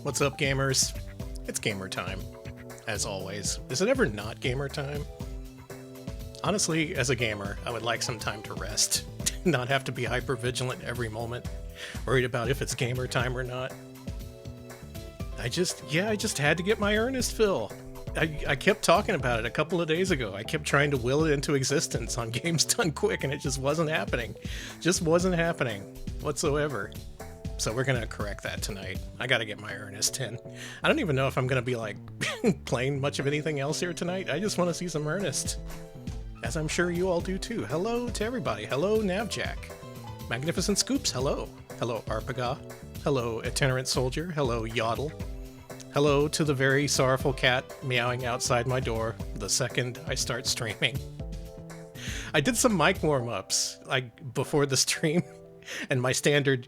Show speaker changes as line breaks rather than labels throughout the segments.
What's up, gamers? It's gamer time, as always. Is it ever not gamer time? Honestly, as a gamer, I would like some time to rest, not have to be hyper vigilant every moment, worried about if it's gamer time or not. I just had to get my earnest fill. I kept talking about it a couple of days ago. I kept trying to will it into existence on Games Done Quick, and it just wasn't happening. Just wasn't happening whatsoever. So we're gonna correct that tonight. I gotta get my earnest in. I don't even know if I'm gonna be like playing much of anything else here tonight. I just want to see some earnest, as I'm sure you all do too. Hello to everybody. Hello Navjack, Magnificent Scoops. Hello, hello Arpaga. Hello Itinerant Soldier. Hello Yodel. Hello to the very sorrowful cat meowing outside my door the second I start streaming. I did some mic warm-ups like before the stream. And my standard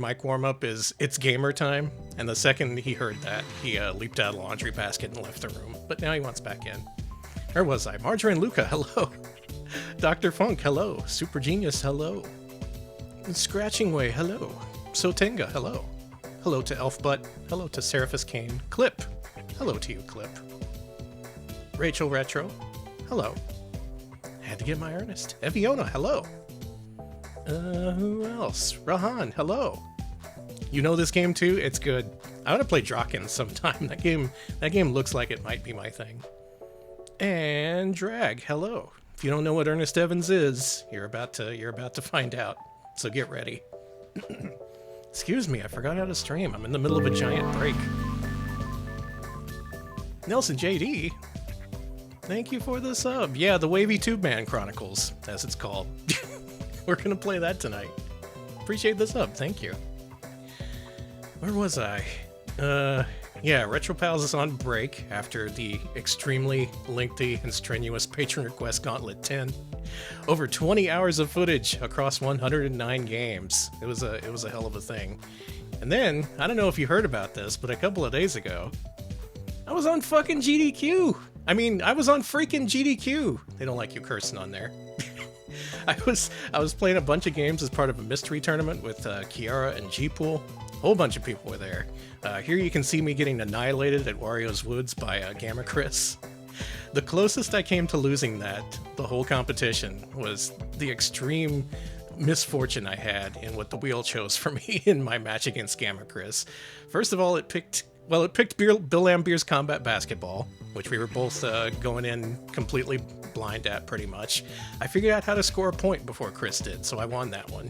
mic warm-up is it's gamer time, and the second he heard that, he leaped out of the laundry basket and left the room. But now he wants back in. Where was I? Margarine Luca, hello. Dr. Funk, hello. Super Genius, hello. Scratching Way, hello. Sotenga, hello. Hello to Elfbutt, hello to Seraphis Kane. Clip, hello to you, Clip. Rachel Retro, hello. Had to get my earnest. Eviona, hello. Who else? Rahan, hello. You know this game too? It's good. I want to play Draken sometime. That game looks like it might be my thing. And Drag, hello. If you don't know what Ernest Evans is, you're about to find out. So get ready. Excuse me, I forgot how to stream. I'm in the middle of a giant break. Nelson JD, thank you for the sub. Yeah, the Wavy Tube Man Chronicles, as it's called. We're gonna play that tonight. Appreciate the sub, thank you. Where was I? Yeah, RetroPals is on break after the extremely lengthy and strenuous patron request Gauntlet 10. Over 20 hours of footage across 109 games. It was a hell of a thing. And then, I don't know if you heard about this, but a couple of days ago, I was on fucking GDQ. I mean, I was on freaking GDQ. They don't like you cursing on there. I was playing a bunch of games as part of a mystery tournament with Kiara and G-Pool. A whole bunch of people were there. Here you can see me getting annihilated at Wario's Woods by Gamma Chris. The closest I came to losing the whole competition, was the extreme misfortune I had in what the wheel chose for me in my match against Gamma Chris. First of all, it picked Bill Lambier's Combat Basketball, which we were both going in completely blind at pretty much. I figured out how to score a point before Chris did, so I won that one.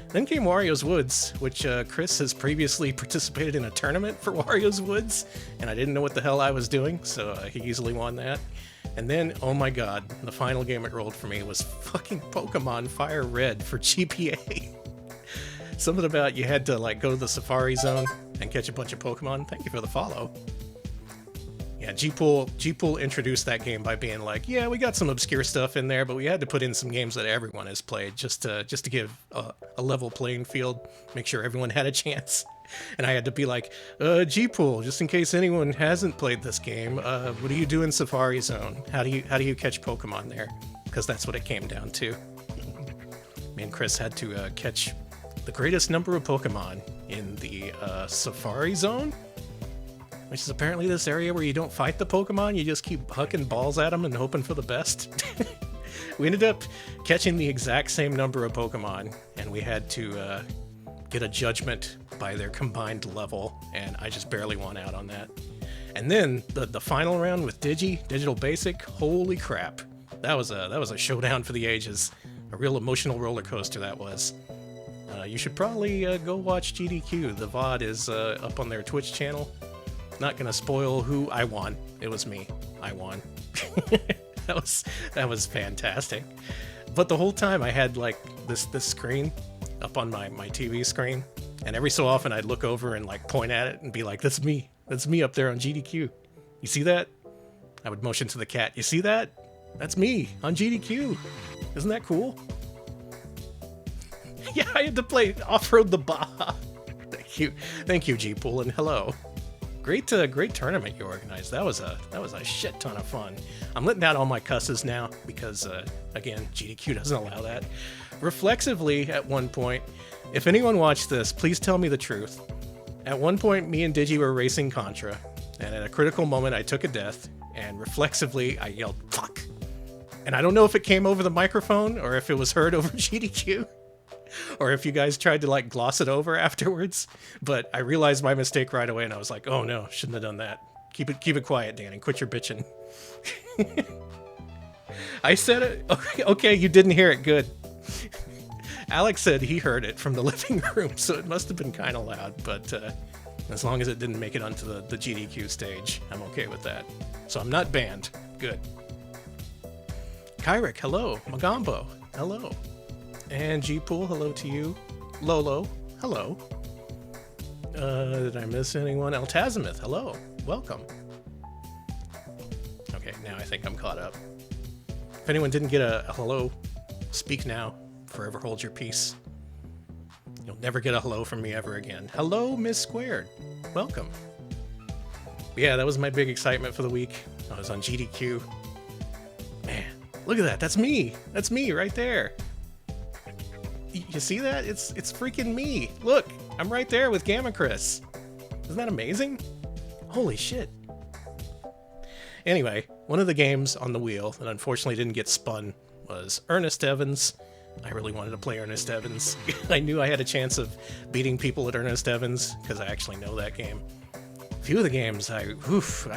Then came Wario's Woods, which Chris has previously participated in a tournament for Wario's Woods, and I didn't know what the hell I was doing, so he easily won that. And then, oh my god, the final game it rolled for me was fucking Pokemon Fire Red for GPA. Something about you had to like go to the Safari Zone and catch a bunch of Pokemon. Thank you for the follow. Yeah, G-Pool introduced that game by being like, yeah, we got some obscure stuff in there, but we had to put in some games that everyone has played just to give a level playing field, make sure everyone had a chance. And I had to be like, G-Pool, just in case anyone hasn't played this game, what do you do in Safari Zone? How do you catch Pokemon there? Because that's what it came down to. Me and Chris had to catch the greatest number of Pokemon in the Safari Zone, which is apparently this area where you don't fight the Pokemon, you just keep hucking balls at them and hoping for the best. We ended up catching the exact same number of Pokemon, and we had to get a judgment by their combined level, and I just barely won out on that. And then the final round with Digital Basic, holy crap. That was a showdown for the ages. A real emotional roller coaster that was. You should probably go watch GDQ. The VOD is up on their Twitch channel. Not gonna spoil who I won. It was me. I won. that was fantastic. But the whole time I had like this screen up on my TV screen, and every so often I'd look over and like point at it and be like, that's me up there on GDQ. You see that? I would motion to the cat. You see that? That's me on GDQ. Isn't that cool? Yeah, I had to play Off-Road the Baja. Thank you, G-Pool, and hello. Great tournament you organized. That was a shit ton of fun. I'm letting out all my cusses now because again, GDQ doesn't allow that. Reflexively, at one point, if anyone watched this, please tell me the truth. At one point, me and Digi were racing Contra, and at a critical moment, I took a death, and reflexively, I yelled, "Fuck!" And I don't know if it came over the microphone, or if it was heard over GDQ, or if you guys tried to, like, gloss it over afterwards, but I realized my mistake right away, and I was like, oh no, shouldn't have done that. Keep it quiet, Danny. Quit your bitching. I said it. Okay, you didn't hear it. Good. Alex said he heard it from the living room, so it must have been kind of loud, but as long as it didn't make it onto the GDQ stage, I'm okay with that. So I'm not banned. Good. Kyrick, hello. Magambo, hello. And G-Pool, hello to you. Lolo, hello. Did I miss anyone? Eltazimith, hello. Welcome. Okay, now I think I'm caught up. If anyone didn't get a hello, speak now. Forever hold your peace. You'll never get a hello from me ever again. Hello, Miss Squared. Welcome. Yeah, that was my big excitement for the week. I was on GDQ. Man, look at that. That's me. That's me right there. You see that? It's freaking me. Look, I'm right there with Gamma Chris. Isn't that amazing? Holy shit. Anyway, one of the games on the wheel that unfortunately didn't get spun was Earnest Evans. I really wanted to play Earnest Evans. I knew I had a chance of beating people at Earnest Evans because I actually know that game. A few of the games, I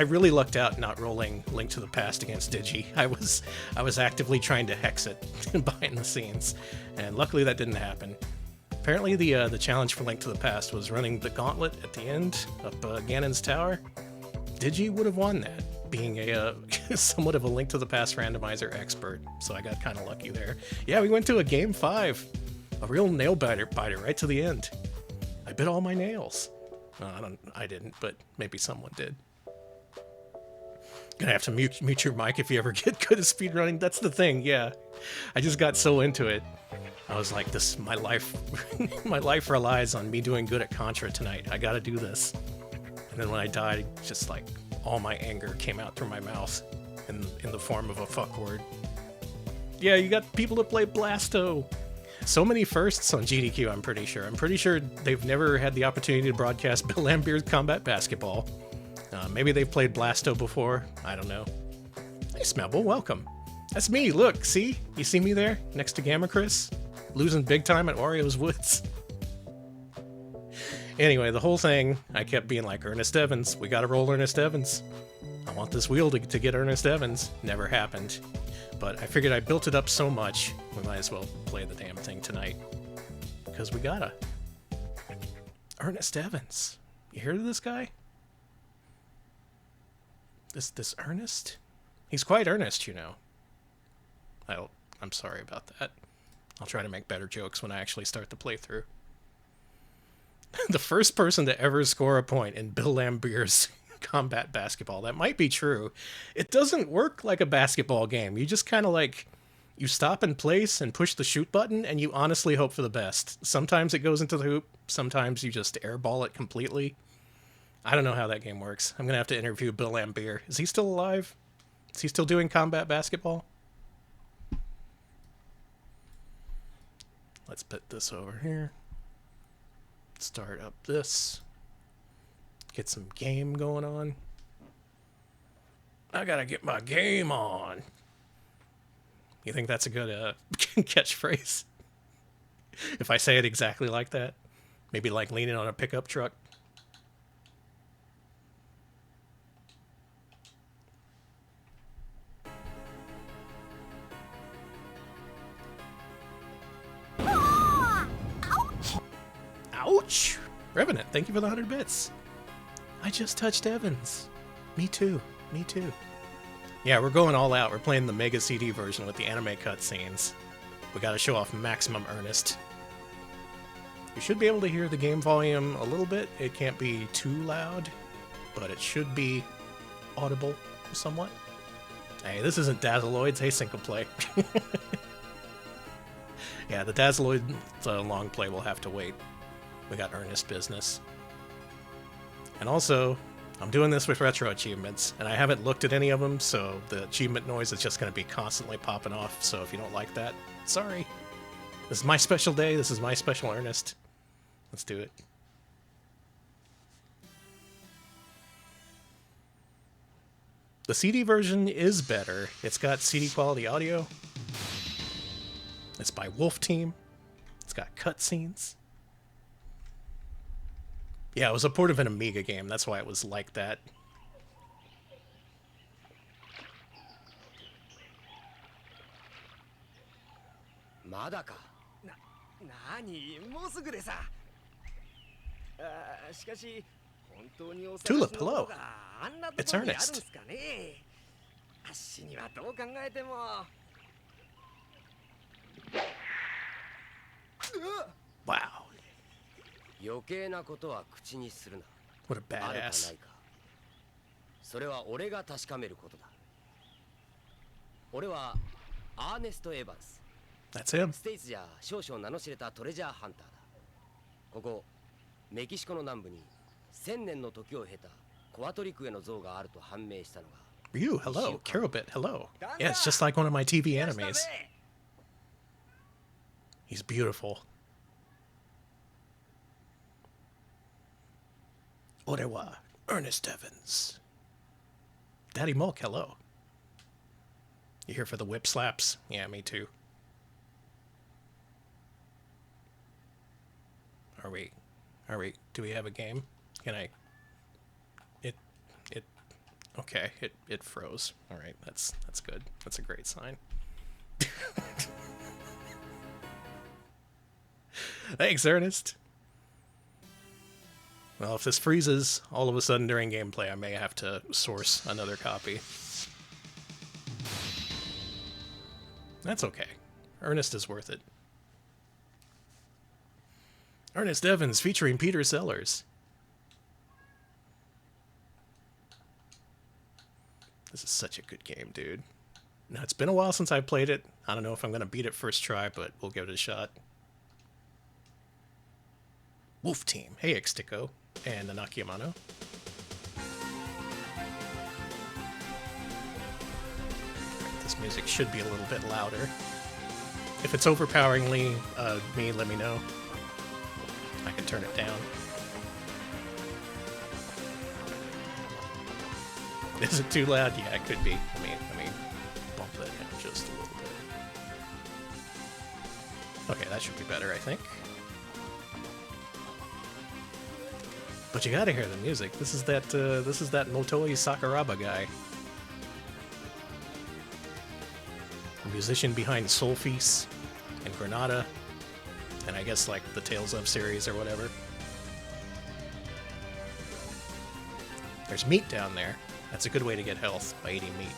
really lucked out not rolling Link to the Past against Digi. I was actively trying to hex it behind the scenes, and luckily that didn't happen. Apparently the challenge for Link to the Past was running the gauntlet at the end up Ganon's Tower. Digi would have won that, being a somewhat of a Link to the Past randomizer expert, so I got kind of lucky there. Yeah, we went to a game 5, a real nail biter right to the end. I bit all my nails. I didn't, but maybe someone did. Gonna have to mute your mic if you ever get good at speedrunning. That's the thing, yeah. I just got so into it. I was like, my life my life relies on me doing good at Contra tonight. I gotta do this. And then when I died, just like all my anger came out through my mouth in the form of a fuck word. Yeah, you got people that play Blasto. So many firsts on GDQ, I'm pretty sure. I'm pretty sure they've never had the opportunity to broadcast Bill Lambier's Combat Basketball. Maybe they've played Blasto before. I don't know. Hey, Smebble, welcome. That's me, look, see? You see me there, next to Gamma Chris? Losing big time at Wario's Woods. Anyway, the whole thing, I kept being like, Earnest Evans, we gotta roll Earnest Evans. I want this wheel to get Earnest Evans. Never happened. But I figured I built it up so much, we might as well play the damn thing tonight. Because we gotta. Earnest Evans. You heard of this guy? This Ernest? He's quite earnest, you know. I'm sorry about that. I'll try to make better jokes when I actually start the playthrough. The first person to ever score a point in Bill Lambier's Combat Basketball. That might be true. It doesn't work like a basketball game. You just kind of like, you stop in place and push the shoot button, and you honestly hope for the best. Sometimes it goes into the hoop. Sometimes you just airball it completely. I don't know how that game works. I'm going to have to interview Bill Lambier. Is he still alive? Is he still doing Combat Basketball? Let's put this over here. Start up this. Get some game going on. I gotta get my game on. You think that's a good catchphrase? If I say it exactly like that? Maybe like leaning on a pickup truck? Ouch! Revenant, thank you for the 100 bits. I just touched Evans. Me too. Me too. Yeah, we're going all out. We're playing the Mega CD version with the anime cutscenes. We gotta show off maximum earnest. You should be able to hear the game volume a little bit. It can't be too loud, but it should be audible somewhat. Hey, this isn't Dazzleoids. Hey, Sync Play. Yeah, the Dazzleoid long play will have to wait. We got earnest business. And also, I'm doing this with retro achievements, and I haven't looked at any of them, so the achievement noise is just going to be constantly popping off, so if you don't like that, sorry. This is my special day, this is my special earnest. Let's do it. The CD version is better. It's got CD quality audio. It's by Wolf Team. It's got cutscenes. Yeah, it was a port of an Amiga game. That's why it was like that. Tulip, hello. It's Ernest. Wow. What a badass. That's him. Ryu, hello. Kirobit, hello. Yeah, it's just like one of my TV animes. He's beautiful. Orewa, Ernest Evans. Daddy Mulk, hello. You here for the whip slaps? Yeah, me too. Are we, do we have a game? Can I, okay, it froze. All right, that's good. That's a great sign. Thanks, Ernest. Well, if this freezes all of a sudden during gameplay, I may have to source another copy. That's okay. Ernest is worth it. Ernest Evans featuring Peter Sellers. This is such a good game, dude. Now, it's been a while since I played it. I don't know if I'm going to beat it first try, but we'll give it a shot. Wolf Team. Hey, Xtico. And Anakiamano. This music should be a little bit louder. If it's overpoweringly me, let me know. I can turn it down. Is it too loud? Yeah, it could be. Let me bump that down just a little bit. Okay, that should be better, I think. But you gotta hear the music. This is that Motoi Sakuraba guy. The musician behind Sol-feace and Granada. And I guess like the Tales of series or whatever. There's meat down there. That's a good way to get health, by eating meat.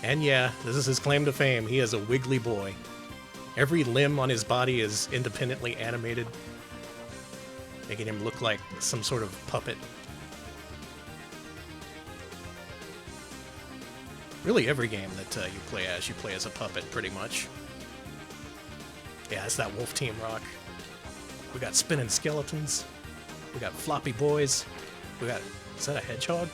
And yeah, this is his claim to fame. He is a wiggly boy. Every limb on his body is independently animated, making him look like some sort of puppet. Really, every game that you play as a puppet, pretty much. Yeah, it's that Wolf Team rock. We got spinning skeletons. We got floppy boys. We got... Is that a hedgehog?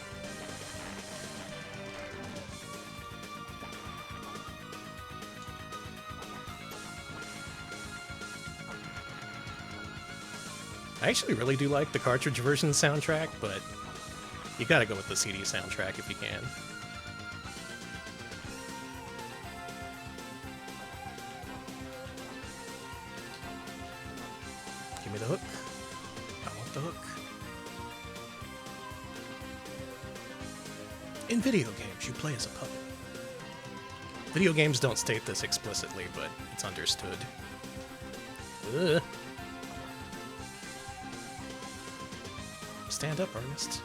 I actually really do like the cartridge version soundtrack, but you gotta go with the CD soundtrack if you can. Give me the hook. I want the hook. In video games, you play as a puppet. Video games don't state this explicitly, but it's understood. Ugh. Stand up, Ernest.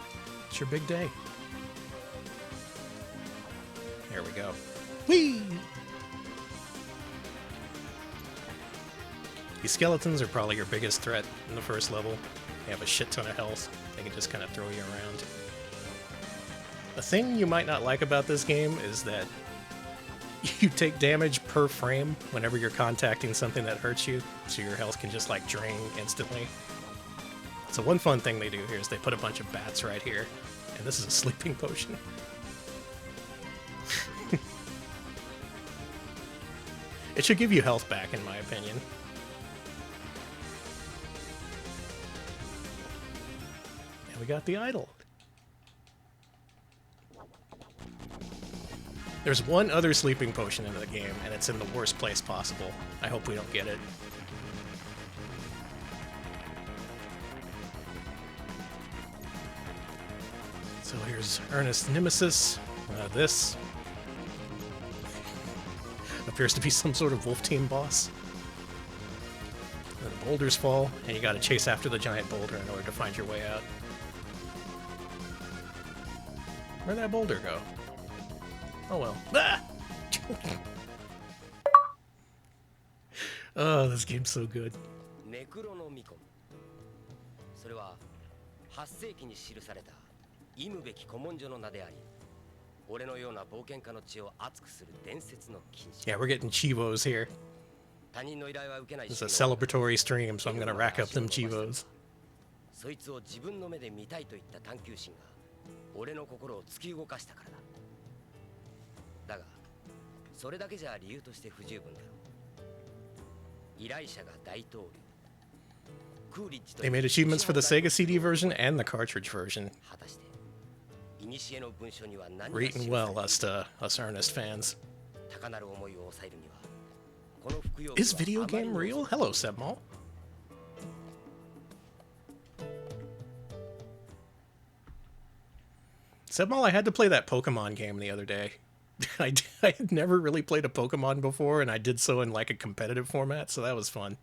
It's your big day. There we go. Whee! These skeletons are probably your biggest threat in the first level. They have a shit ton of health. They can just kind of throw you around. The thing you might not like about this game is that you take damage per frame whenever you're contacting something that hurts you, so your health can just like drain instantly. So one fun thing they do here is they put a bunch of bats right here, and this is a sleeping potion. It should give you health back, in my opinion. And we got the idol. There's one other sleeping potion in the game, and it's in the worst place possible. I hope we don't get it. So here's Earnest Nemesis. This appears to be some sort of wolf team boss. And the boulders fall, and you gotta chase after the giant boulder in order to find your way out. Where'd that boulder go? Oh well. Ah! Oh, this game's so good.
それは8世紀に記された忌むべき古文書の名であり、俺のような冒険家の血を熱くする伝説の禁止。
Yeah, we're getting chivos here.
他人の依頼は受けない。
It's a celebratory stream, so I'm gonna rack up them chivos.
そいつを自分の目で見たいといった探求心が俺の心を突き動かしたからだ。だがそれだけじゃ理由として不十分だろう。依頼者が大統領。
They made achievements for the Sega CD version and the cartridge version. We're eating well, us Earnest fans. Is video game real? Hello, Sebmal. Sebmal, I had to play that Pokemon game the other day. I had never really played a Pokemon before, and I did so in like a competitive format, so that was fun.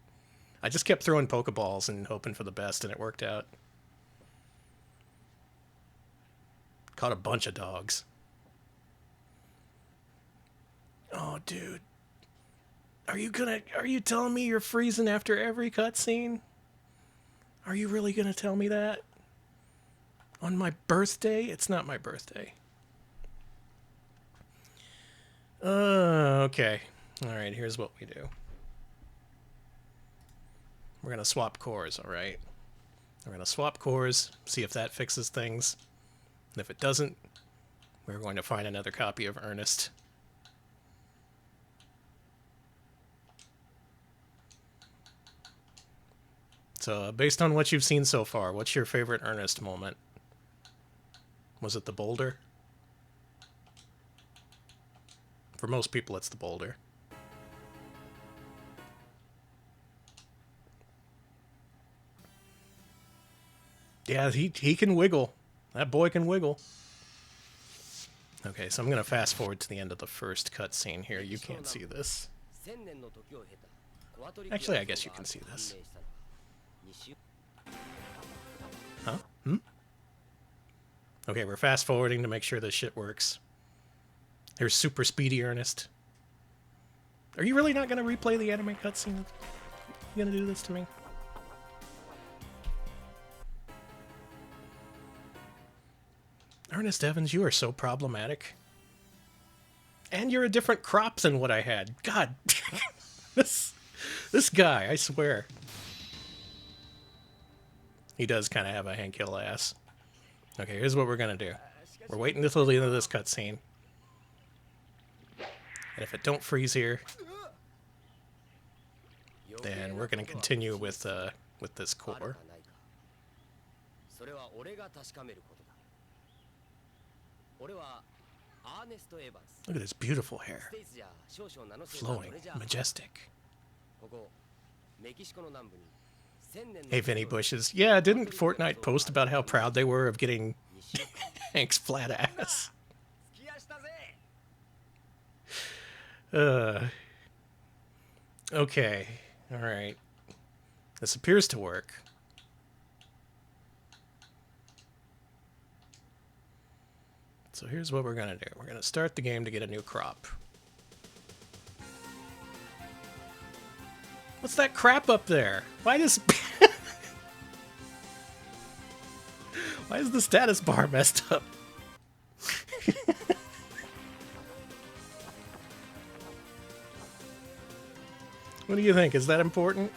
I just kept throwing Pokeballs and hoping for the best, and it worked out. Caught a bunch of dogs. Oh, dude. Are you telling me you're freezing after every cutscene? Are you really gonna tell me that? On my birthday? It's not my birthday. Okay. Alright, here's what we do. We're going to swap cores, alright? We're going to swap cores, see if that fixes things. And if it doesn't, we're going to find another copy of Earnest. So, based on what you've seen so far, what's your favorite Earnest moment? Was it the boulder? For most people, it's the boulder. Yeah, he can wiggle. That boy can wiggle. Okay, so I'm going to fast forward to the end of the first cutscene here. You can't see this. Actually, I guess you can see this. Huh? Hmm? Okay, we're fast forwarding to make sure this shit works. Here's Super Speedy Earnest. Are you really not going to replay the anime cutscene? You going to do this to me? Earnest Evans, you are so problematic. And you're a different crop than what I had. God, this guy, I swear. He does kind of have a Hank Hill ass. Okay, here's what we're gonna do. We're waiting until the end of this cutscene. And if it don't freeze here, then we're gonna continue with this core. Look at this beautiful hair. Flowing, majestic. Hey, Vinny Bushes. Yeah, didn't Fortnite post about how proud they were of getting Hank's flat ass? Okay. Alright. This appears to work. So here's what we're gonna do. We're gonna start the game to get a new crop. What's that crap up there? Why does... Why is the status bar messed up? What do you think? Is that important?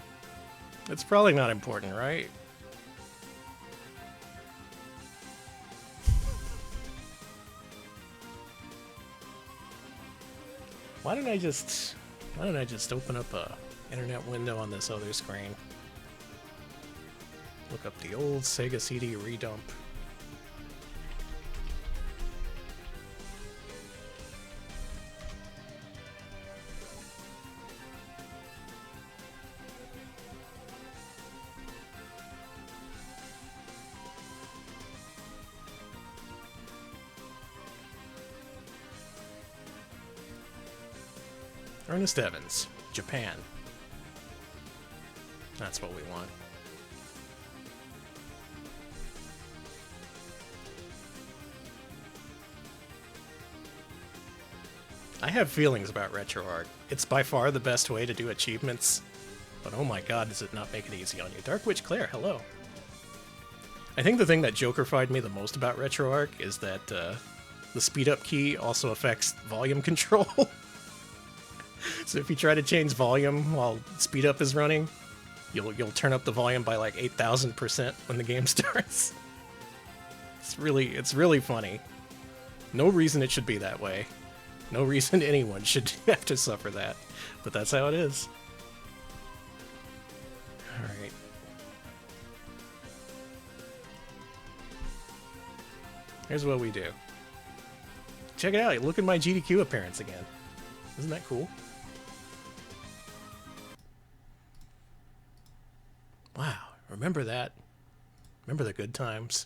It's probably not important, right? Why don't I just open up a internet window on this other screen? Look up the old Sega CD redump. Ernest Evans, Japan. That's what we want. I have feelings about RetroArch. It's by far the best way to do achievements, but oh my god, does it not make it easy on you. Dark Witch Claire, hello. I think the thing that Jokerfied me the most about RetroArch is that the speed up key also affects volume control. So if you try to change volume while speed up is running, you'll turn up the volume by like 8,000% when the game starts. It's really funny. No reason it should be that way. No reason anyone should have to suffer that, but that's how it is. Alright. Here's what we do. Check it out, look at my GDQ appearance again. Isn't that cool? Wow, remember that. Remember the good times.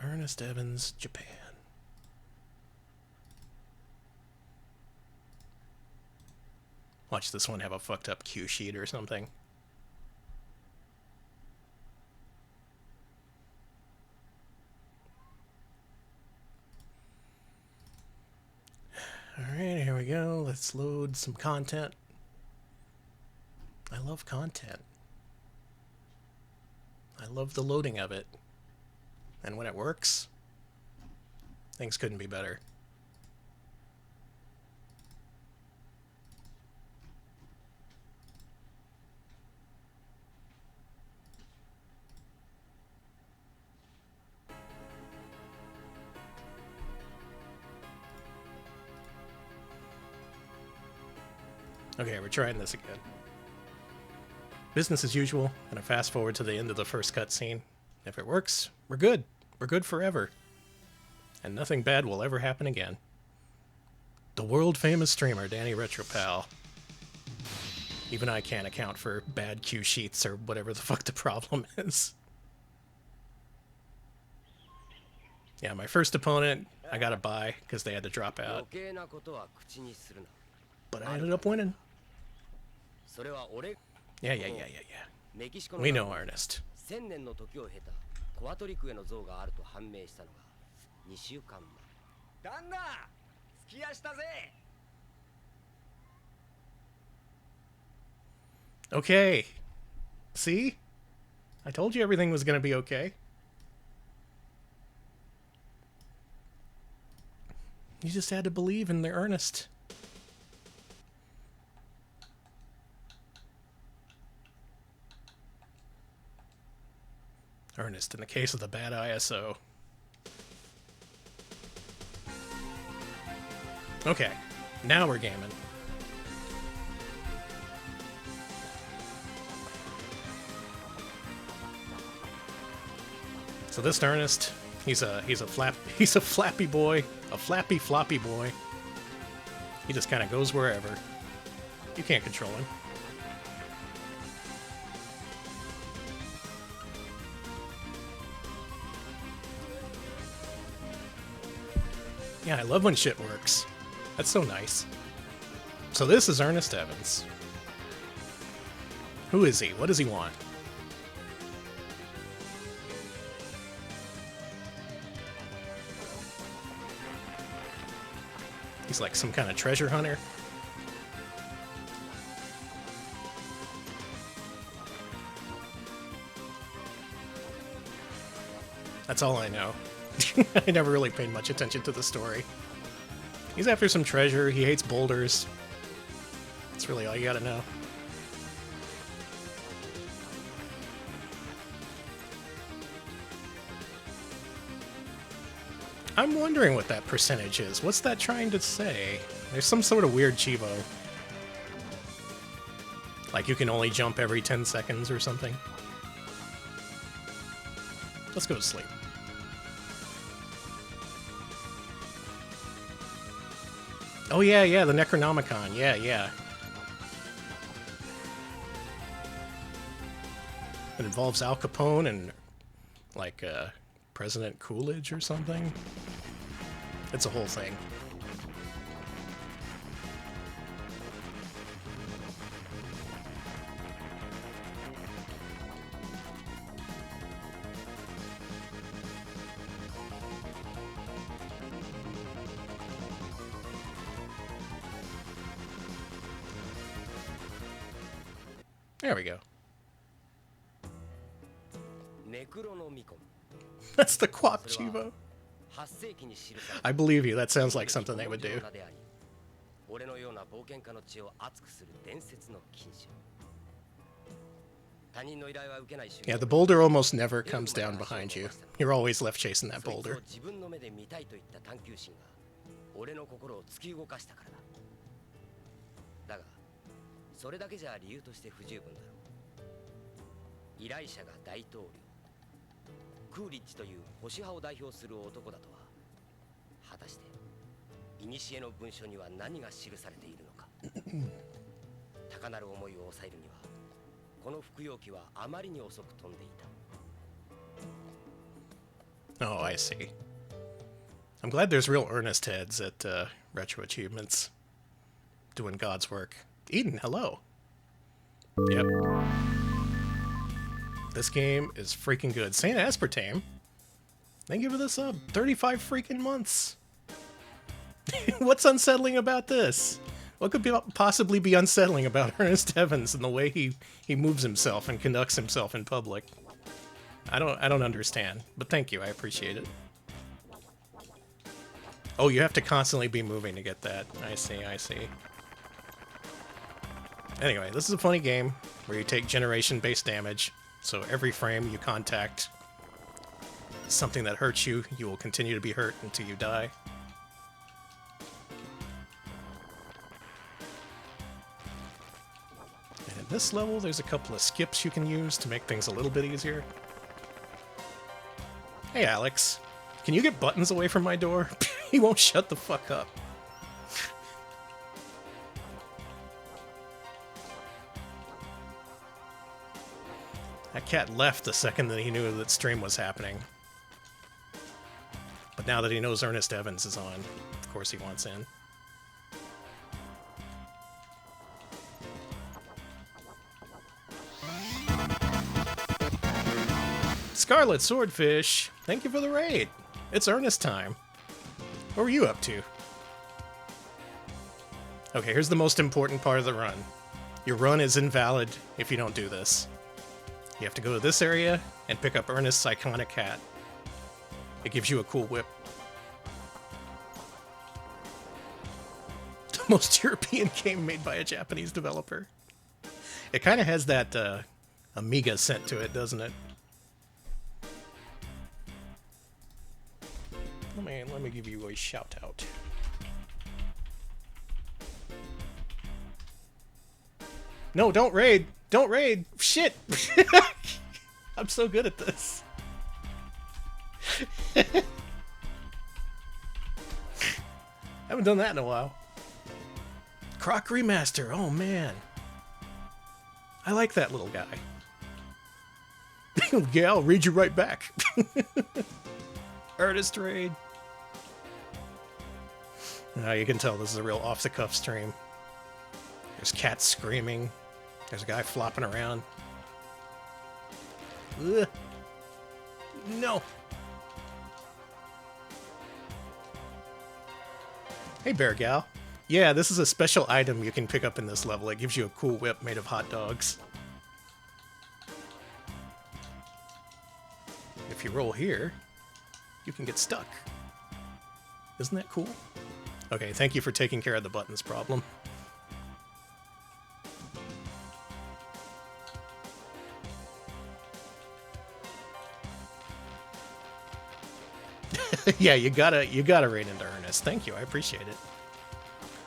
Ernest Evans, Japan. Watch this one have a fucked up cue sheet or something. Alright, here we go. Let's load some content. I love content. I love the loading of it. And when it works, things couldn't be better. Okay, we're trying this again. Business as usual, and I fast forward to the end of the first cutscene. If it works, we're good. We're good forever. And nothing bad will ever happen again. The world-famous streamer, Danny Retropal. Even I can't account for bad cue sheets or whatever the fuck the problem is. Yeah, my first opponent, I got to buy because they had to drop out. But I ended up winning. Yeah. We know Earnest.
1000年の時を経たコアトリクへの像があると判明したのが2週間前。旦那、突き出したぜ。
Okay. See? I told you everything was gonna be okay. You just had to believe in the Earnest. Earnest in the case of the bad ISO. Okay, now we're gaming. So this Earnest, he's a flappy boy, a flappy floppy boy. He just kind of goes wherever. You can't control him. Yeah, I love when shit works. That's so nice. So this is Ernest Evans. Who is he? What does he want? He's like some kind of treasure hunter. That's all I know. I never really paid much attention to the story. He's after some treasure, he hates boulders. That's really all you gotta know. I'm wondering what that percentage is. What's that trying to say? There's some sort of weird Chivo. Like you can only jump every 10 seconds or something. Let's go to sleep. Oh yeah, the Necronomicon. Yeah. It involves Al Capone and like President Coolidge or something. It's a whole thing. There we go. That's the Quap Chivo. I believe you. That sounds like something they would do. Yeah, the boulder almost never comes down behind you. You're always left chasing that boulder. Oh, I see. I'm glad there's real earnest heads at Retro Achievements doing God's work. Eden, hello. Yep. This game is freaking good. Saint Aspartame, thank you for the sub. 35 freaking months. What's unsettling about this? What could possibly be unsettling about Ernest Evans and the way he moves himself and conducts himself in public? I don't understand, but thank you. I appreciate it. Oh, you have to constantly be moving to get that. I see, I see. Anyway, this is a funny game where you take generation-based damage. So every frame you contact something that hurts you, you will continue to be hurt until you die. And in this level, there's a couple of skips you can use to make things a little bit easier. Hey, Alex. Can you get buttons away from my door? He won't shut the fuck up. That cat left the second that he knew that stream was happening. But now that he knows Ernest Evans is on, of course he wants in. Scarlet Swordfish, thank you for the raid. It's Ernest time. What were you up to? Okay, here's the most important part of the run. Your run is invalid if you don't do this. You have to go to this area and pick up Ernest's iconic hat. It gives you a cool whip. The most European game made by a Japanese developer. It kind of has that Amiga scent to it, doesn't it? Let me give you a shout out. No, don't raid! Don't raid! Shit! I'm so good at this. Haven't done that in a while. Croc Remaster, oh man. I like that little guy. Yeah, I'll read you right back. Artist raid. Now you can tell this is a real off-the-cuff stream. There's cats screaming. There's a guy flopping around. Ugh. No. Hey, Bear Gal. Yeah, this is a special item you can pick up in this level. It gives you a cool whip made of hot dogs. If you roll here, you can get stuck. Isn't that cool? Okay, thank you for taking care of the buttons problem. Yeah, you gotta raid into Ernest. Thank you, I appreciate it.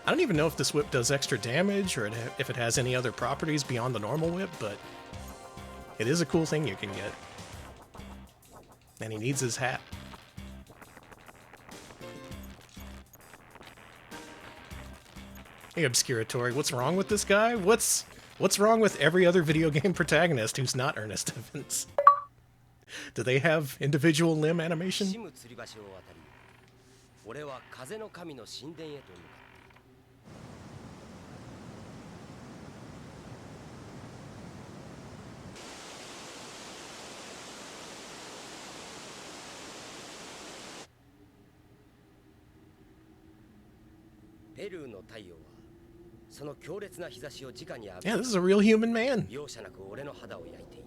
I don't even know if this whip does extra damage or if it has any other properties beyond the normal whip, but it is a cool thing you can get. And he needs his hat. Hey, Obscuratory, what's wrong with this guy? What's wrong with every other video game protagonist who's not Ernest Evans? Do they have individual limb animation?
俺は風の神の神殿へと向かっている。ペルーの太陽はその強烈な日差しを直に浴び
Yeah, this is a real human man.
容赦なく俺の肌を焼いている。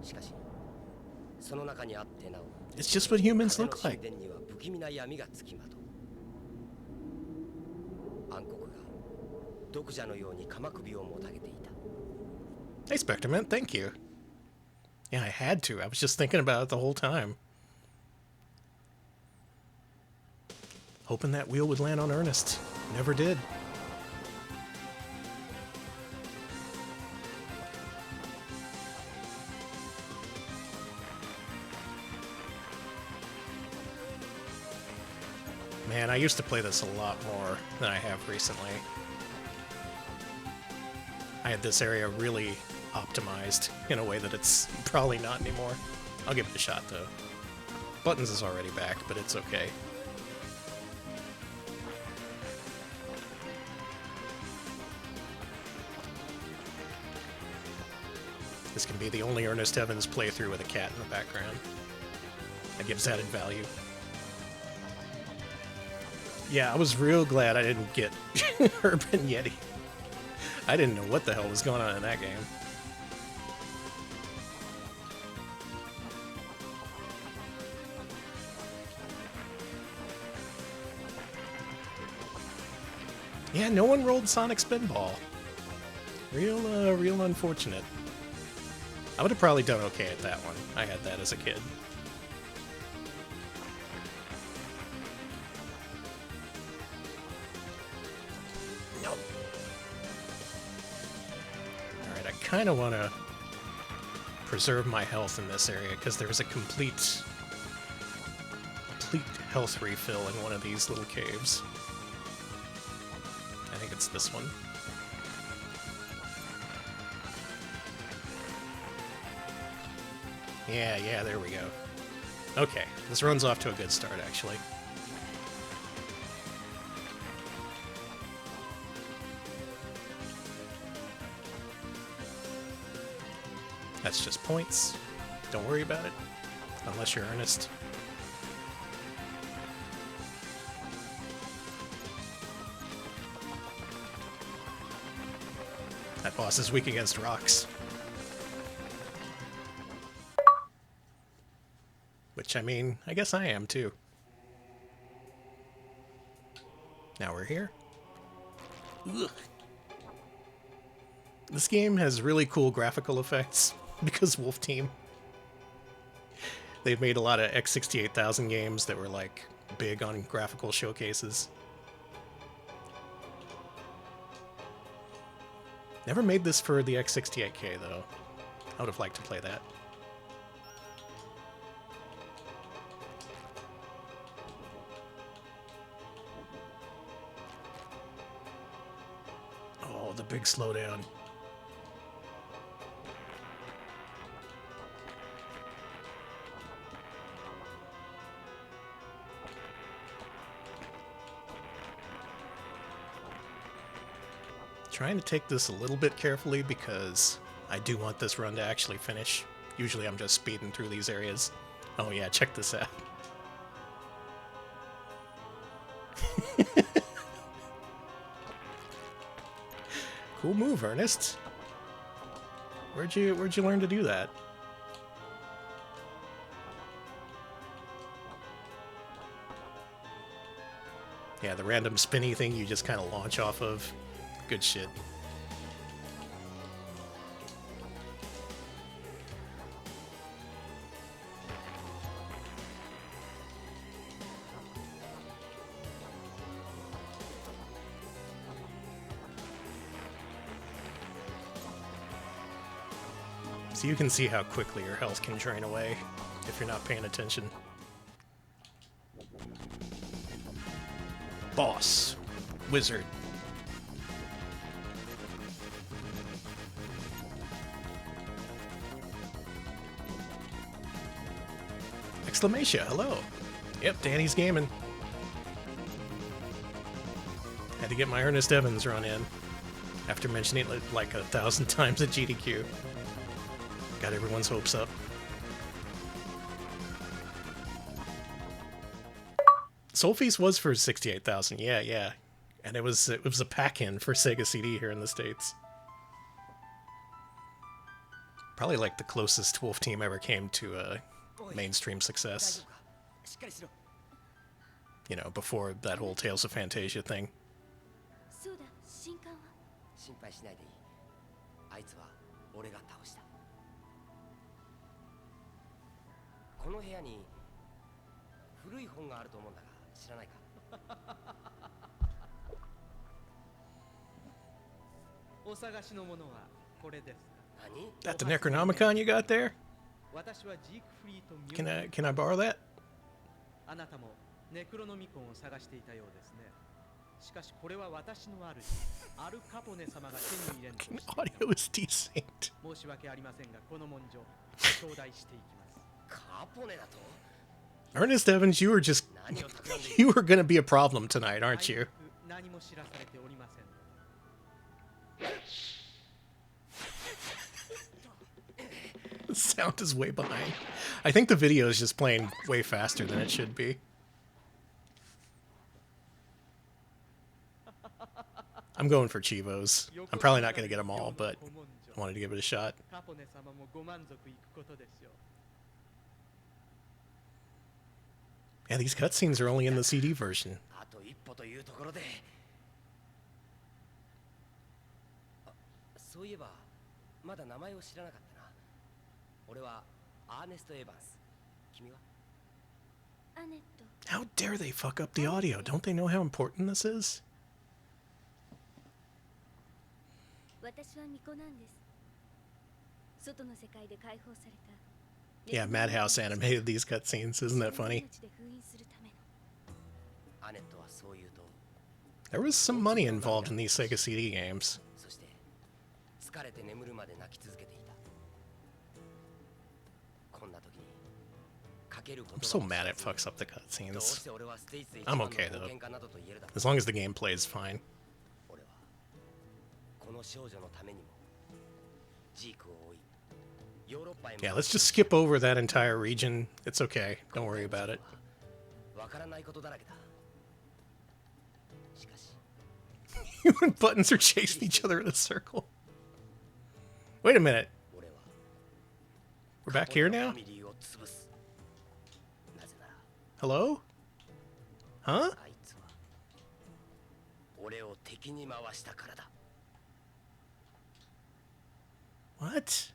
しかしその中にあってなお
It's just what humans
風の
look
神
like.
殿には不気味な闇がつきまとう。暗黒が毒蛇のように鎌首をもたげていた。
Hey, Spectreman, thank you. Yeah, I had to. I was just thinking about it the whole time. Hoping that wheel would land on Ernest. Never did. Man, I used to play this a lot more than I have recently. I had this area really optimized in a way that it's probably not anymore. I'll give it a shot, though. Buttons is already back, but it's okay. This can be the only Ernest Evans playthrough with a cat in the background. That gives added value. Yeah, I was real glad I didn't get Urban Yeti. I didn't know what the hell was going on in that game. Yeah, no one rolled Sonic Spinball. Real unfortunate. I would have probably done okay at that one. I had that as a kid. Nope. Alright, I kind of want to preserve my health in this area because there's a complete health refill in one of these little caves. I think it's this one. Yeah, there we go. Okay, this run's off to a good start, actually. That's just points. Don't worry about it. Unless you're earnest. That boss is weak against rocks. Which, I mean, I guess I am too. Now we're here. Ugh. This game has really cool graphical effects because Wolf Team. They've made a lot of X68000 games that were like big on graphical showcases. Never made this for the X68K though. I would have liked to play that. Oh, the big slowdown. Trying to take this a little bit carefully because I do want this run to actually finish. Usually I'm just speeding through these areas. Oh yeah, check this out. Cool move, Ernest. Where'd you learn to do that? Yeah, the random spinny thing you just kind of launch off of. Good shit. So you can see how quickly your health can drain away if you're not paying attention. Boss. Wizard. Lamacia, hello. Yep, Danny's gaming. Had to get my Ernest Evans run in after mentioning it like 1,000 times at GDQ. Got everyone's hopes up. sol-feace was for 68,000. Yeah. And it was a pack-in for Sega CD here in the States. Probably like the closest Wolf Team ever came to mainstream success. You know, before that whole Tales of Fantasia thing.
心配しないでいい。あいつは俺が倒した。この部屋に古い本があると思うんだが知らないか。
お探しのものはこれですか。
何？
That the Necronomicon you got there?
私はジークフリートミュー。
Can I borrow that?
あなたもネクロノミコンを探していたようですね。しかしこれは私の主アルカポネ様が手に入れんとしていた。
Audio is decent.
申し訳ありませんがこの文書頂戴していきます。
カポネだと？
Ernest Evans, you were gonna be a problem tonight, aren't you?
何も知らされておりません。
The sound is way behind. I think the video is just playing way faster than it should be. I'm going for Chivos. I'm probably not going to get them all, but I wanted to give it a shot.
カポネ様もご満足いくことでしょう。
Yeah, these cutscenes are only in the CD version.
あと一歩というところで。そういえばまだ名前を知らなかったな。俺はアーネスト・エヴァンス。君は？
How dare they fuck up the audio? Don't they know how important this is?
私は巫女なんです。外の世界で解放された。
Yeah, Madhouse animated these cutscenes. Isn't that funny?
アネットはそう言うと。
There was some money involved in these Sega CD games.
そして疲れて眠るまで泣き続けていた。こんな時にかけること。
I'm so mad it fucks up the
どう
cutscenes.
して俺はステイツで一
I'm
番の
okay
冒
though.
険家などと言えるだろう。
As long as the gameplay is fine.
俺はこの少女のためにもジークを追い。
Yeah, let's just skip over that entire region. It's okay. Don't worry about it. Human buttons are chasing each other in a circle. Wait a minute. We're back here now? Hello? Huh? What?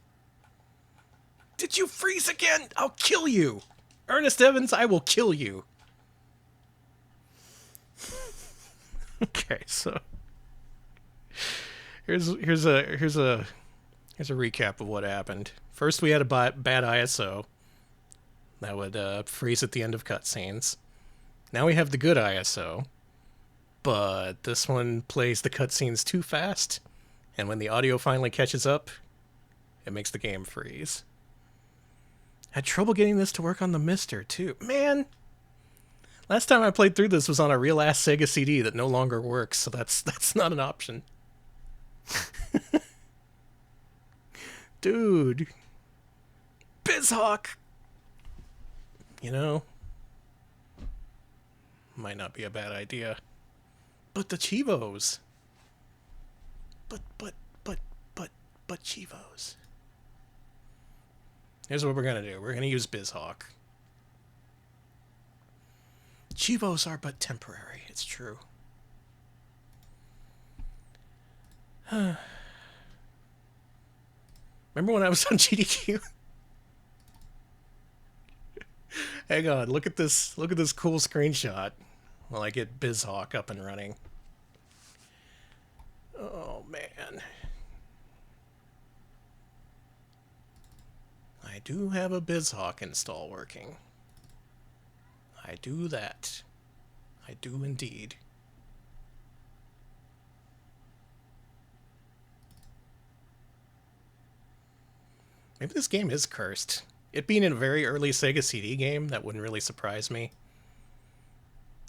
Did you freeze again? I'll kill you! Ernest Evans, I will kill you. Okay, so here's a recap of what happened. First, we had a bad ISO that would freeze at the end of cutscenes. Now we have the good ISO, but this one plays the cutscenes too fast, and when the audio finally catches up, it makes the game freeze. Had trouble getting this to work on the Mister, too. Man! Last time I played through this was on a real-ass Sega CD that no longer works, so that's not an option. Dude. BizHawk! You know? Might not be a bad idea. But the Chivos! But Chivos. Here's what we're gonna do. We're gonna use BizHawk. Chivos are but temporary, it's true. Remember when I was on GDQ? Hang on, look at this cool screenshot while I get BizHawk up and running. Oh man. I do have a BizHawk install working. I do that. I do indeed. Maybe this game is cursed. It being in a very early Sega CD game, that wouldn't really surprise me.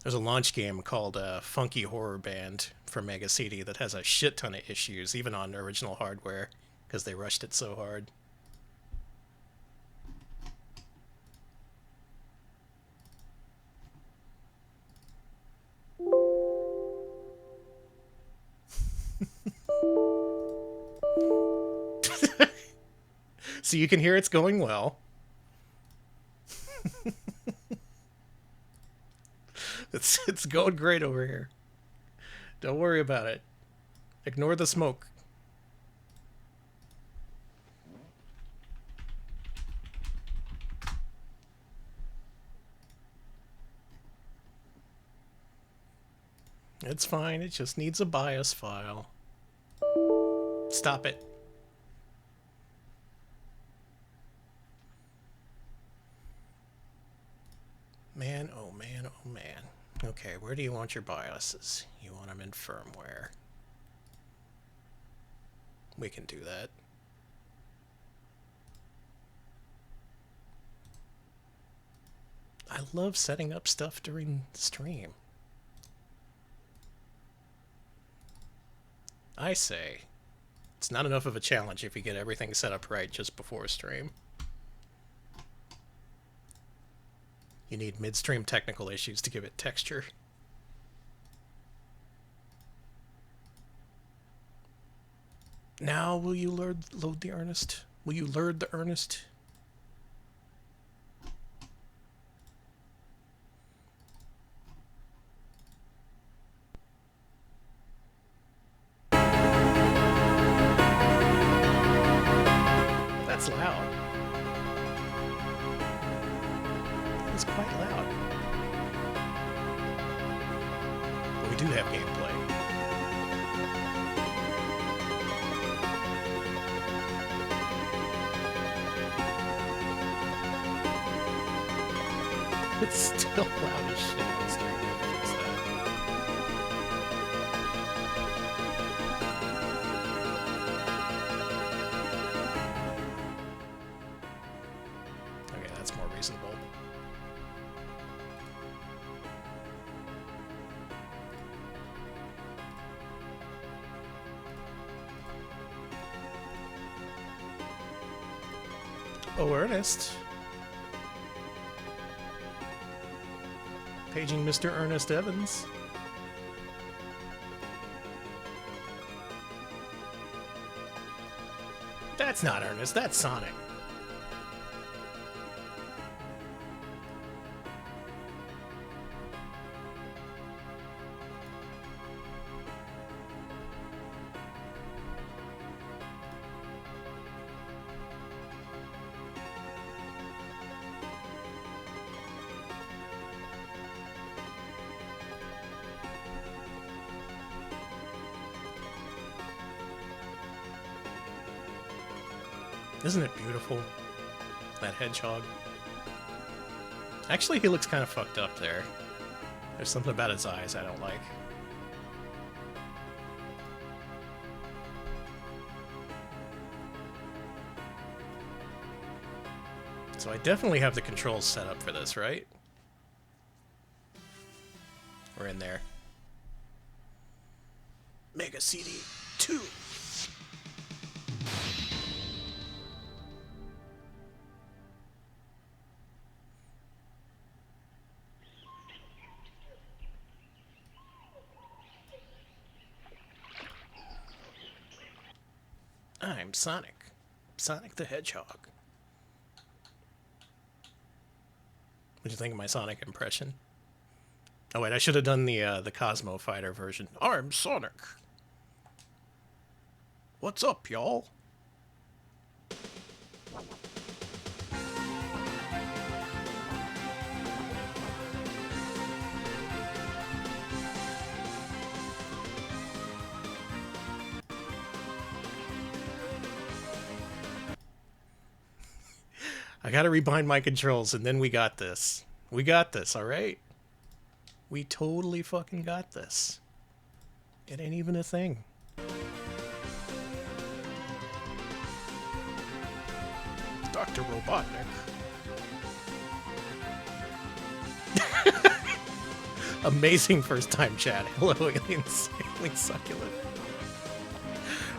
There's a launch game called Funky Horror Band for Mega CD that has a shit ton of issues, even on original hardware, because they rushed it so hard. So you can hear it's going well. It's going great over here. Don't worry about it. Ignore the smoke. It's fine, it just needs a BIOS file. Stop it. Man, oh man, oh man. Okay, where do you want your BIOSes? You want them in firmware. We can do that. I love setting up stuff during the stream. I say, it's not enough of a challenge if you get everything set up right just before stream. You need midstream technical issues to give it texture. Now, will you load the earnest? Will you load the earnest? That's loud. It's quite loud. But we do have gameplay. It's still loud as shit on stream. Fix that. Okay, that's more reasonable. Oh, Ernest. Paging Mr. Ernest Evans. That's not Ernest, that's Sonic. Isn't it beautiful? That hedgehog. Actually, he looks kind of fucked up there. There's something about his eyes I don't like. So I definitely have the controls set up for this, right? We're in there. Mega CD 2. I'm Sonic. Sonic the Hedgehog. What'd you think of my Sonic impression? Oh wait, I should have done the Cosmo Fighter version. I'm Sonic. What's up, y'all? I gotta rebind my controls, and then we got this. We got this, alright? We totally fucking got this. It ain't even a thing. Dr. Robotnik. Amazing first time chat. Hello, aliens. Alien succulent.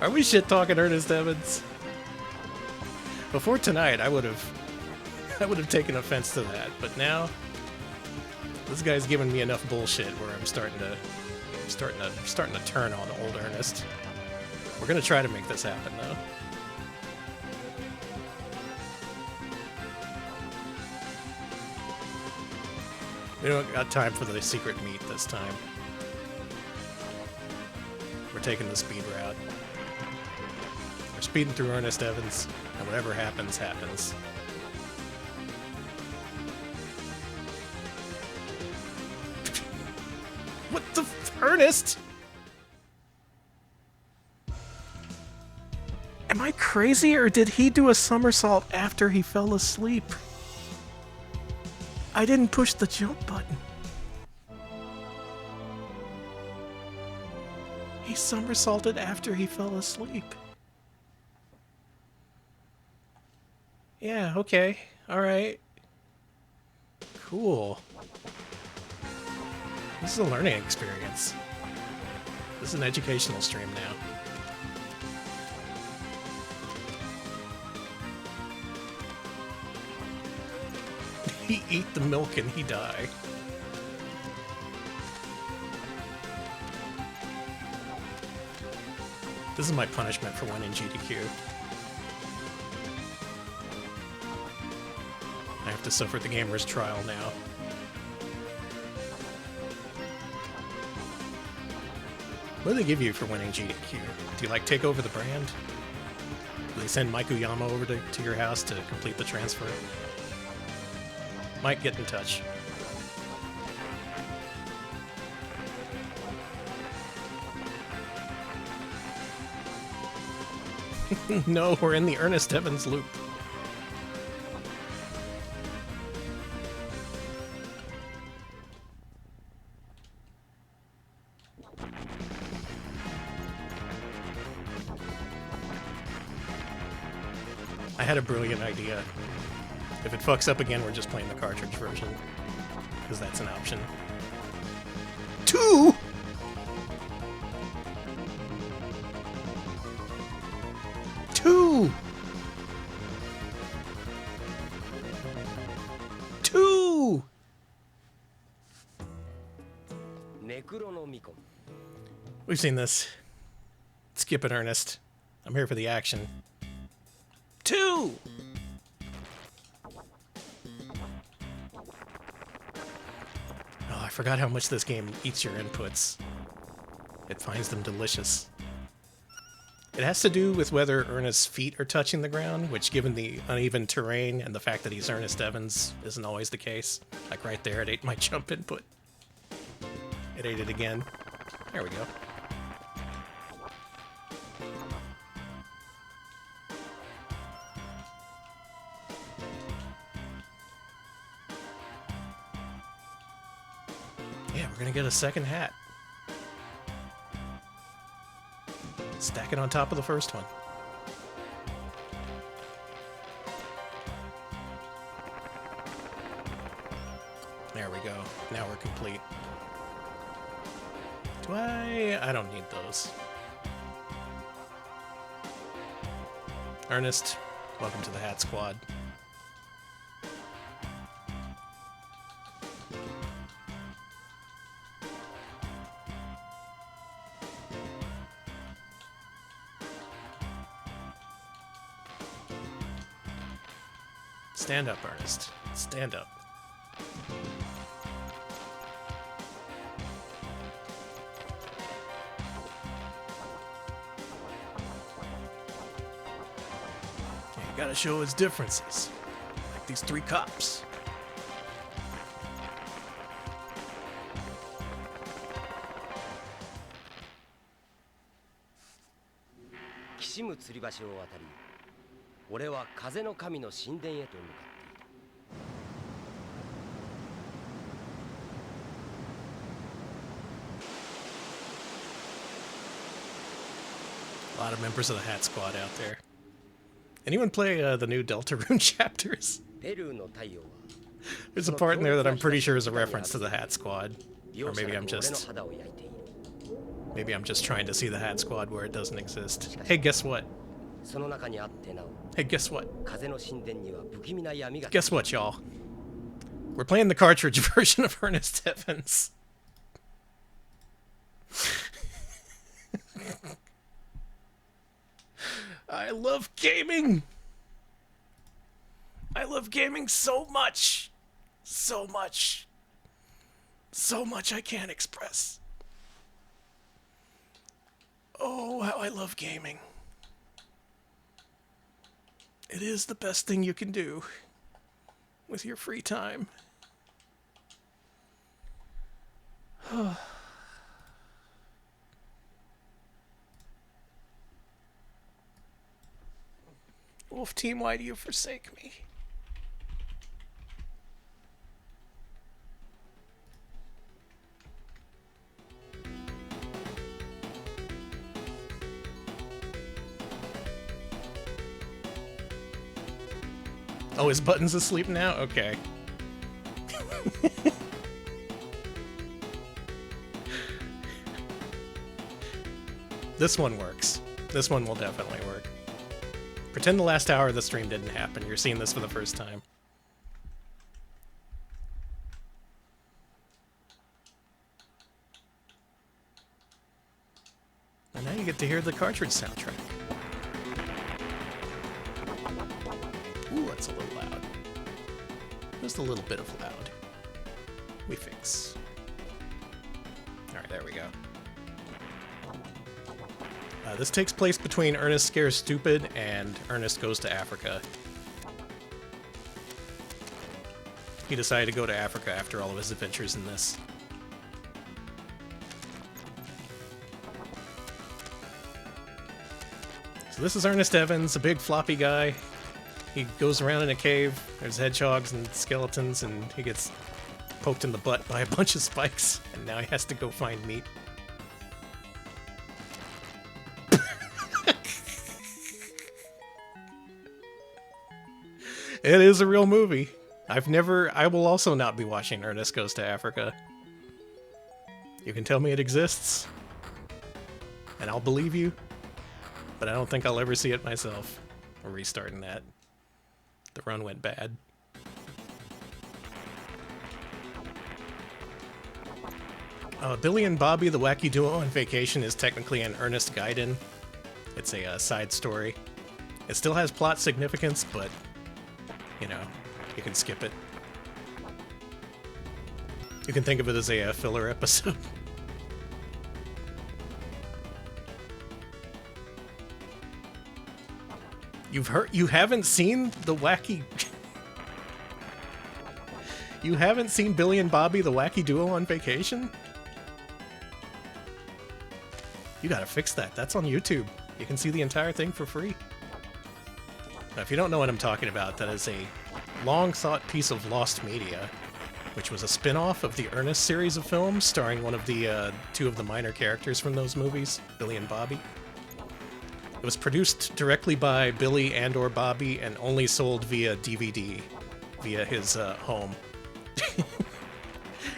Are we shit talking Ernest Evans? Before tonight, I would have taken offense to that, but now this guy's giving me enough bullshit where I'm starting to turn on old Ernest. We're gonna try to make this happen though. We don't got time for the secret meet this time. We're taking the speed route. We're speeding through Ernest Evans, and whatever happens, happens. What the Ernest? Am I crazy, or did he do a somersault after he fell asleep? I didn't push the jump button. He somersaulted after he fell asleep. Yeah, okay. Alright. Cool. This is a learning experience. This is an educational stream now. He eat the milk and he die. This is my punishment for winning GDQ. I have to suffer the gamer's trial now. What do they give you for winning GDQ? Do you, like, take over the brand? Do they send Mike Uyama over to your house to complete the transfer? Mike, get in touch. No, we're in the Ernest Evans loop. I had a brilliant idea. If it fucks up again, we're just playing the cartridge version. Because that's an option. 2?! Two! We've seen this. Skip it, Ernest. I'm here for the action. 2! Oh, I forgot how much this game eats your inputs. It finds them delicious. It has to do with whether Ernest's feet are touching the ground, which, given the uneven terrain and the fact that he's Ernest Evans, isn't always the case. Like right there, it ate my jump input. It ate it again. There we go. Yeah, we're gonna get a second hat. Stack it on top of the first one. There we go. Now we're complete. Do I don't need those. Ernest, welcome to the Hat Squad. Stand up, Ernest. Stand up. You gotta show his differences. Like these 3 cops.
Kishimu 吊り橋を渡り、俺は風の神の神殿へと向かっている。
A lot of members of the Hat Squad out there. Anyone play the new Deltarune chapters? There's a part in there that I'm pretty sure is a reference to the Hat Squad. Or maybe I'm just trying to see the Hat Squad where it doesn't exist. Hey, guess what? Hey, guess what? Guess what, y'all? We're playing the cartridge version of Ernest Evans. I love gaming! I love gaming so much! So much! So much I can't express. Oh, how I love gaming. It is the best thing you can do with your free time. Wolf Team, why do you forsake me? Oh, his button's asleep now? Okay. This one works. This one will definitely work. Pretend the last hour of the stream didn't happen. You're seeing this for the first time. And now you get to hear the cartridge soundtrack. Ooh, that's a little loud. Just a little bit of loud. We fix. Alright, there we go. This takes place between Ernest Scares Stupid and Ernest Goes to Africa. He decided to go to Africa after all of his adventures in this. So this is Ernest Evans, a big floppy guy. He goes around in a cave, there's hedgehogs and skeletons, and he gets poked in the butt by a bunch of spikes, and now he has to go find meat. It is a real movie. I will also not be watching Ernest Goes to Africa. You can tell me it exists, and I'll believe you, but I don't think I'll ever see it myself. We're restarting that. The run went bad. Billy and Bobby, the Wacky Duo on Vacation, is technically an Ernest Gaiden. It's a side story. It still has plot significance, but you know, you can skip it. You can think of it as a filler episode. You haven't seen the wacky... You haven't seen Billy and Bobby, the Wacky Duo on Vacation? You gotta fix that. That's on YouTube. You can see the entire thing for free. Now, if you don't know what I'm talking about, that is a long-thought piece of lost media, which was a spin-off of the Ernest series of films, starring one of the two of the minor characters from those movies, Billy and Bobby. It was produced directly by Billy and/or Bobby and only sold via DVD, via his home.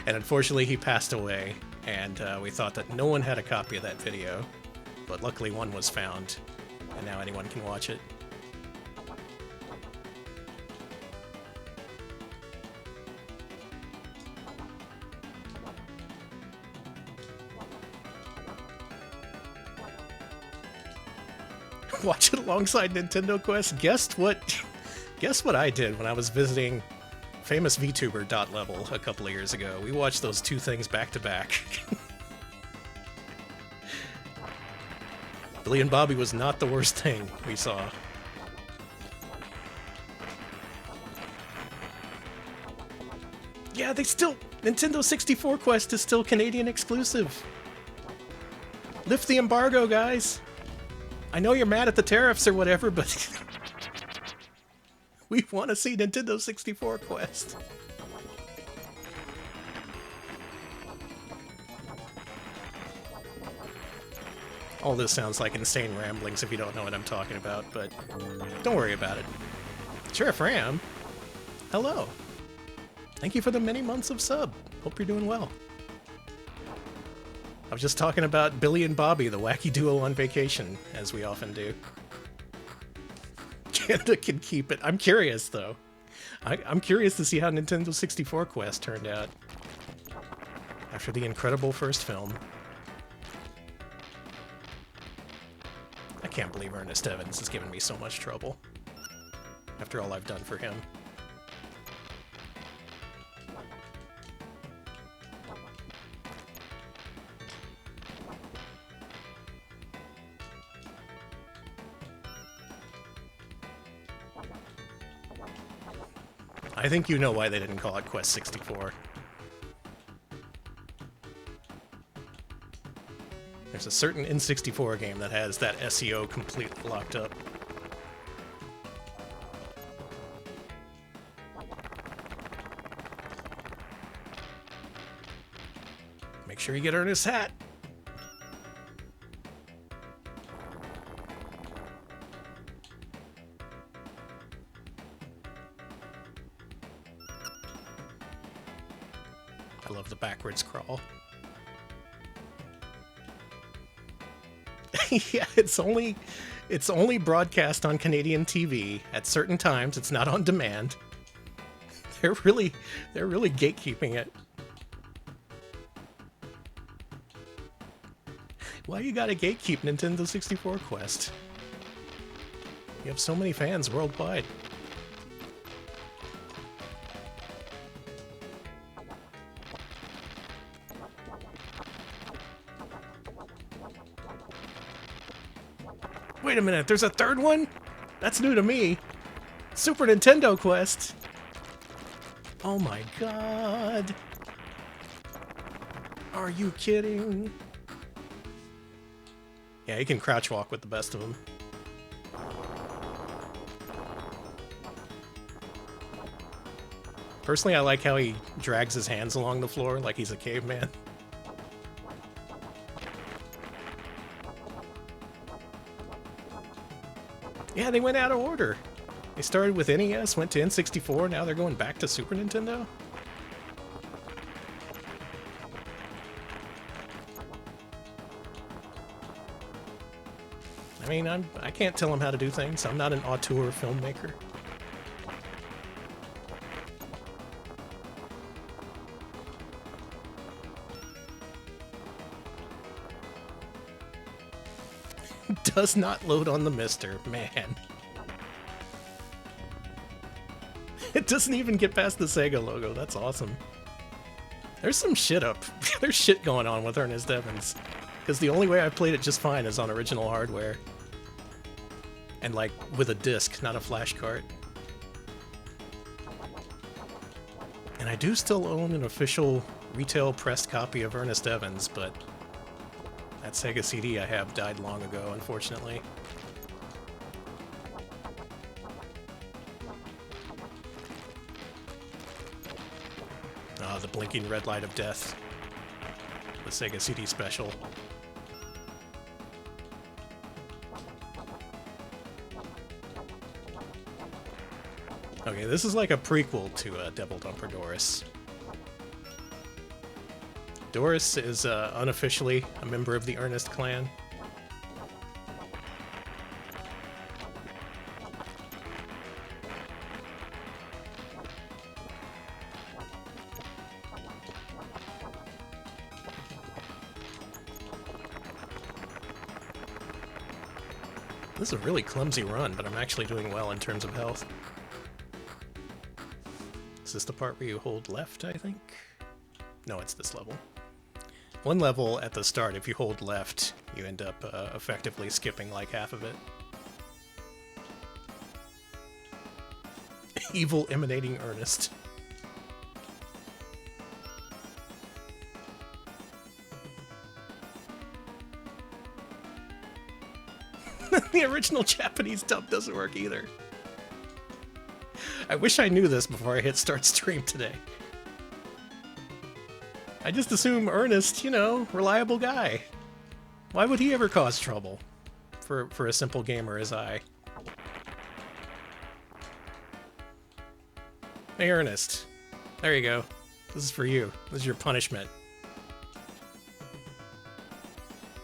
And unfortunately, he passed away, and we thought that no one had a copy of that video, but luckily one was found, and now anyone can watch it. Watch it alongside Nintendo Quest. Guess what I did when I was visiting famous VTuber.level a couple of years ago. We watched those two things back to back. Billy and Bobby was not the worst thing we saw. Yeah, Nintendo 64 Quest is still Canadian exclusive. Lift the embargo, guys. I know you're mad at the tariffs or whatever, but we want to see Nintendo 64 Quest. All this sounds like insane ramblings if you don't know what I'm talking about, but don't worry about it. Sheriff Ram? Hello. Thank you for the many months of sub. Hope you're doing well. I was just talking about Billy and Bobby, the wacky duo on vacation, as we often do. Canada can keep it. I'm curious, though. I'm curious to see how Nintendo 64 Quest turned out after the incredible first film. I can't believe Ernest Evans has given me so much trouble after all I've done for him. I think you know why they didn't call it Quest 64. There's a certain N64 game that has that SEO completely locked up. Make sure you get Ernest's hat. I love the backwards crawl. Yeah, it's only broadcast on Canadian TV at certain times. It's not on demand. They're really gatekeeping it. Why you gotta gatekeep Nintendo 64 Quest? You have so many fans worldwide. Wait a minute, there's a third one? That's new to me. Super Nintendo Quest. Oh my god. Are you kidding? Yeah, he can crouch walk with the best of them. Personally, I like how he drags his hands along the floor like he's a caveman. Yeah, they went out of order. They started with NES, went to N64, now they're going back to Super Nintendo? I mean, I can't tell them how to do things. I'm not an auteur filmmaker. Does not load on the Mister, man. It doesn't even get past the Sega logo. That's awesome. There's some shit up. There's shit going on with Ernest Evans. Because the only way I played it just fine is on original hardware. And like with a disc, not a flash cart. And I do still own an official retail pressed copy of Ernest Evans, but that Sega CD I have died long ago, unfortunately. Ah, the blinking red light of death. The Sega CD special. Okay, this is like a prequel to Devil Dumper Doris. Doris is unofficially a member of the Earnest clan. This is a really clumsy run, but I'm actually doing well in terms of health. Is this the part where you hold left, I think? No, it's this level. One level at the start, if you hold left, you end up effectively skipping like half of it. Evil emanating Ernest. The original Japanese dub doesn't work either. I wish I knew this before I hit start stream today. I just assume Ernest, you know, reliable guy. Why would he ever cause trouble for a simple gamer as I? Hey, Ernest. There you go. This is for you. This is your punishment.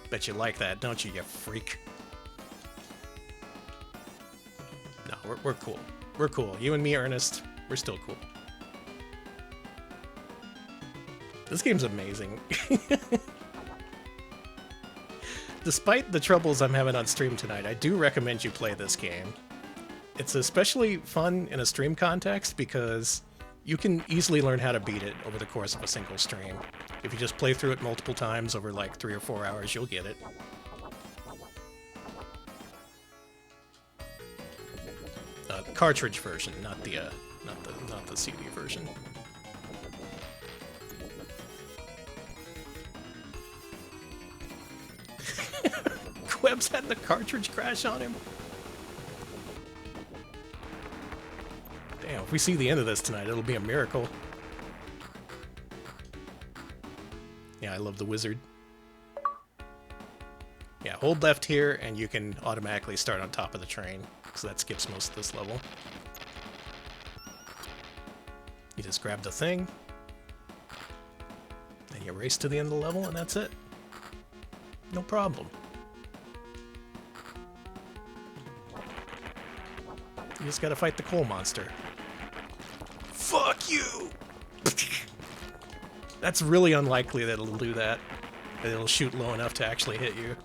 Bet you like that, don't you, you freak? No, we're cool. We're cool. You and me, Ernest, we're still cool. This game's amazing. Despite the troubles I'm having on stream tonight, I do recommend you play this game. It's especially fun in a stream context because you can easily learn how to beat it over the course of a single stream. If you just play through it multiple times over like 3 or 4 hours, you'll get it. Cartridge version, not the CD version. Queb's had the cartridge crash on him. Damn, if we see the end of this tonight, it'll be a miracle. Yeah, I love the wizard. Yeah, hold left here and you can automatically start on top of the train. So that skips most of this level. You just grab the thing, and you race to the end of the level, and that's it. No problem. You just gotta fight the coal monster. Fuck you! That's really unlikely that it'll do that. That it'll shoot low enough to actually hit you.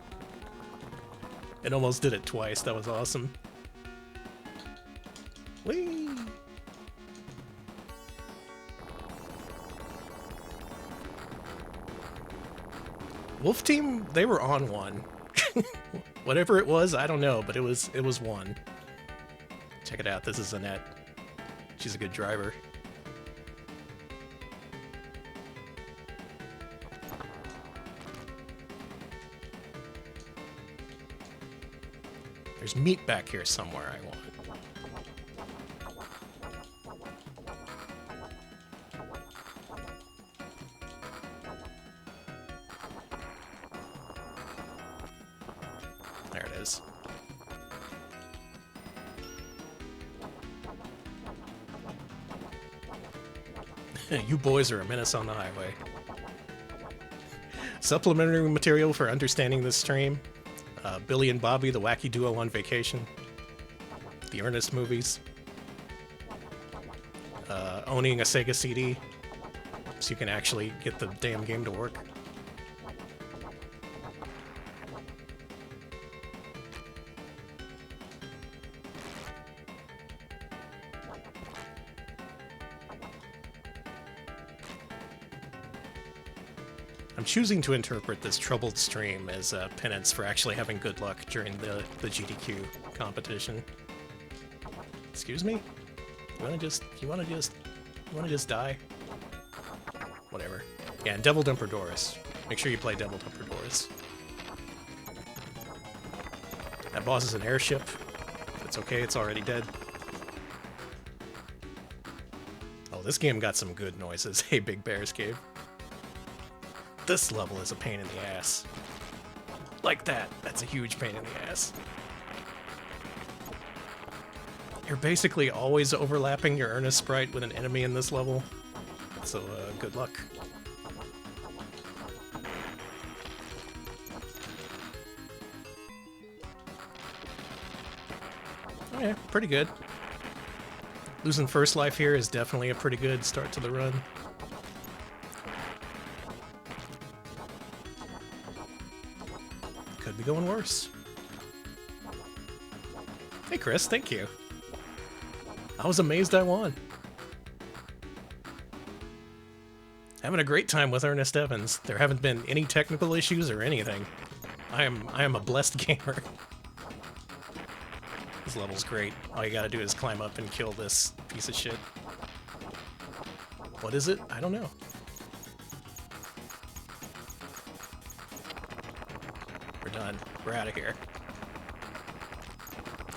It almost did it twice, that was awesome. Whee! Wolf Team, they were on one. Whatever it was, I don't know, but it was one. Check it out, this is Annette. She's a good driver. There's meat back here somewhere I want. There it is. You boys are a menace on the highway. Supplementary material for understanding this stream. Billy and Bobby, the wacky duo on vacation. The Earnest movies. Owning a Sega CD, so you can actually get the damn game to work. I'm choosing to interpret this troubled stream as penance for actually having good luck during the GDQ competition. Excuse me? You wanna just die? Whatever. Yeah, and Devil Dumper Doris. Make sure you play Devil Dumper Doris. That boss is an airship. It's okay, it's already dead. Oh, this game got some good noises. Hey, Big Bear's Cave. This level is a pain in the ass. Like that. That's a huge pain in the ass. You're basically always overlapping your Earnest sprite with an enemy in this level. So, good luck. Oh yeah, pretty good. Losing first life here is definitely a pretty good start to the run. Could be going worse. Hey Chris, thank you. I was amazed I won. Having a great time with Ernest Evans. There haven't been any technical issues or anything. I am a blessed gamer. This level's great. All you gotta do is climb up and kill this piece of shit. What is it? I don't know. We're done. We're out of here.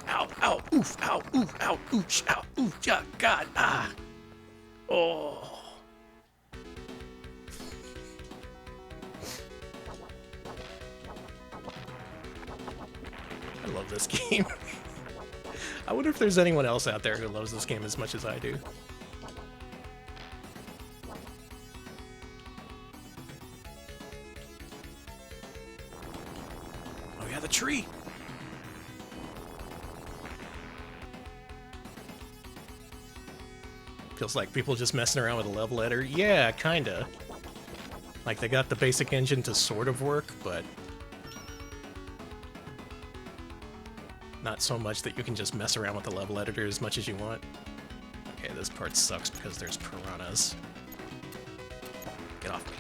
Ow, ow, oof, ow, oof, ow, ooch, ow, oof, yeah, God, ah. Oh. I love this game. I wonder if there's anyone else out there who loves this game as much as I do. tree! Feels like people just messing around with a level editor. Yeah, kinda. Like, they got the basic engine to sort of work, but not so much that you can just mess around with the level editor as much as you want. Okay, this part sucks because there's piranhas. Get off me.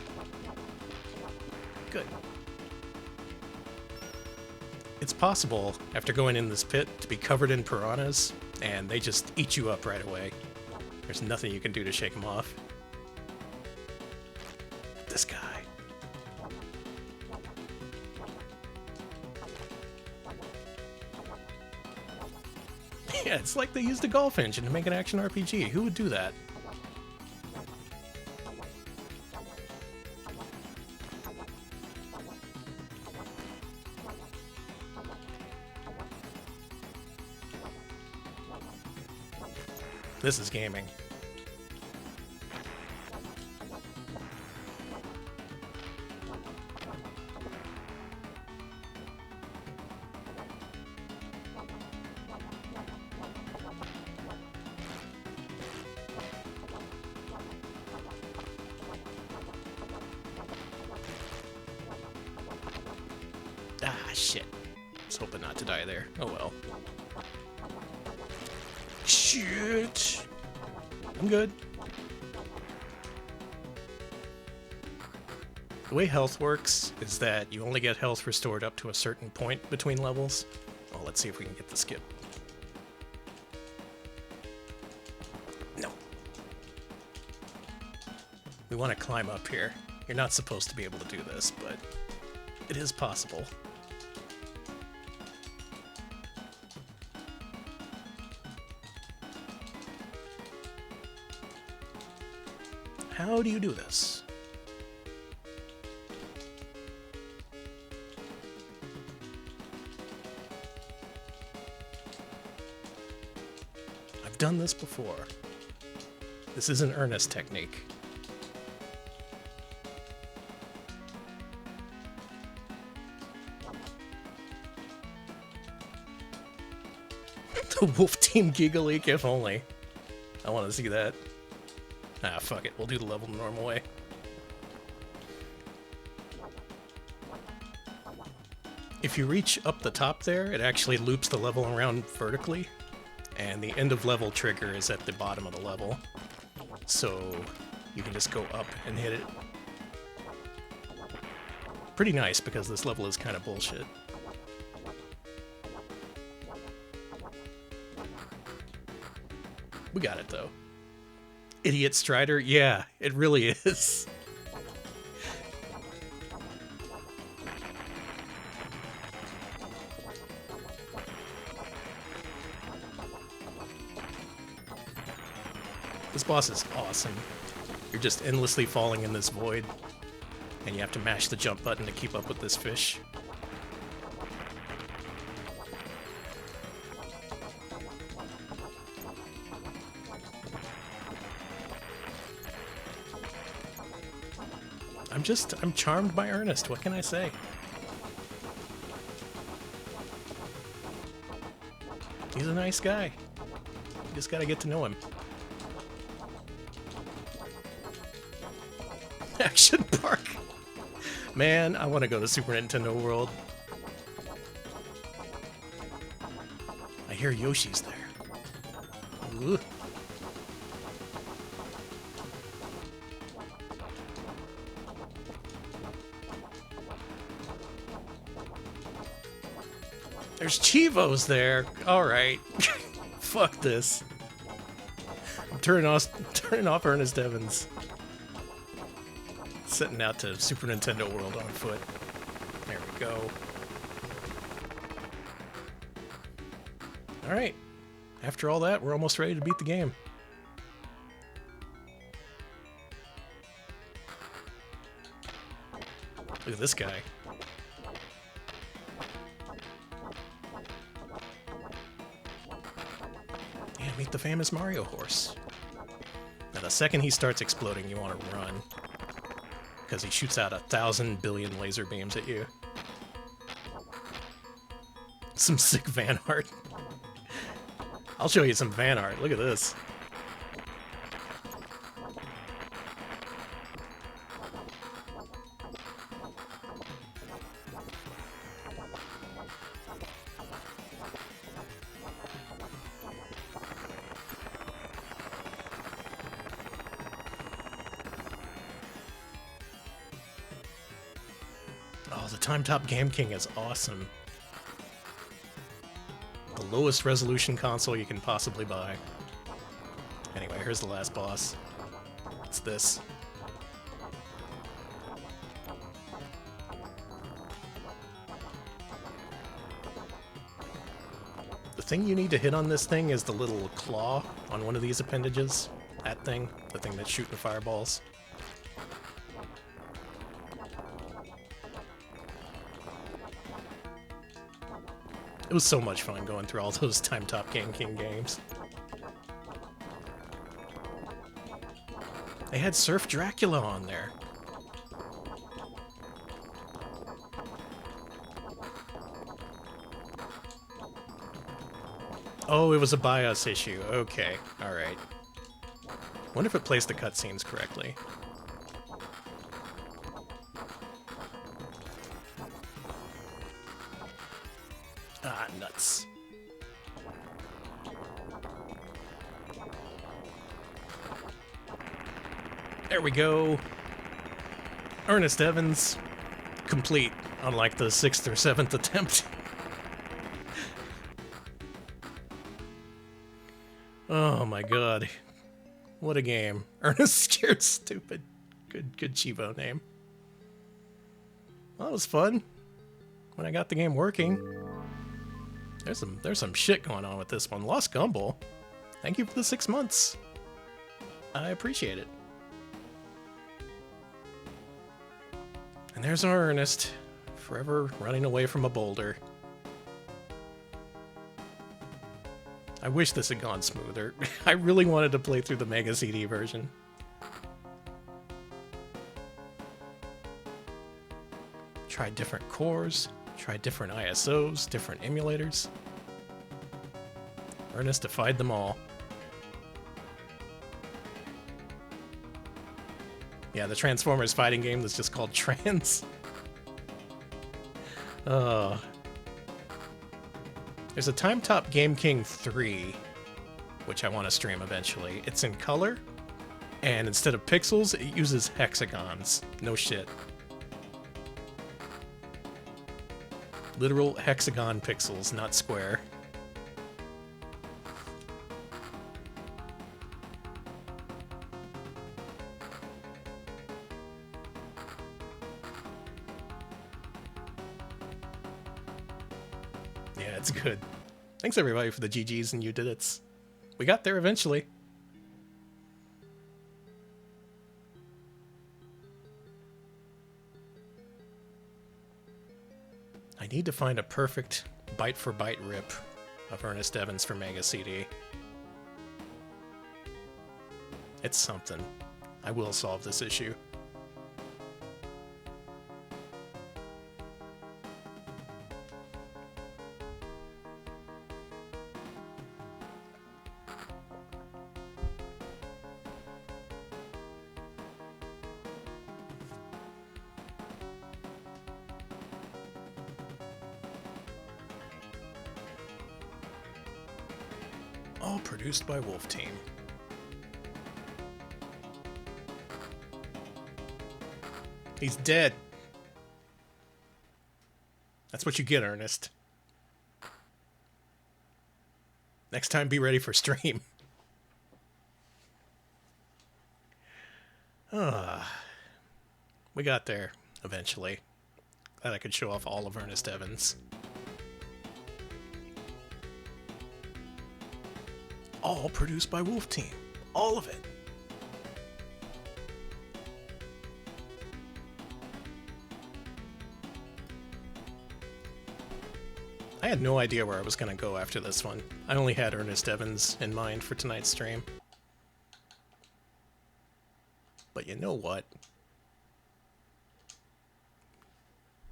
Good. It's possible, after going in this pit, to be covered in piranhas, and they just eat you up right away. There's nothing you can do to shake them off. This guy. Yeah, it's like they used a golf engine to make an action RPG. Who would do that? This is gaming. Ah, shit. I was hoping not to die there. Oh well. Shit! I'm good. The way health works is that you only get health restored up to a certain point between levels. Oh, let's see if we can get the skip. No. We want to climb up here. You're not supposed to be able to do this, but it is possible. How do you do this? I've done this before. This is an earnest technique. The Wolf Team Giga Leak, if only. I want to see that. Ah, fuck it. We'll do the level the normal way. If you reach up the top there, it actually loops the level around vertically, and the end of level trigger is at the bottom of the level. So you can just go up and hit it. Pretty nice, because this level is kind of bullshit. We got it, though. Idiot Strider? Yeah, it really is. This boss is awesome. You're just endlessly falling in this void, and you have to mash the jump button to keep up with this fish. I'm charmed by Ernest, what can I say? He's a nice guy. You just gotta get to know him. Action Park! Man, I want to go to Super Nintendo World. I hear Yoshi's there. Ooh. There's Chivos there. Alright. Fuck this. I'm turning off Ernest Evans. Setting out to Super Nintendo World on foot. There we go. Alright. After all that, we're almost ready to beat the game. Look at this guy. Yeah, meet the famous Mario horse. Now, the second he starts exploding, you want to run. Because he shoots out 1,000 billion laser beams at you. Some sick van art. I'll show you some van art. Look at this. Oh, the Time Top Game King is awesome. The lowest resolution console you can possibly buy. Anyway, here's the last boss. It's this. The thing you need to hit on this thing is the little claw on one of these appendages. That thing. The thing that's shooting fireballs. It was so much fun going through all those Time Top Game King games. They had Surf Dracula on there. Oh, it was a BIOS issue. Okay, alright. Wonder if it plays the cutscenes correctly. Ah, nuts. There we go. Ernest Evans. Complete, unlike the 6th or 7th attempt. Oh my god. What a game. Ernest Scared Stupid. Good Chivo name. Well, that was fun. When I got the game working. There's some shit going on with this one. Lost Gumball. Thank you for the 6 months. I appreciate it. And there's our Ernest, forever running away from a boulder. I wish this had gone smoother. I really wanted to play through the Mega CD version. Try different cores, try different ISOs, different emulators. Ernest defied them all. Yeah, the Transformers fighting game that's just called Trans. There's a Time Top Game King 3, which I want to stream eventually. It's in color, and instead of pixels, it uses hexagons. No shit. Literal hexagon pixels, not square. Yeah, it's good. Thanks everybody for the GGs and you did it. We got there eventually. I need to find a perfect byte-for-byte rip of Ernest Evans for Mega CD. It's something. I will solve this issue. All produced by Wolf Team. He's dead. That's what you get, Ernest. Next time, be ready for stream. We got there, eventually. Glad I could show off all of Ernest Evans. All produced by Wolf Team. All of it. I had no idea where I was going to go after this one. I only had Ernest Evans in mind for tonight's stream. But you know what?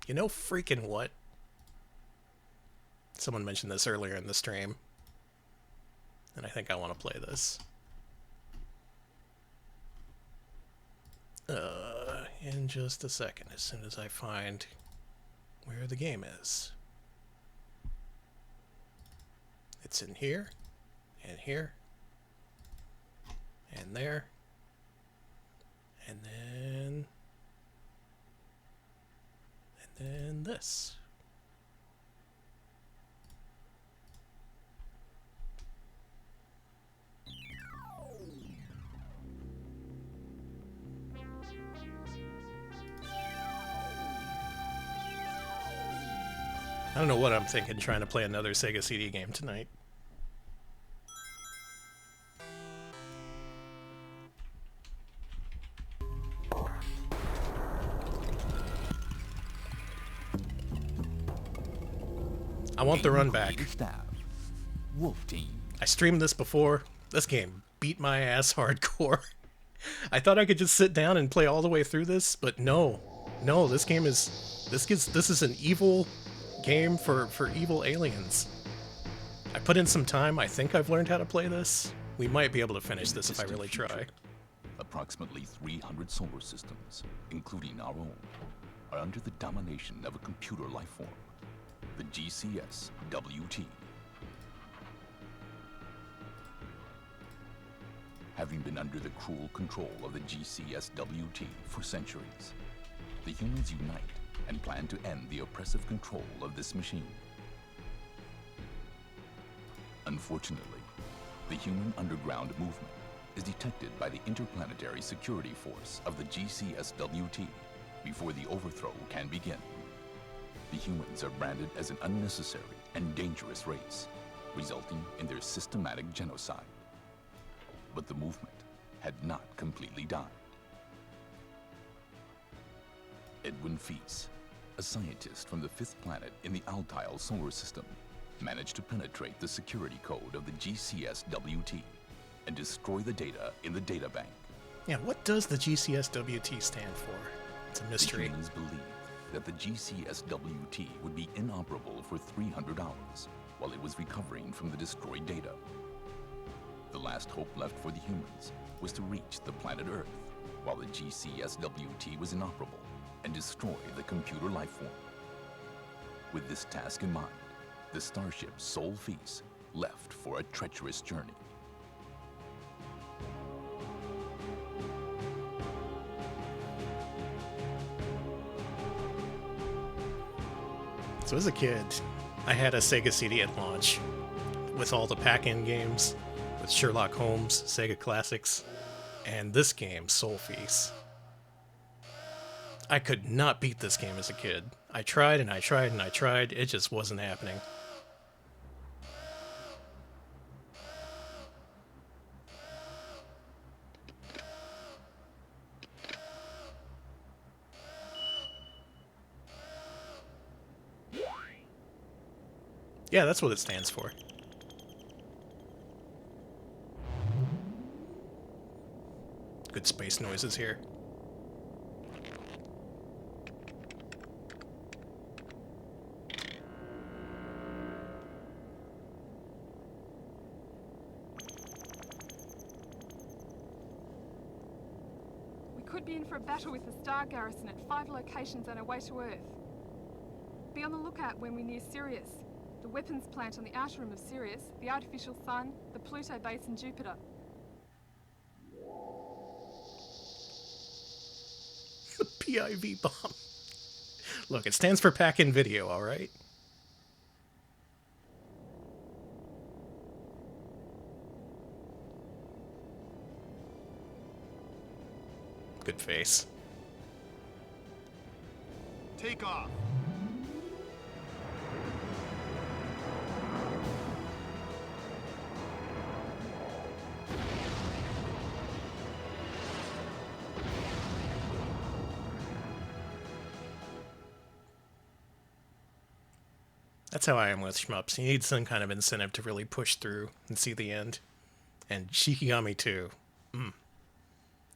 You know freaking what? Someone mentioned this earlier in the stream, and I think I want to play this. In just a second, as soon as I find where the game is. It's in here, and here, and there, and then this. I don't know what I'm thinking trying to play another Sega CD game tonight. I want the run back.
Wolf Team.
I streamed this before. This game beat my ass hardcore. I thought I could just sit down and play all the way through this, but no. No, this is an evil game for evil aliens. I put in some time. I think I've learned how to play this. We might be able to finish this if I really try.
Approximately 300 solar systems, including our own, are under the domination of a computer life form, the GCS-WT. Having been under the cruel control of the GCS-WT for centuries, the humans unite and plan to end the oppressive control of this machine. Unfortunately, the human underground movement is detected by the Interplanetary Security Force of the GCS-WT before the overthrow can begin. The humans are branded as an unnecessary and dangerous race, resulting in their systematic genocide. But the movement had not completely died. Edwin Feace, a scientist from the fifth planet in the Altail solar system, managed to penetrate the security code of the GCS-WT and destroy the data in the databank.
Yeah, what does the GCS-WT stand for? It's a mystery.
The humans believed that the GCS-WT would be inoperable for 300 hours while it was recovering from the destroyed data. The last hope left for the humans was to reach the planet Earth while the GCS-WT was inoperable and destroy the computer life form. With this task in mind, the starship Sol-feace left for a treacherous journey.
So as a kid, I had a Sega CD at launch with all the pack-in games, with Sherlock Holmes, Sega Classics, and this game, sol-feace. I could not beat this game as a kid. I tried and I tried and I tried, it just wasn't happening. Yeah, that's what it stands for. Good space noises here.
We could be in for a battle with the Star Garrison at 5 locations on our way to Earth. Be on the lookout when we near Sirius, the weapons plant on the outer rim of Sirius, the artificial sun, the Pluto base in Jupiter.
The PIV bomb. Look, it stands for pack-in video, alright? Good face.
Take off.
That's how I am with shmups. You need some kind of incentive to really push through and see the end. And Shikigami 2.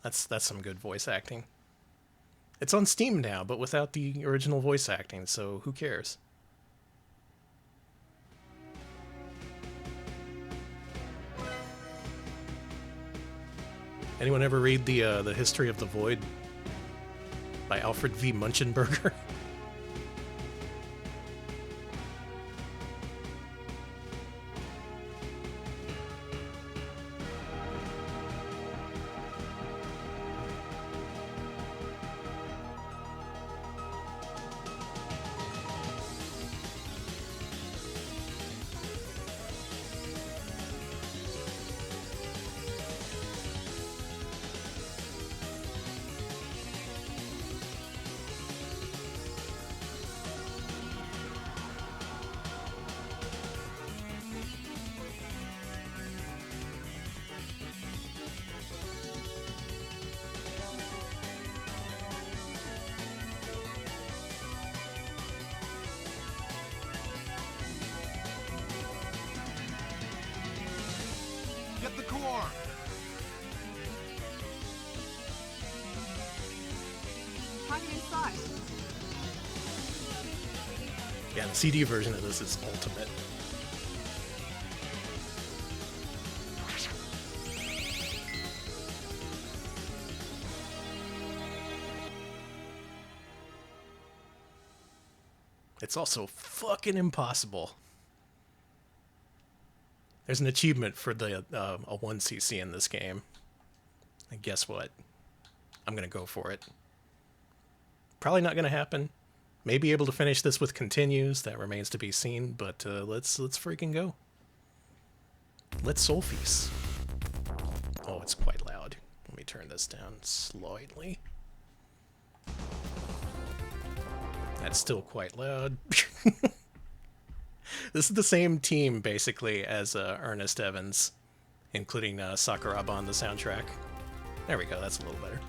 That's some good voice acting. It's on Steam now, but without the original voice acting, so who cares? Anyone ever read the History of the Void by Alfred V. Munchenberger?
Get the core!
Target in sight.
Yeah, the CD version of this is ultimate. It's also fucking impossible. There's an achievement for the a 1cc in this game. And guess what? I'm gonna go for it. Probably not gonna happen. May be able to finish this with continues. That remains to be seen. But let's freaking go. Let's sol-feace. Oh, it's quite loud. Let me turn this down slightly. That's still quite loud. This is the same team, basically, as Ernest Evans, including Sakuraba on the soundtrack. There we go, that's a little better.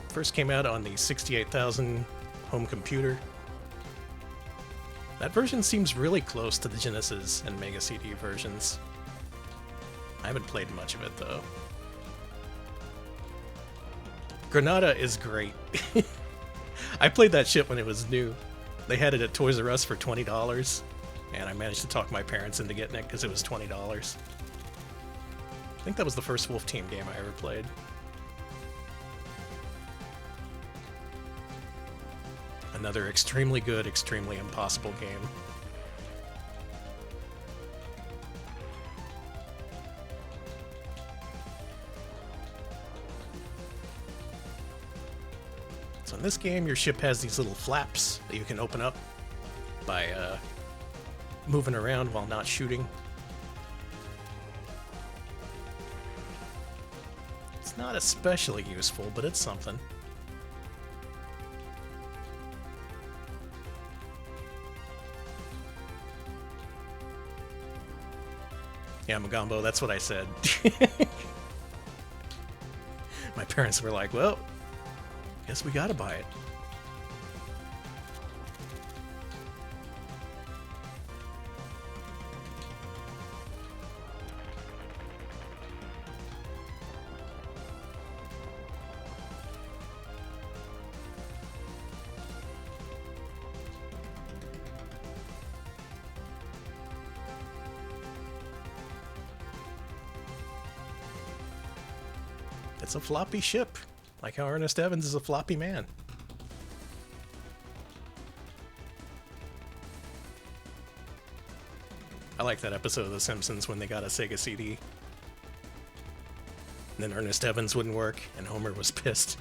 First came out on the 68,000 home computer. That version seems really close to the Genesis and Mega CD versions. I haven't played much of it, though. Granada is great. I played that shit when it was new. They had it at Toys R Us for $20, and I managed to talk my parents into getting it because it was $20. I think that was the first Wolf Team game I ever played. Another extremely good, extremely impossible game. So in this game, your ship has these little flaps that you can open up by moving around while not shooting. It's not especially useful, but it's something. Yeah, Magambo, that's what I said. My parents were like, well, guess we gotta buy it. It's a floppy ship, like how Ernest Evans is a floppy man. I like that episode of The Simpsons when they got a Sega CD. And then Ernest Evans wouldn't work, and Homer was pissed.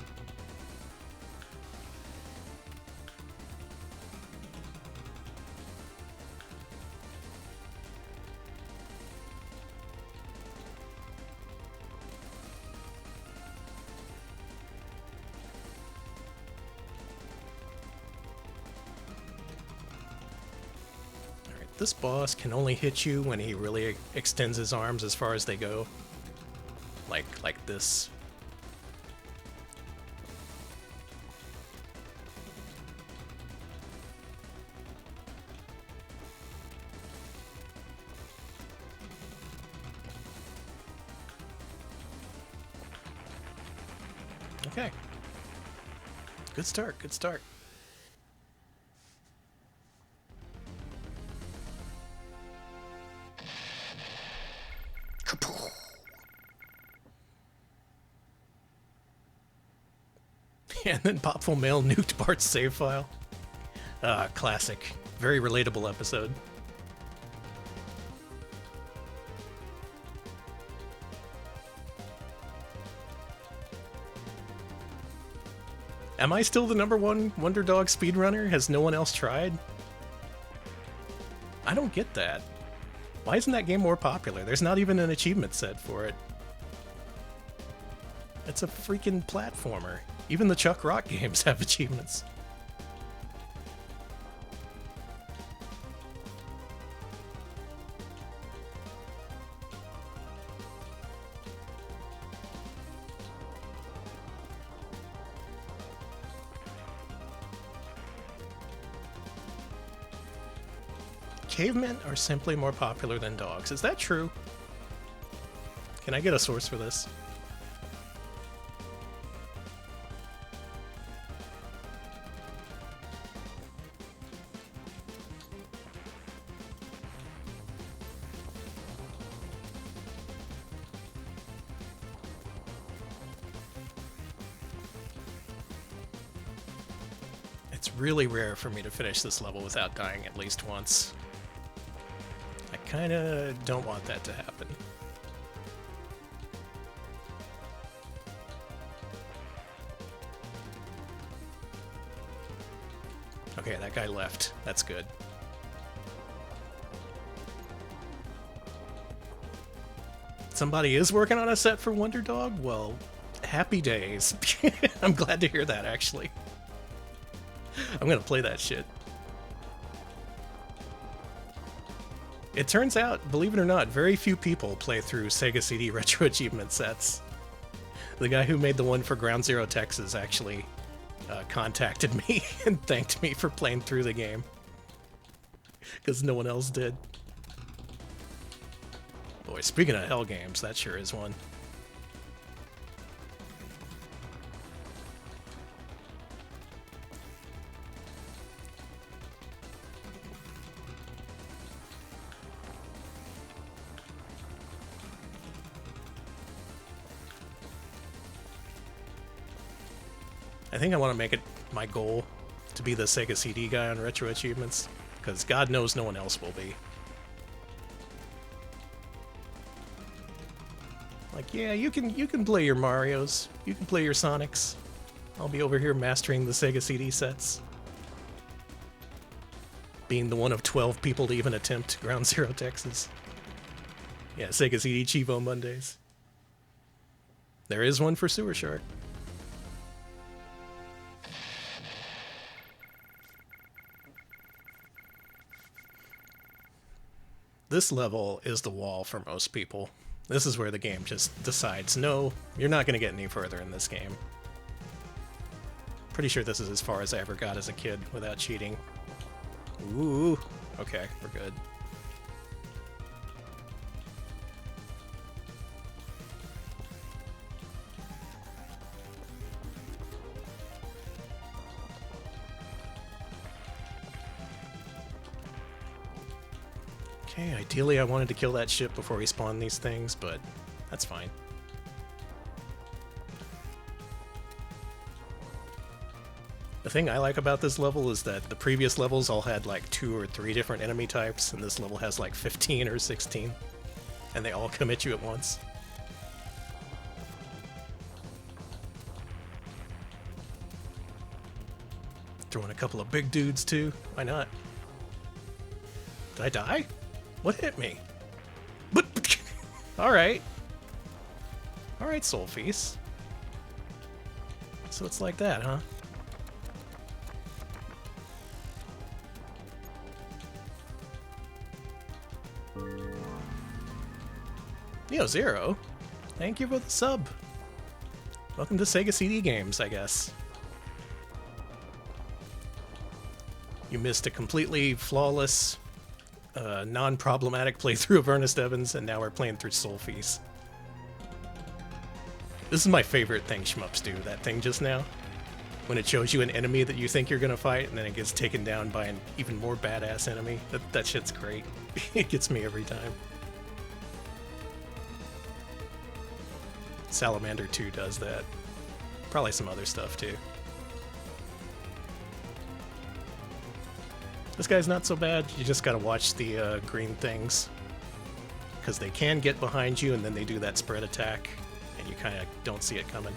This boss can only hit you when he really extends his arms as far as they go. Like this. Okay. Good start, good start. And then Popful Mail nuked Bart's save file. Classic. Very relatable episode. Am I still the #1 Wonder Dog speedrunner? Has no one else tried? I don't get that. Why isn't that game more popular? There's not even an achievement set for it. It's a freaking platformer. Even the Chuck Rock games have achievements. Cavemen are simply more popular than dogs. Is that true? Can I get a source for this? It's really rare for me to finish this level without dying at least once. I kinda don't want that to happen. Okay, that guy left. That's good. Somebody is working on a set for Wonder Dog? Well, happy days. I'm glad to hear that, actually. I'm gonna play that shit. It turns out, believe it or not, very few people play through Sega CD retro achievement sets. The guy who made the one for Ground Zero Texas actually contacted me and thanked me for playing through the game. Because no one else did. Boy, speaking of hell games, that sure is one. I think I want to make it my goal to be the Sega CD guy on retro achievements, because God knows no one else will be. Like, yeah, you can play your Marios, you can play your Sonics. I'll be over here mastering the Sega CD sets. Being the one of 12 people to even attempt Ground Zero Texas. Yeah, Sega CD Chivo Mondays. There is one for Sewer Shark. This level is the wall for most people. This is where the game just decides, no, you're not going to get any further in this game. Pretty sure this is as far as I ever got as a kid without cheating. Ooh, okay, we're good. Okay, ideally I wanted to kill that ship before he spawned these things, but that's fine. The thing I like about this level is that the previous levels all had like 2 or 3 different enemy types, and this level has like 15 or 16, and they all come at you at once. Throwing a couple of big dudes too, why not? Did I die? What hit me? But alright. Alright, sol-feace. So it's like that, huh? Neo Zero, thank you for the sub. Welcome to Sega CD games, I guess. You missed a completely flawless, non-problematic playthrough of Ernest Evans, and now we're playing through sol-feace. This is my favorite thing shmups do, that thing just now. When it shows you an enemy that you think you're gonna fight, and then it gets taken down by an even more badass enemy. That shit's great. It gets me every time. Salamander 2 does that. Probably some other stuff too. This guy's not so bad. You just gotta watch the green things. Because they can get behind you and then they do that spread attack. And you kind of don't see it coming.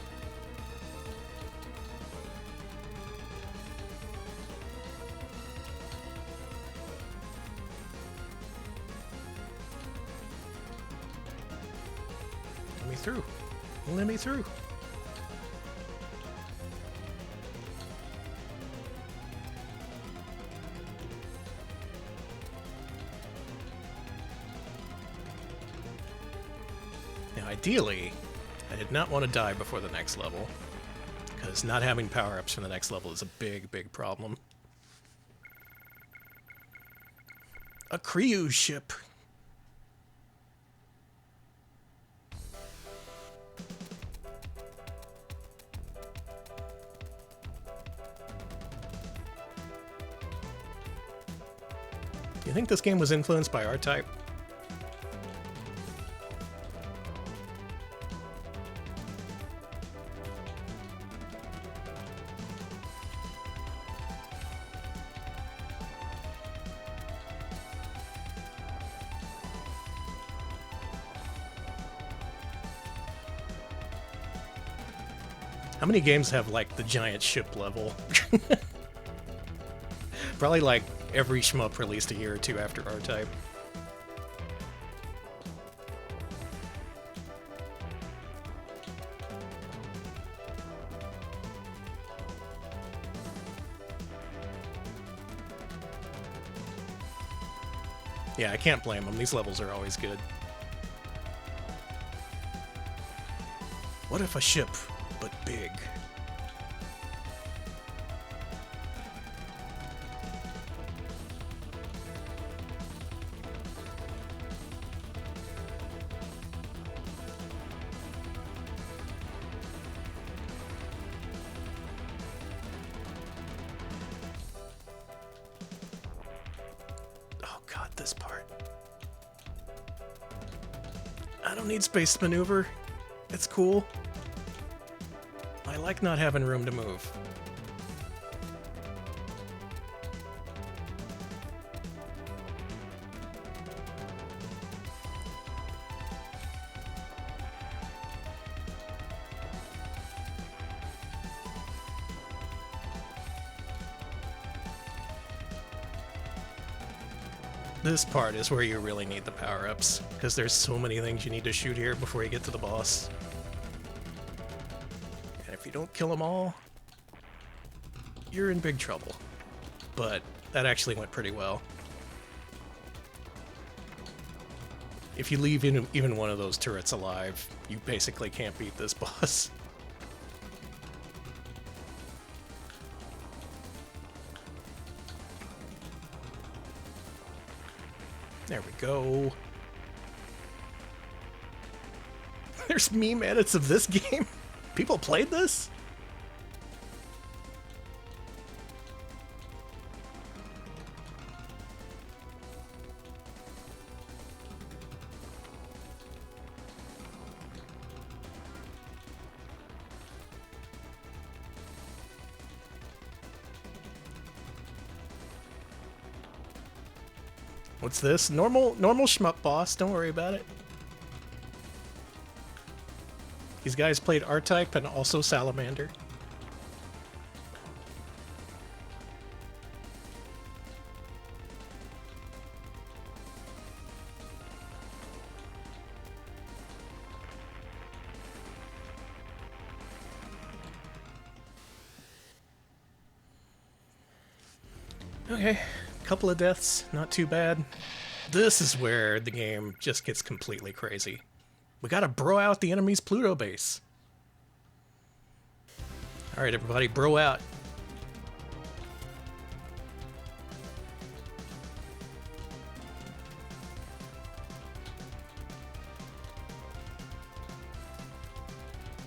Let me through. Let me through. Now, ideally, I did not want to die before the next level, because not having power-ups from the next level is a big, big problem. A cruise ship. Do you think this game was influenced by R-Type? How many games have, like, the giant ship level? Probably, like, every shmup released a year or two after R-Type. Yeah, I can't blame them. These levels are always good. What if a ship, but big? Oh god, this part. I don't need space maneuver. It's cool. I like not having room to move. This part is where you really need the power-ups, because there's so many things you need to shoot here before you get to the boss. And if you don't kill them all, you're in big trouble. But that actually went pretty well. If you leave even one of those turrets alive, you basically can't beat this boss. There we go. There's meme edits of this game? People played this? What's this? Normal shmup boss, don't worry about it. These guys played R-Type and also Salamander. Okay, couple of deaths, not too bad. This is where the game just gets completely crazy. We gotta bro out the enemy's Pluto base. Alright everybody, bro out.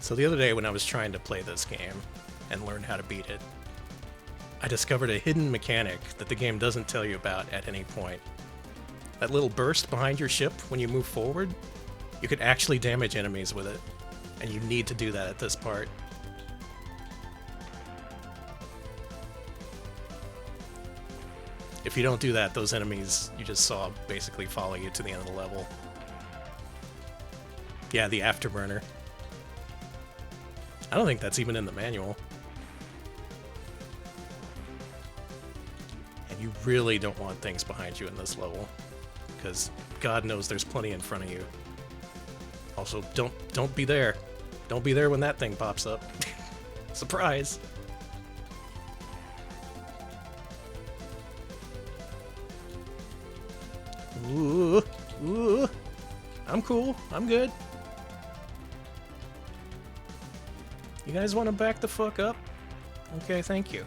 So the other day when I was trying to play this game and learn how to beat it, I discovered a hidden mechanic that the game doesn't tell you about at any point. That little burst behind your ship when you move forward, you could actually damage enemies with it, and you need to do that at this part. If you don't do that, those enemies you just saw basically follow you to the end of the level. Yeah, the afterburner. I don't think that's even in the manual. And you really don't want things behind you in this level, because God knows there's plenty in front of you. Also, don't be there. Don't be there when that thing pops up. Surprise! Ooh, ooh. I'm cool. I'm good. You guys want to back the fuck up? Okay, thank you.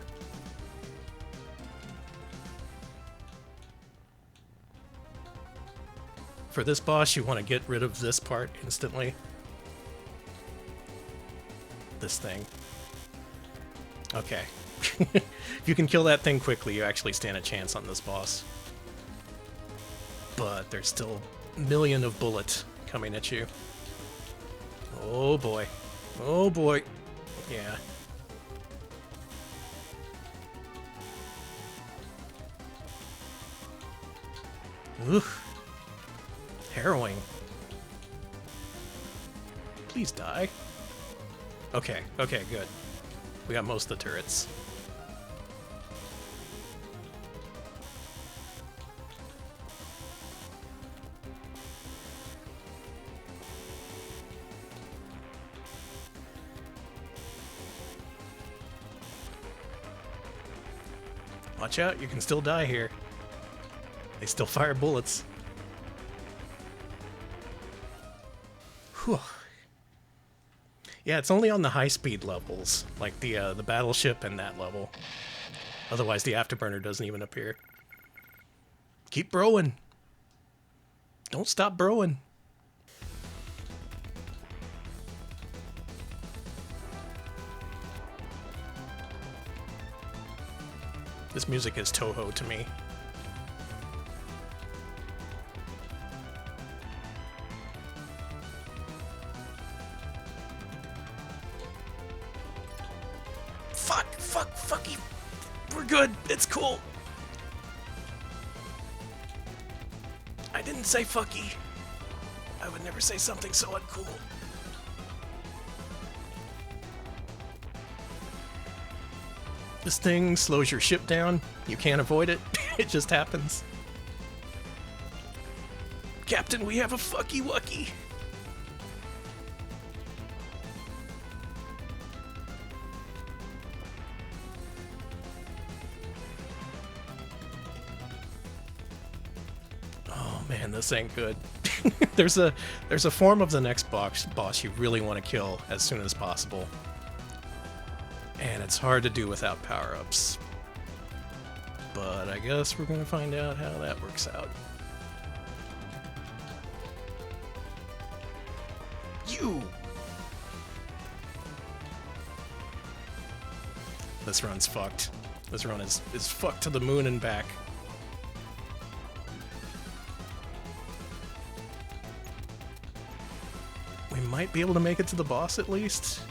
For this boss, you want to get rid of this part instantly. This thing. Okay. If you can kill that thing quickly, you actually stand a chance on this boss. But there's still a million of bullets coming at you. Oh boy. Oh boy. Yeah. Oof. Harrowing. Please die. Okay, okay, good. We got most of the turrets. Watch out, you can still die here. They still fire bullets. Whew. Yeah, it's only on the high-speed levels, like the battleship and that level. Otherwise, the afterburner doesn't even appear. Keep broing. Don't stop broing. This music is Toho to me. Fuck you. We're good. It's cool. I didn't say fucky. I would never say something so uncool. This thing slows your ship down. You can't avoid it. It just happens. Captain, we have a fucky wucky. Oh man, this ain't good. There's a form of the next boss you really want to kill as soon as possible. And it's hard to do without power-ups. But I guess we're gonna find out how that works out. You! This run's fucked. This run is fucked to the moon and back. We might be able to make it to the boss at least.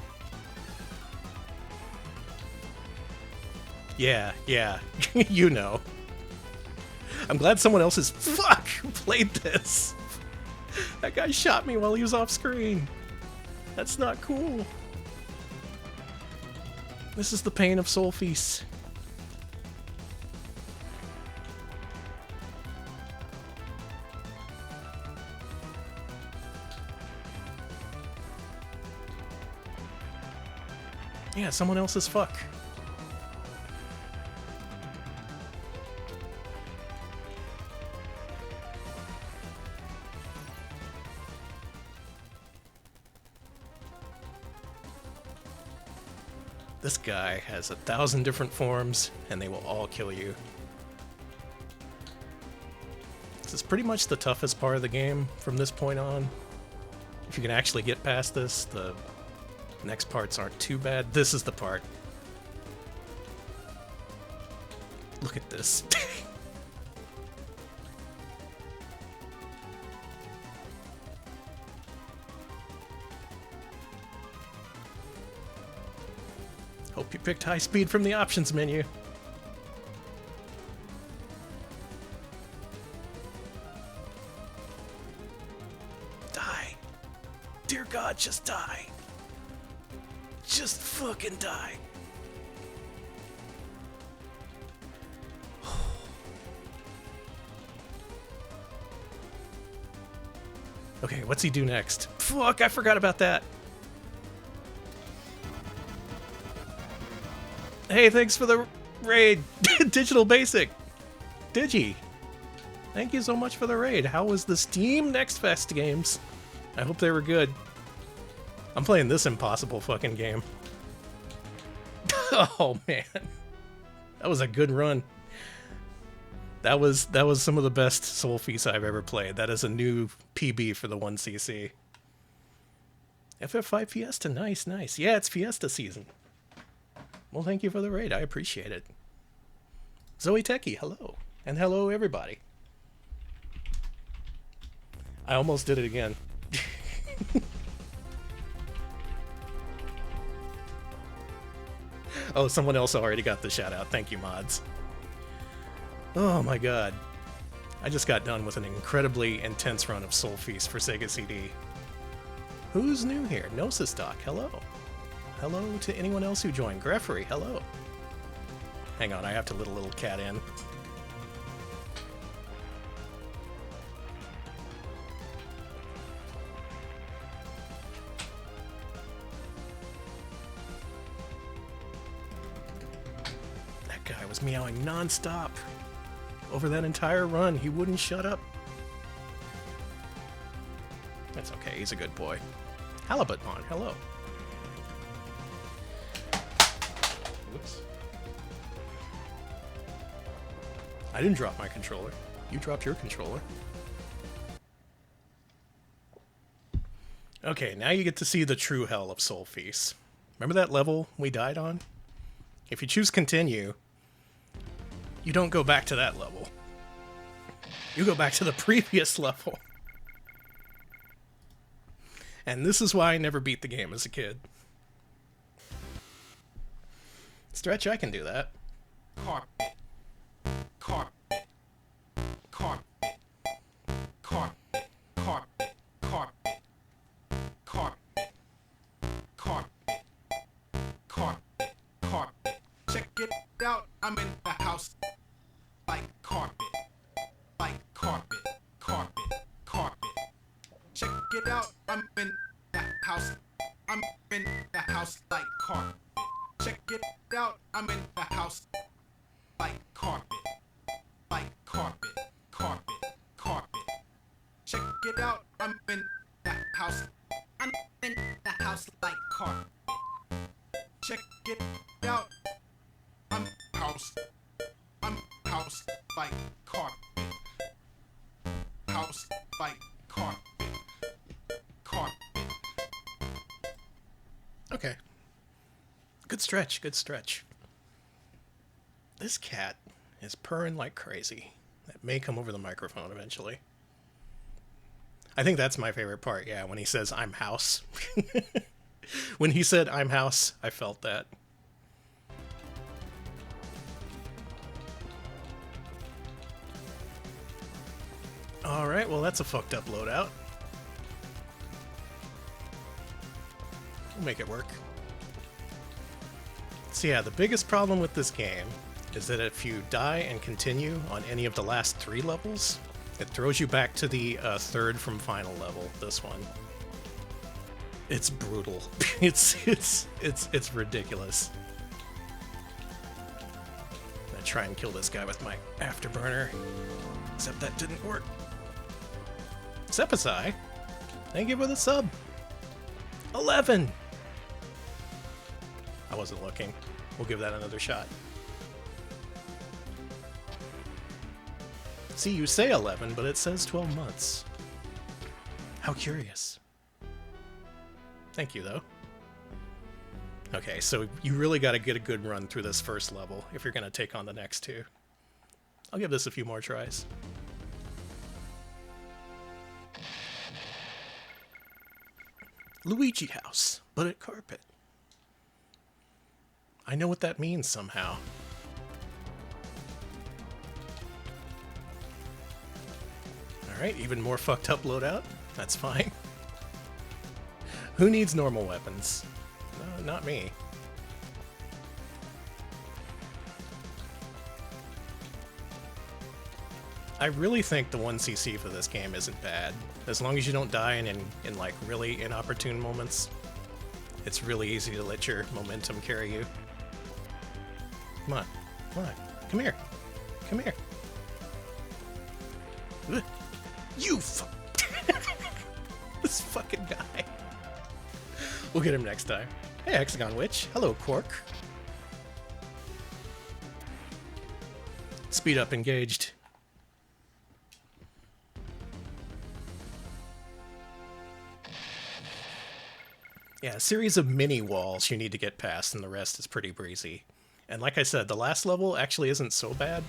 Yeah, you know. I'm glad someone else has played this. That guy shot me while he was off screen. That's not cool. This is the pain of sol-feace. Yeah, someone else's fuck. This guy has 1,000 different forms, and they will all kill you. This is pretty much the toughest part of the game from this point on. If you can actually get past this, the next parts aren't too bad. This is the part. Look at this. Hope you picked high speed from the options menu. Dear God, just die. Just fucking die. Okay, what's he do next? Fuck, I forgot about that. Hey, thanks for the raid. Digital Basic. Digi. Thank you so much for the raid. How was the Steam Next Fest games? I hope they were good. I'm playing this impossible fucking game. Oh, man. That was a good run. That was some of the best sol-feace I've ever played. That is a new PB for the 1cc. FF5 Fiesta, nice, nice. Yeah, it's Fiesta season. Well, thank you for the raid. I appreciate it. Zoe Techie, hello. And hello, everybody. I almost did it again. Oh, someone else already got the shout out. Thank you, mods. Oh my god. I just got done with an incredibly intense run of sol-feace for Sega CD. Who's new here? Gnosis Doc, hello. Hello to anyone else who joined. Greffery, hello. Hang on, I have to let a little cat in. That guy was meowing non-stop. Over that entire run, he wouldn't shut up. That's okay, he's a good boy. Halibutmon, hello. Whoops. I didn't drop my controller. You dropped your controller. Okay, now you get to see the true hell of sol-feace. Remember that level we died on? If you choose continue, you don't go back to that level. You go back to the previous level. And this is why I never beat the game as a kid. Stretch, I can do that.
Carpet. Carpet. Carpet. Carpet. Carpet. Carpet. Carpet. Carpet. Carpet. Carpet. Check it out, I'm in the house. Like carpet. Like carpet. Carpet. Carpet. Check it out, I'm in the house. I'm in the house like carpet. Check it out, I'm in the house. Like carpet. Like carpet. Carpet. Carpet. Check it out, I'm in the house. I'm in the house like carpet. Check it out. I'm house. I'm house like carpet. House like carpet. Carpet.
Okay. Good stretch, good stretch. This cat is purring like crazy. That may come over the microphone eventually. I think that's my favorite part, yeah, when he says, I'm house. When he said, I'm house, I felt that. Alright, well that's a fucked up loadout. We'll make it work. So yeah, the biggest problem with this game is that if you die and continue on any of the last 3 levels, it throws you back to the third from final level, this one. It's brutal. It's ridiculous. I'm gonna try and kill this guy with my afterburner. Except that didn't work. Sepasai, thank you for the sub. 11! I wasn't looking. We'll give that another shot. See, you say 11, but it says 12 months. How curious. Thank you, though. Okay, so you really got to get a good run through this first level if you're going to take on the next 2. I'll give this a few more tries. Luigi house, but at carpet. I know what that means somehow. Alright, even more fucked up loadout. That's fine. Who needs normal weapons? No, not me. I really think the 1cc for this game isn't bad. As long as you don't die in like really inopportune moments, it's really easy to let your momentum carry you. Come on, come on, come here, come here. Ugh. You this fucking guy. We'll get him next time. Hey, Hexagon Witch. Hello, Quark. Speed up engaged. Yeah, a series of mini walls you need to get past, and the rest is pretty breezy. And like I said, the last level actually isn't so bad,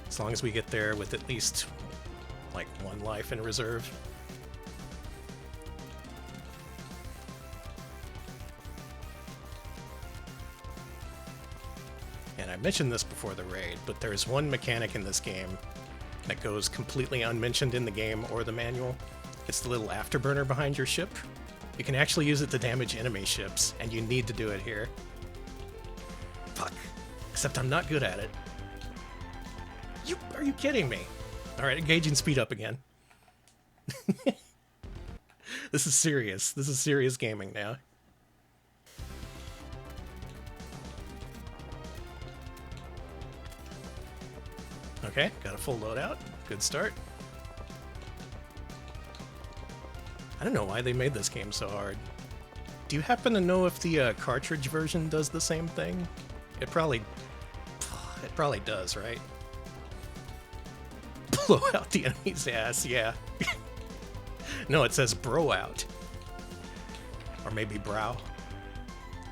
as long as we get there with at least, like, 1 life in reserve. And I mentioned this before the raid, but there's one mechanic in this game that goes completely unmentioned in the game or the manual. It's the little afterburner behind your ship. You can actually use it to damage enemy ships, and you need to do it here. Fuck. Except I'm not good at it. Are you kidding me? Alright, engaging speed up again. This is serious. This is serious gaming now. Okay, got a full loadout. Good start. I don't know why they made this game so hard. Do you happen to know if the cartridge version does the same thing? It probably does, right? Blow out the enemy's ass, yeah. No, it says bro out. Or maybe brow.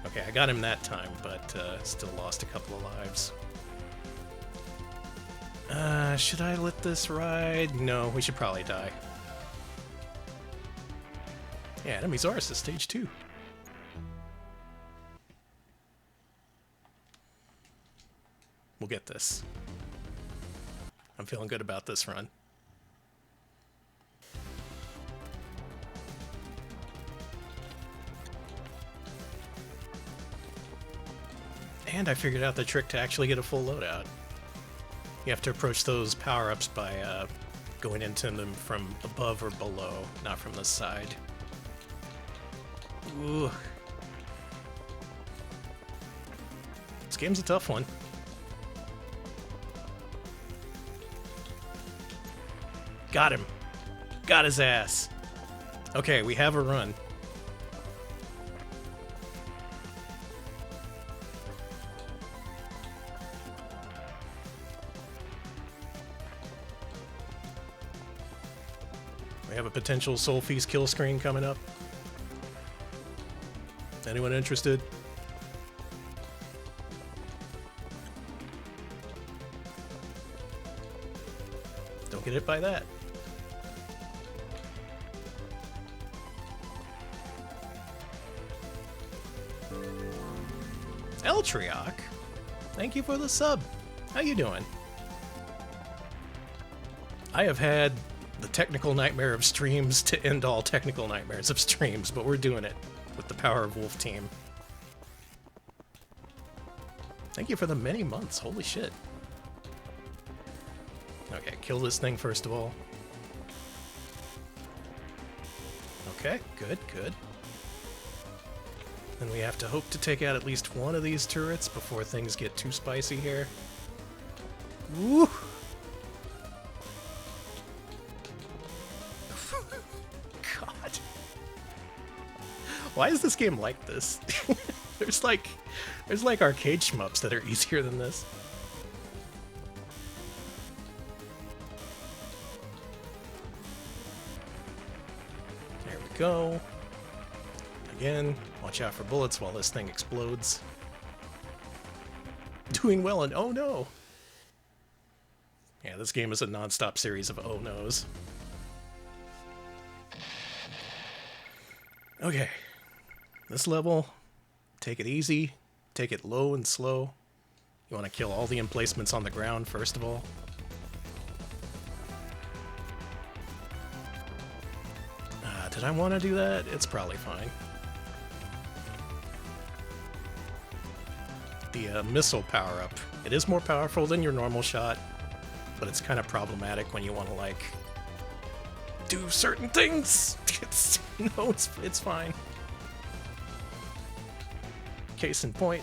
Okay, I got him that time, but still lost a couple of lives. Should I let this ride? No, we should probably die. Yeah, enemy's ours is stage 2. We'll get this. I'm feeling good about this run. And I figured out the trick to actually get a full loadout. You have to approach those power-ups by going into them from above or below, not from the side. Ooh. This game's a tough one. Got him. Got his ass. Okay, we have a run. We have a potential sol-feace kill screen coming up. Anyone interested? Don't get hit by that. Eltriok, thank you for the sub. How you doing? I have had the technical nightmare of streams to end all technical nightmares of streams, but we're doing it with the Power of Wolf team. Thank you for the many months, holy shit. Okay, kill this thing first of all. Okay, good, good. Then we have to hope to take out at least one of these turrets before things get too spicy here. Woo! God. Why is this game like this? There's like arcade shmups that are easier than this. There we go. Again, watch out for bullets while this thing explodes. Doing well and oh no! Yeah, this game is a non-stop series of oh no's. Okay. This level, take it easy, take it low and slow. You want to kill all the emplacements on the ground first of all. Did I want to do that? It's probably fine. the missile power-up. It is more powerful than your normal shot, but it's kind of problematic when you want to, like, do certain things. No, it's fine. Case in point.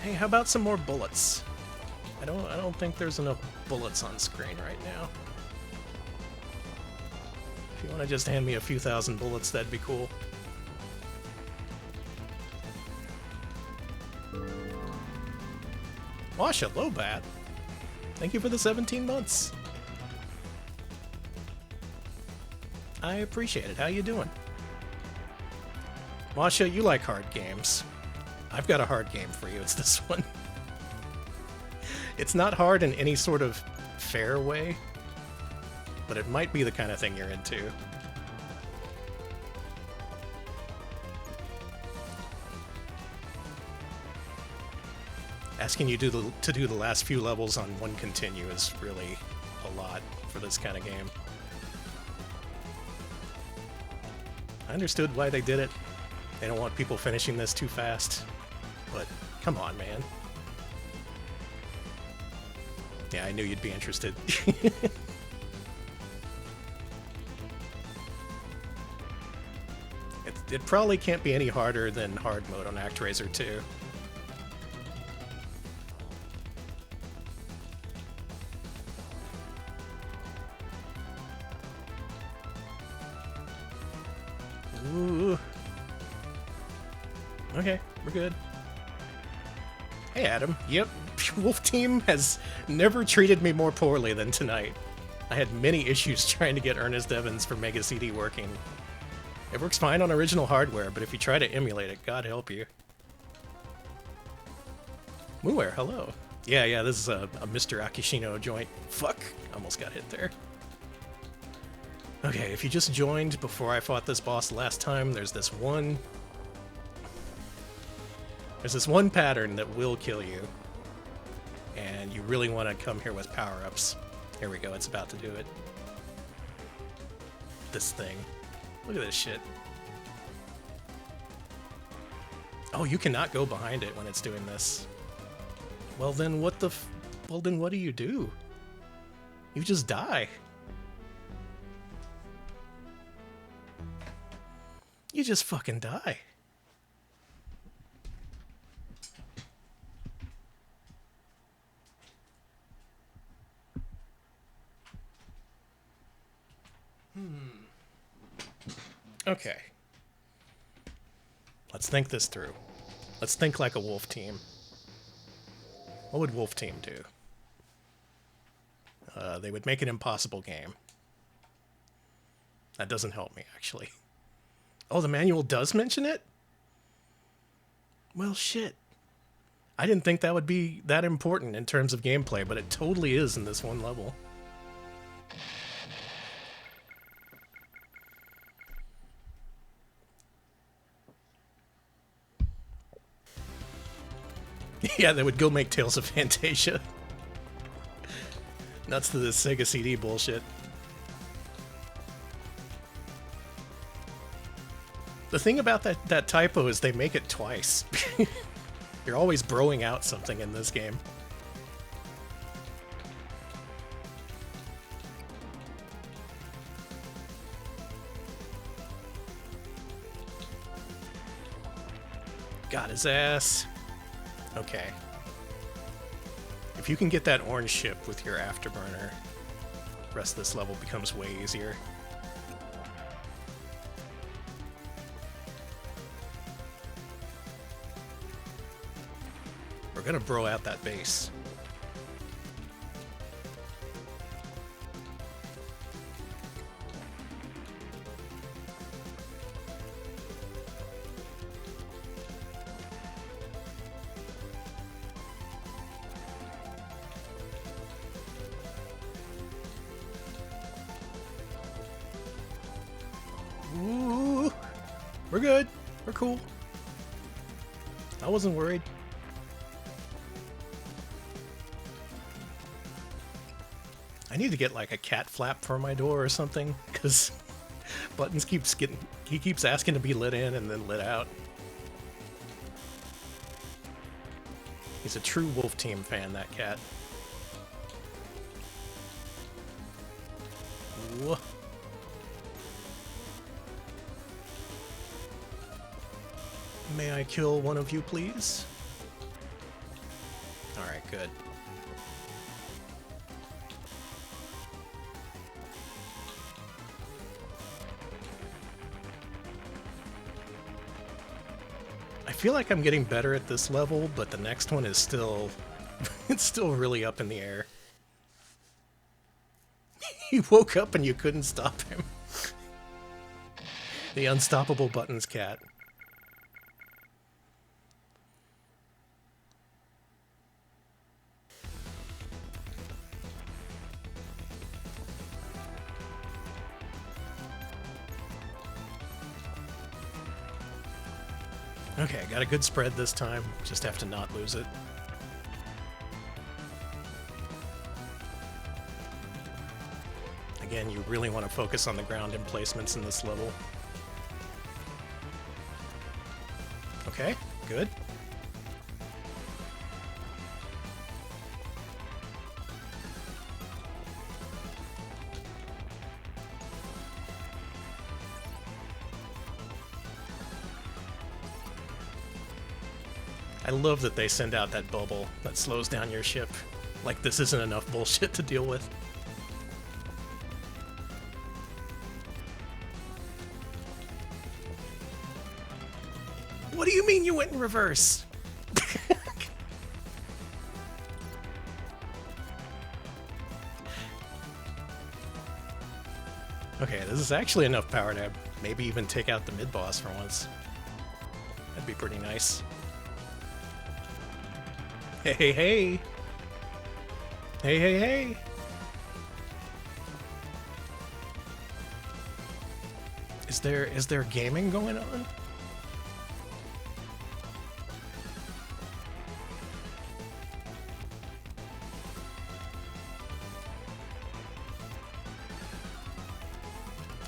Hey, how about some more bullets? I don't think there's enough bullets on screen right now. If you want to just hand me a few thousand bullets, that'd be cool. Washa Lobat, thank you for the 17 months. I appreciate it. How you doing? Washa, you like hard games. I've got a hard game for you. It's this one. It's not hard in any sort of fair way, but it might be the kind of thing you're into. Asking you to do the last few levels on one continue is really a lot for this kind of game. I understood why they did it. They don't want people finishing this too fast, but come on, man. Yeah, I knew you'd be interested. It probably can't be any harder than hard mode on ActRaiser 2. Ooh. Okay, we're good. Hey, Adam. Yep, Wolf Team has never treated me more poorly than tonight. I had many issues trying to get Ernest Evans for Mega CD working. It works fine on original hardware, but if you try to emulate it, God help you. Muer, hello. Yeah, this is a Mr. Akishino joint. Fuck, almost got hit there. Okay, if you just joined before I fought this boss last time, there's this one pattern that will kill you. And you really want to come here with power-ups. Here we go, it's about to do it. This thing. Look at this shit. Oh, you cannot go behind it when it's doing this. Well then what the well then what do? You just die. You just fucking die. Okay. Let's think this through. Let's think like a Wolf Team. What would Wolf Team do? They would make an impossible game. That doesn't help me, actually. Oh, the manual does mention it? Well, shit. I didn't think that would be that important in terms of gameplay, but it totally is in this one level. Yeah, they would go make Tales of Fantasia. Nuts to this Sega CD bullshit. The thing about that typo is they make it twice. You're always broing out something in this game. Got his ass. Okay. If you can get that orange ship with your afterburner, the rest of this level becomes way easier. We're gonna bro out that base. Ooh, we're good. We're cool. I wasn't worried. I need to get like a cat flap for my door or something, because Buttons he keeps asking to be lit in and then lit out. He's a true Wolf Team fan, that cat. Whoa. May I kill one of you, please? Alright, good. I feel like I'm getting better at this level, but the next one is still... it's still really up in the air. He woke up and you couldn't stop him. The unstoppable Buttons cat. Okay, got a good spread this time. Just have to not lose it. Again, you really want to focus on the ground emplacements in this level. Okay, good. I love that they send out that bubble that slows down your ship. Like this isn't enough bullshit to deal with. What do you mean you went in reverse? Okay, this is actually enough power to maybe even take out the mid-boss for once. That'd be pretty nice. Hey, hey, hey! Hey, hey, hey! Is there gaming going on?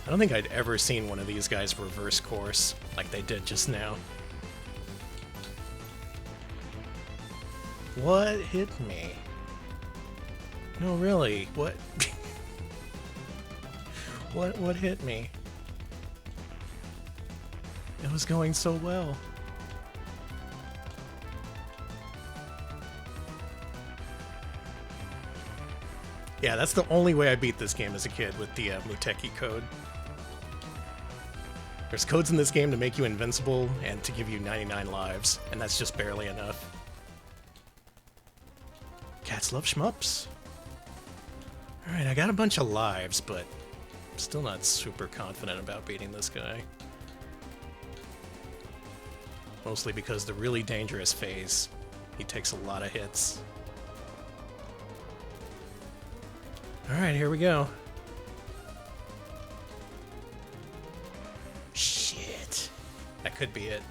I don't think I'd ever seen one of these guys reverse course like they did just now. What hit me? No, really, what? What hit me? It was going so well. Yeah, that's the only way I beat this game as a kid, with the Muteki code. There's codes in this game to make you invincible and to give you 99 lives, and that's just barely enough. Cats love shmups. Alright, I got a bunch of lives, but I'm still not super confident about beating this guy. Mostly because the really dangerous phase, he takes a lot of hits. Alright, here we go. Shit. That could be it.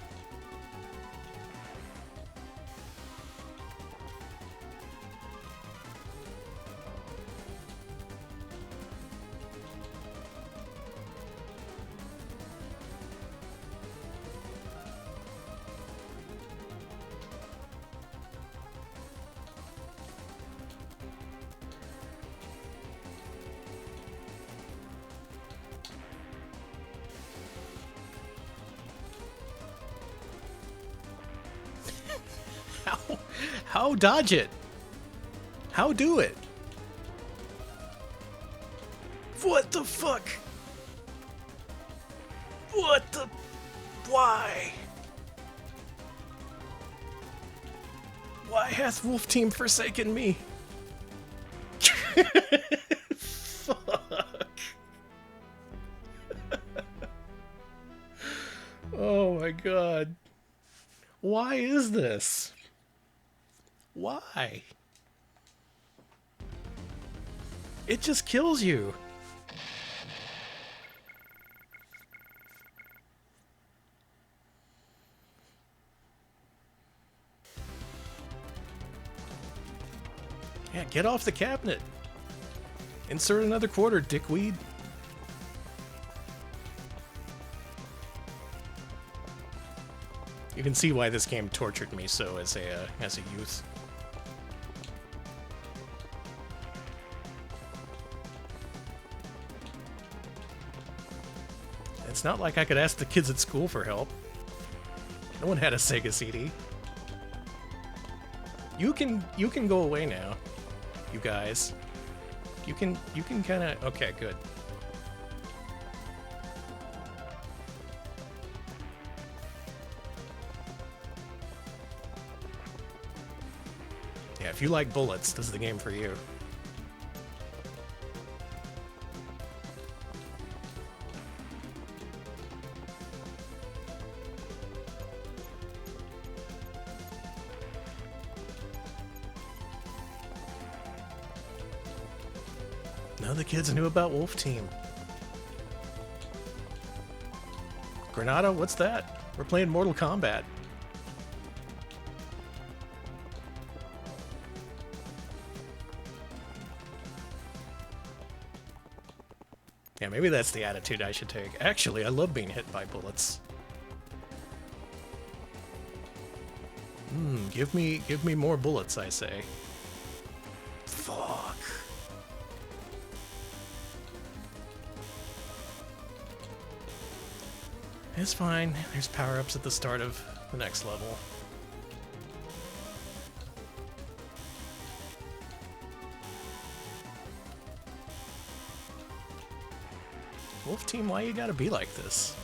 How dodge it? How do it? What the fuck? What the... Why? Why hath Wolf Team forsaken me? Fuck. Oh my god. Why is this? Why? It just kills you. Yeah, get off the cabinet. Insert another quarter, dickweed. You can see why this game tortured me so as a youth. It's not like I could ask the kids at school for help. No one had a Sega CD. You can go away now, you guys. You can kind of... Okay, good. Yeah, if you like bullets, this is the game for you. None of the kids knew about Wolf Team. Granada, what's that? We're playing Mortal Kombat. Yeah, maybe that's the attitude I should take. Actually, I love being hit by bullets. Give me more bullets, I say. Fuck. It's fine. There's power-ups at the start of the next level. Wolf Team, why you gotta be like this?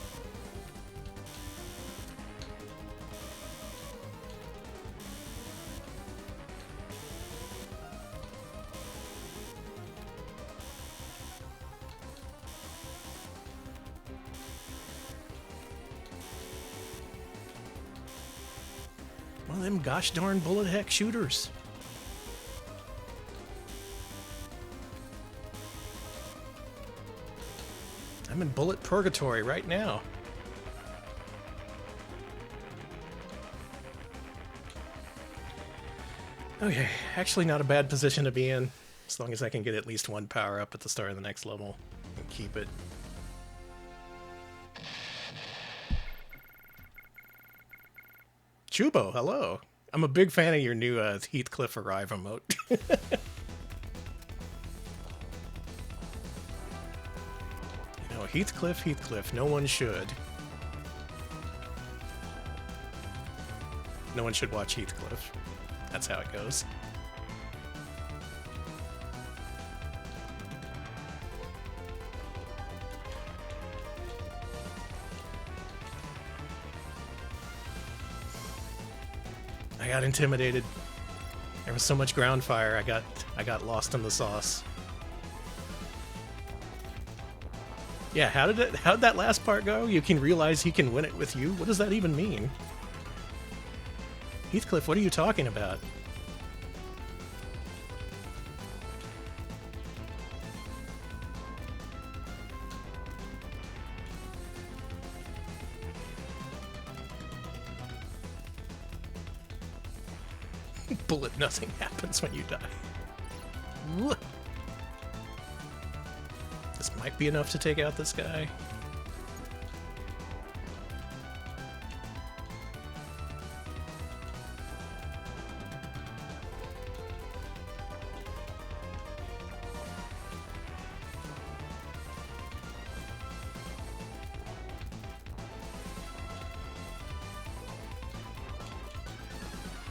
One of them gosh darn bullet heck shooters. I'm in bullet purgatory right now. Okay, actually not a bad position to be in, as long as I can get at least one power up at the start of the next level and keep it. Chubo, hello. I'm a big fan of your new Heathcliff Arrive emote. Heathcliff, no one should. No one should watch Heathcliff. That's how it goes. I got intimidated. There was so much ground fire, I got lost in the sauce. Yeah, how'd that last part go? You can realize he can win it with you? What does that even mean? Heathcliff, what are you talking about? Bullet, nothing happens when you die. This might be enough to take out this guy.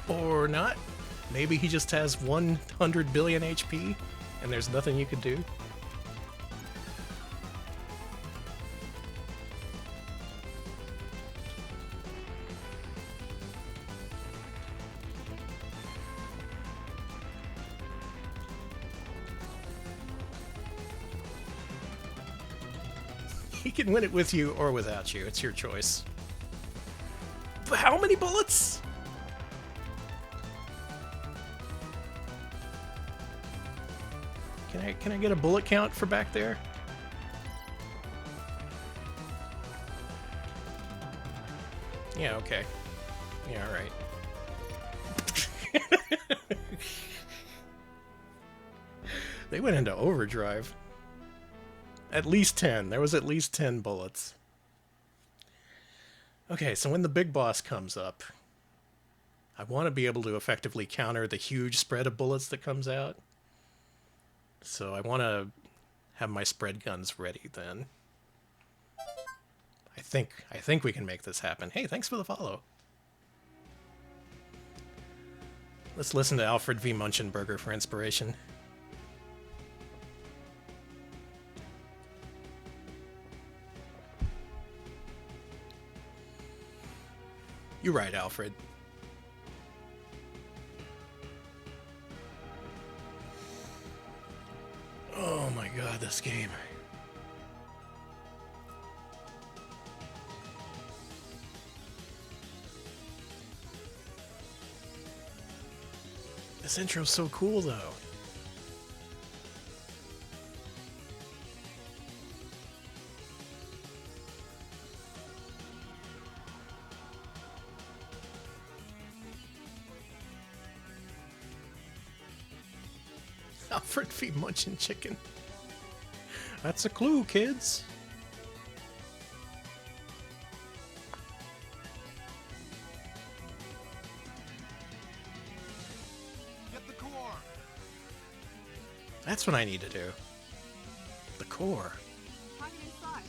Or not. Maybe he just has 100 billion HP and there's nothing you can do. He can win it with you or without you. It's your choice. How many bullets? Can I get a bullet count for back there? Yeah, okay. Yeah, all right. They went into overdrive. At least 10. There was at least 10 bullets. Okay, so when the big boss comes up, I want to be able to effectively counter the huge spread of bullets that comes out. So I want to have my spread guns ready then. I think we can make this happen. Hey, thanks for the follow. Let's listen to Alfred V. Munchenberger for inspiration. You're right, Alfred. Oh my god, this game. This intro's so cool, though. Alfred V. Munchin Chicken. That's a clue, kids.
Get the core.
That's what I need to do. The core.
Hiding inside.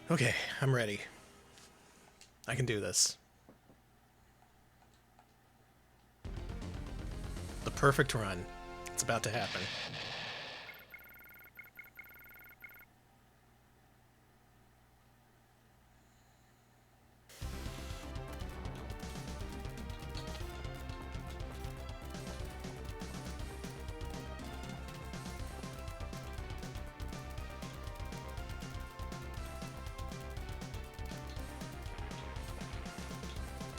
Okay, I'm ready. I can do this. The perfect run. It's about to happen.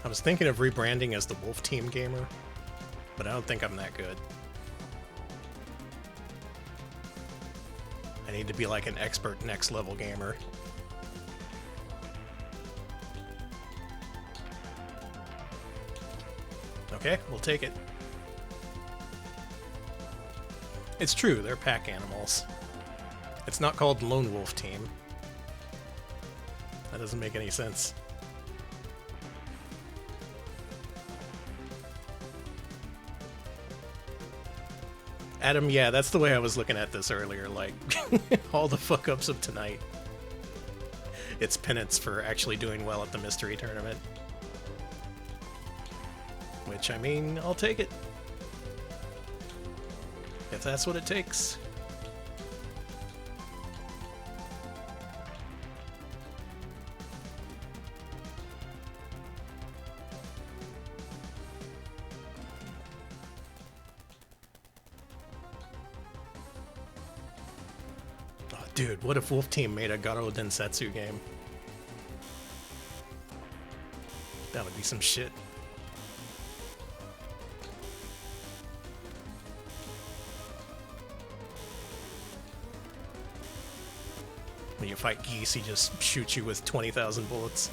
I was thinking of rebranding as the Wolf Team Gamer, but I don't think I'm that good. I need to be like an expert next level gamer. Okay, we'll take it. It's true, they're pack animals. It's not called Lone Wolf Team. That doesn't make any sense. Adam, yeah, that's the way I was looking at this earlier, like, all the fuck-ups of tonight. It's penance for actually doing well at the mystery tournament. Which, I mean, I'll take it. If that's what it takes. Dude, what if Wolf Team made a Garo Densetsu game? That would be some shit. When you fight Geese, he just shoots you with 20,000 bullets.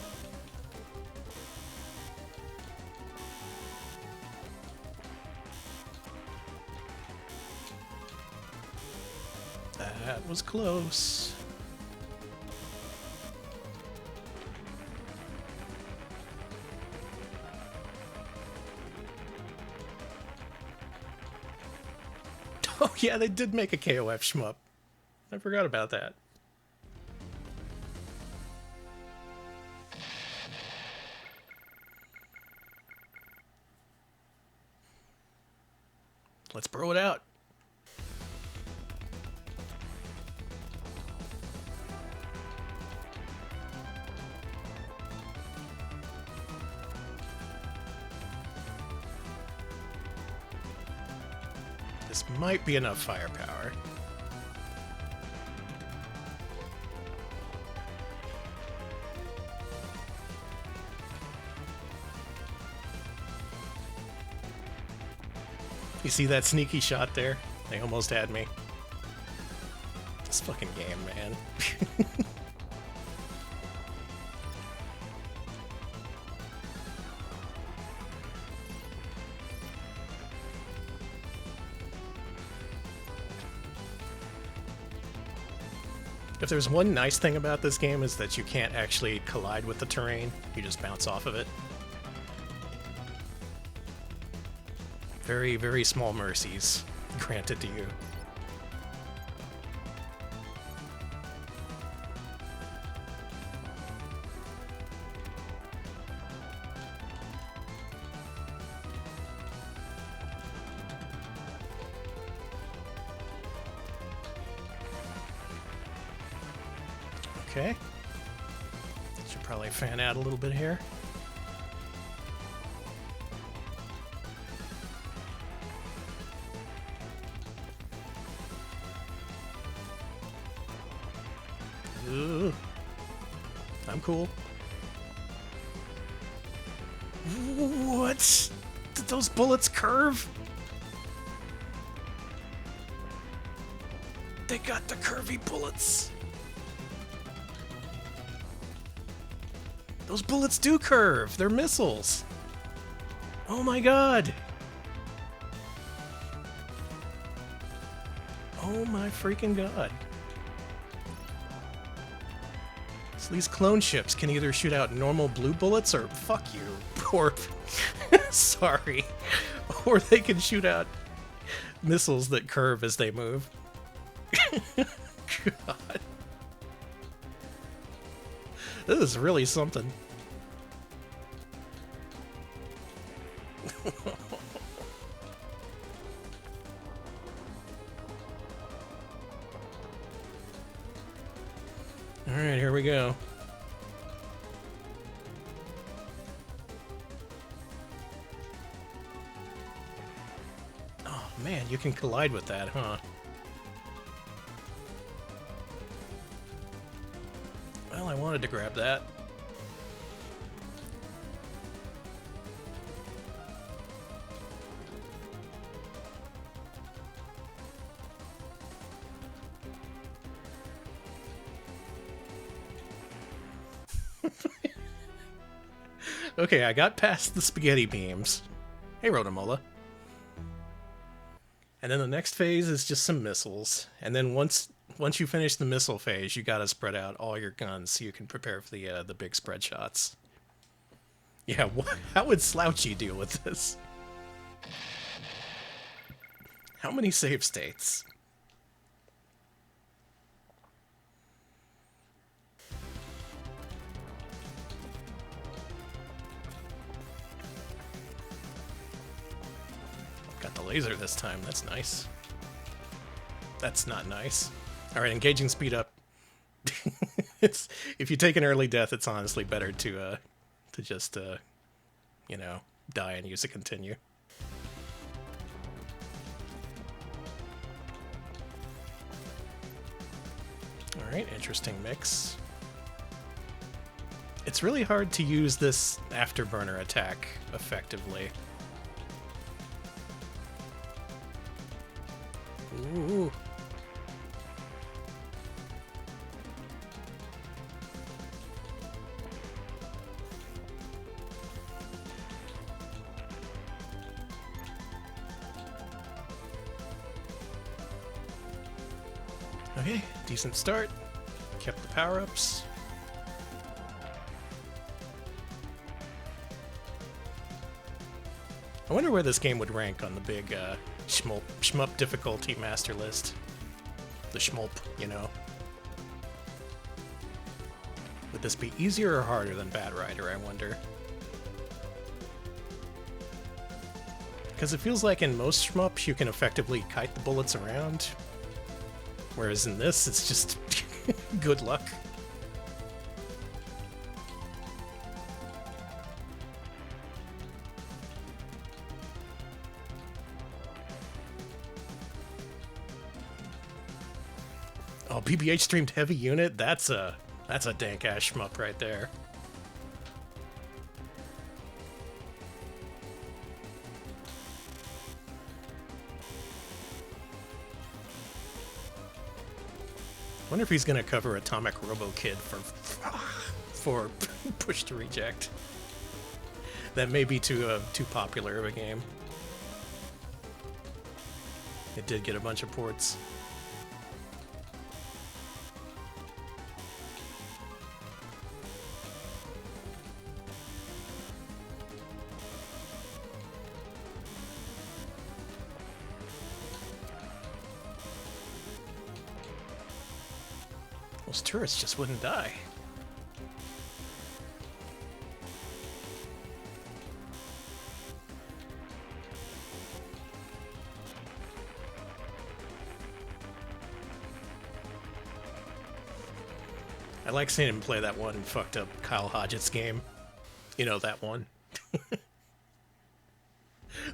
That was close. Oh yeah, they did make a KOF shmup. I forgot about that. Let's bro it out. This might be enough firepower. You see that sneaky shot there? They almost had me. This fucking game, man. If there's one nice thing about this game is that you can't actually collide with the terrain, you just bounce off of it. Very, very small mercies granted to you. Okay. Should probably fan out a little bit here. Ooh. I'm cool. What? Did those bullets curve? They got the curvy bullets. Those bullets do curve. They're missiles. Oh my god. Oh my freaking god. So these clone ships can either shoot out normal blue bullets or fuck you, or sorry, or they can shoot out missiles that curve as they move. God. This is really something. Alright, here we go. Oh man, you can collide with that, huh? Well, I wanted to grab that. Okay, I got past the spaghetti beams. Hey, Rotomola. And then the next phase is just some missiles. And then once you finish the missile phase, you gotta spread out all your guns so you can prepare for the big spread shots. Yeah, how would Slouchy deal with this? How many save states? Got the laser this time, that's nice. That's not nice. Alright, engaging speed up. If you take an early death, it's honestly better to just, you know, die and use a continue. Alright, interesting mix. It's really hard to use this afterburner attack effectively. Ooh. Okay, decent start. Kept the power-ups. I wonder where this game would rank on the big shmup difficulty master list. The shmup, you know. Would this be easier or harder than Bad Rider, I wonder? Because it feels like in most shmups you can effectively kite the bullets around. Whereas in this, it's just good luck. Oh, BBH streamed Heavy Unit? That's a dank ass shmup right there. Wonder if he's gonna cover Atomic Robo Kid for Push to Reject. That may be too popular of a game. It did get a bunch of ports. Those turrets just wouldn't die. I like seeing him play that one fucked up Kyle Hodgetts game. You know that one.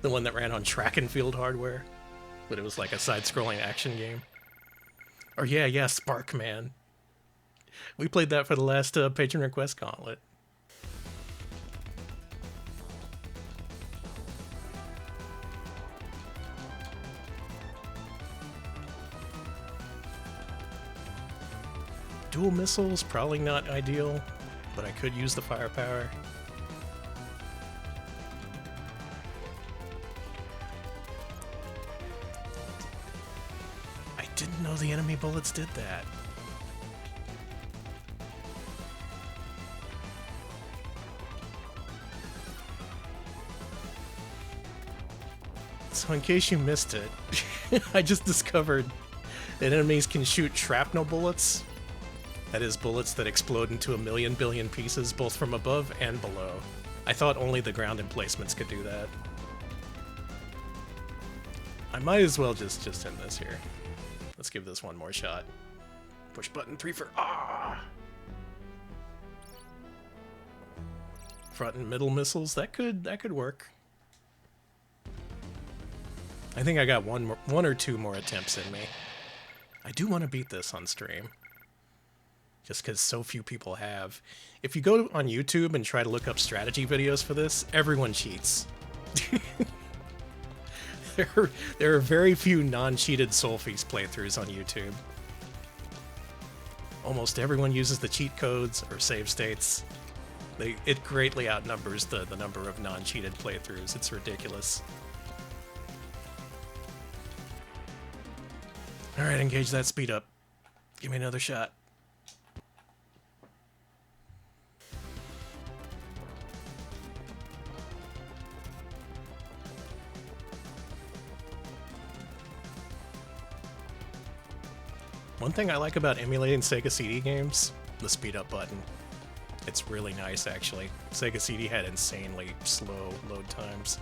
The one that ran on track and field hardware. But it was like a side-scrolling action game. Or yeah, Spark Man. We played that for the last patron request gauntlet. Dual missiles, probably not ideal, but I could use the firepower. I didn't know the enemy bullets did that. So in case you missed it, I just discovered that enemies can shoot shrapnel bullets. That is, bullets that explode into a million billion pieces, both from above and below. I thought only the ground emplacements could do that. I might as well just end this here. Let's give this one more shot. Push button 3 for front and middle missiles. That could work. I think I got one or two more attempts in me. I do want to beat this on stream. Just because so few people have. If you go on YouTube and try to look up strategy videos for this, everyone cheats. There are very few non-cheated sol-feace playthroughs on YouTube. Almost everyone uses the cheat codes or save states. It greatly outnumbers the number of non-cheated playthroughs. It's ridiculous. Alright, engage that speed up. Give me another shot. One thing I like about emulating Sega CD games, the speed up button. It's really nice, actually. Sega CD had insanely slow load times.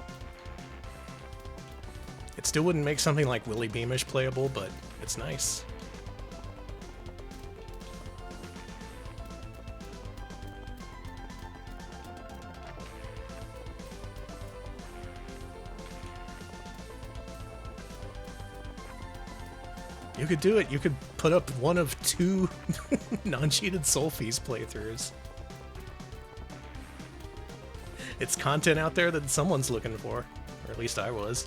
It still wouldn't make something like Willy Beamish playable, but it's nice. You could do it. You could put up one of 2 non-cheated sol-feace playthroughs. It's content out there that someone's looking for, or at least I was.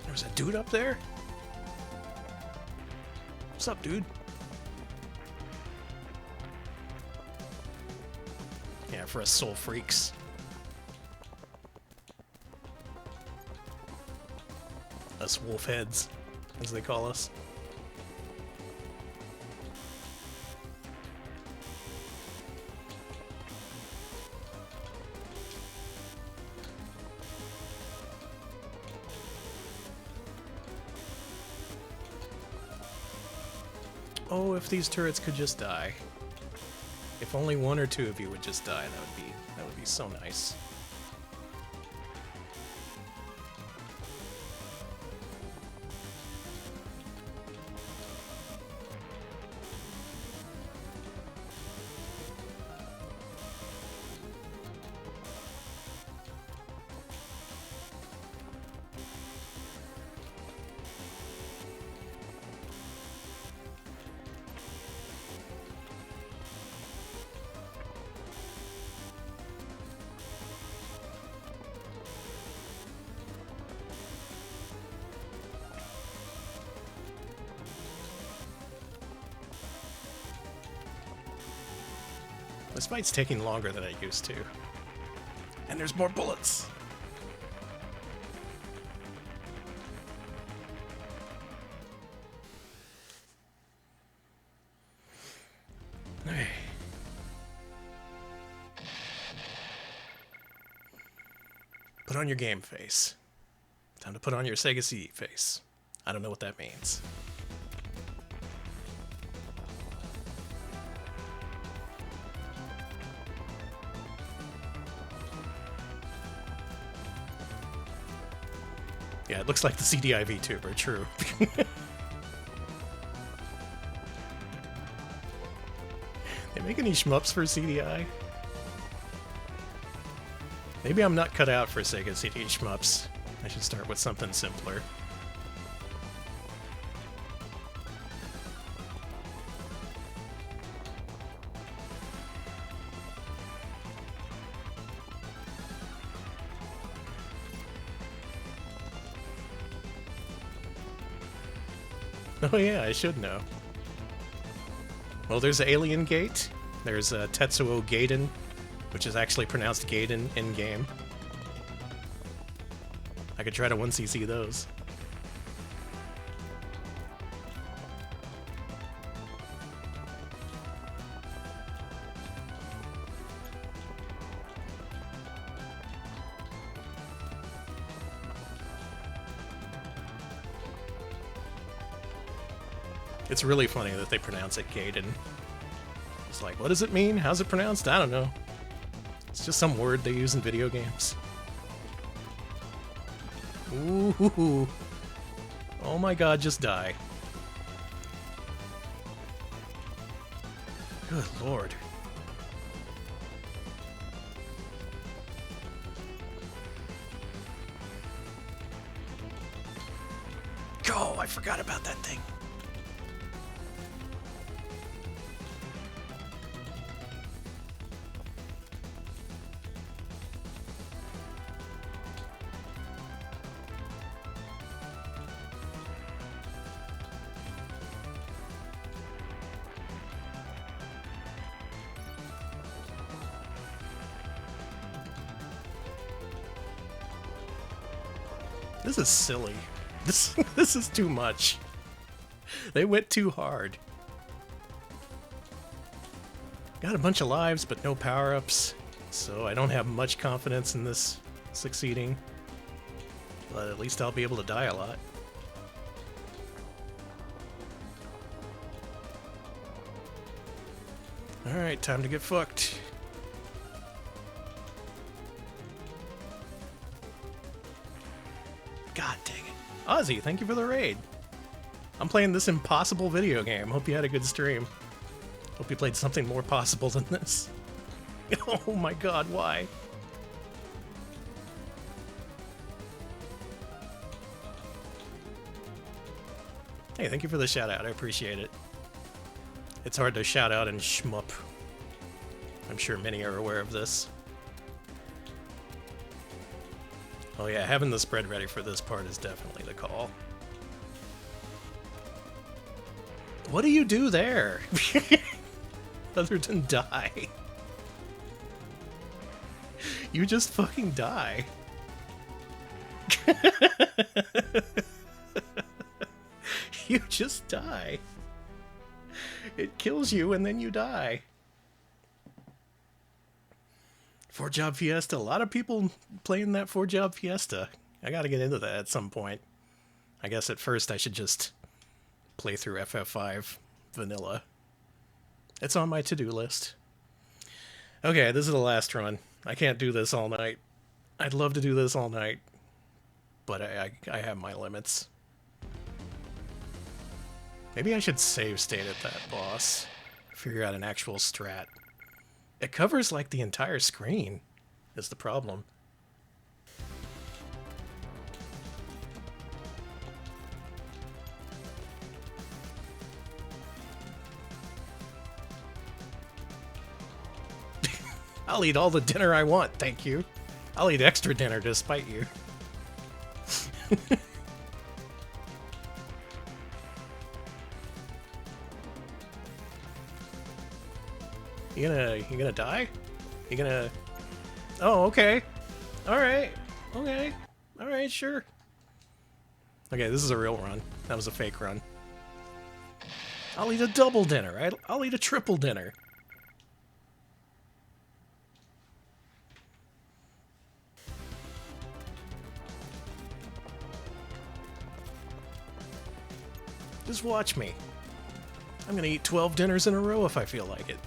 There's a dude up there? What's up, dude? Yeah, for us soul freaks. Us wolf heads, as they call us. Oh, if these turrets could just die. If only 1 or 2 of you would just die, that would be so nice. This fight's taking longer than it used to. And there's more bullets! Put on your game face. Time to put on your Sega CD face. I don't know what that means. Yeah, it looks like the CDI VTuber, true. They make any shmups for CDI? Maybe I'm not cut out for Sega CD shmups. I should start with something simpler. Oh yeah, I should know. Well, there's Alien Gate. There's Tetsuo Gaiden, which is actually pronounced Gaiden in-game. I could try to 1cc those. It's really funny that they pronounce it Gaiden. It's like, what does it mean? How's it pronounced? I don't know. It's just some word they use in video games. Ooh. Oh my god, just die. Good lord. Go! I forgot about that thing. This is silly. This is too much. They went too hard. Got a bunch of lives, but no power-ups, so I don't have much confidence in this succeeding. But at least I'll be able to die a lot. Alright, time to get fucked. God dang it. Ozzy, thank you for the raid. I'm playing this impossible video game. Hope you had a good stream. Hope you played something more possible than this. Oh my god, why? Hey, thank you for the shout out. I appreciate it. It's hard to shout out and shmup. I'm sure many are aware of this. Oh yeah, having the spread ready for this part is definitely the call. What do you do there? Other than die. You just fucking die. You just die. It kills you and then you die. 4-Job Fiesta. A lot of people playing that 4-Job Fiesta. I gotta get into that at some point. I guess at first I should just play through FF5 vanilla. It's on my to-do list. Okay, this is the last run. I can't do this all night. I'd love to do this all night, but I have my limits. Maybe I should save state at that boss. Figure out an actual strat. It covers like the entire screen, is the problem. I'll eat all the dinner I want, thank you. I'll eat extra dinner to spite you. You gonna die? You gonna... Oh, okay. Alright. Okay. Alright, sure. Okay, this is a real run. That was a fake run. I'll eat a double dinner. I'll eat a triple dinner. Just watch me. I'm gonna eat 12 dinners in a row if I feel like it.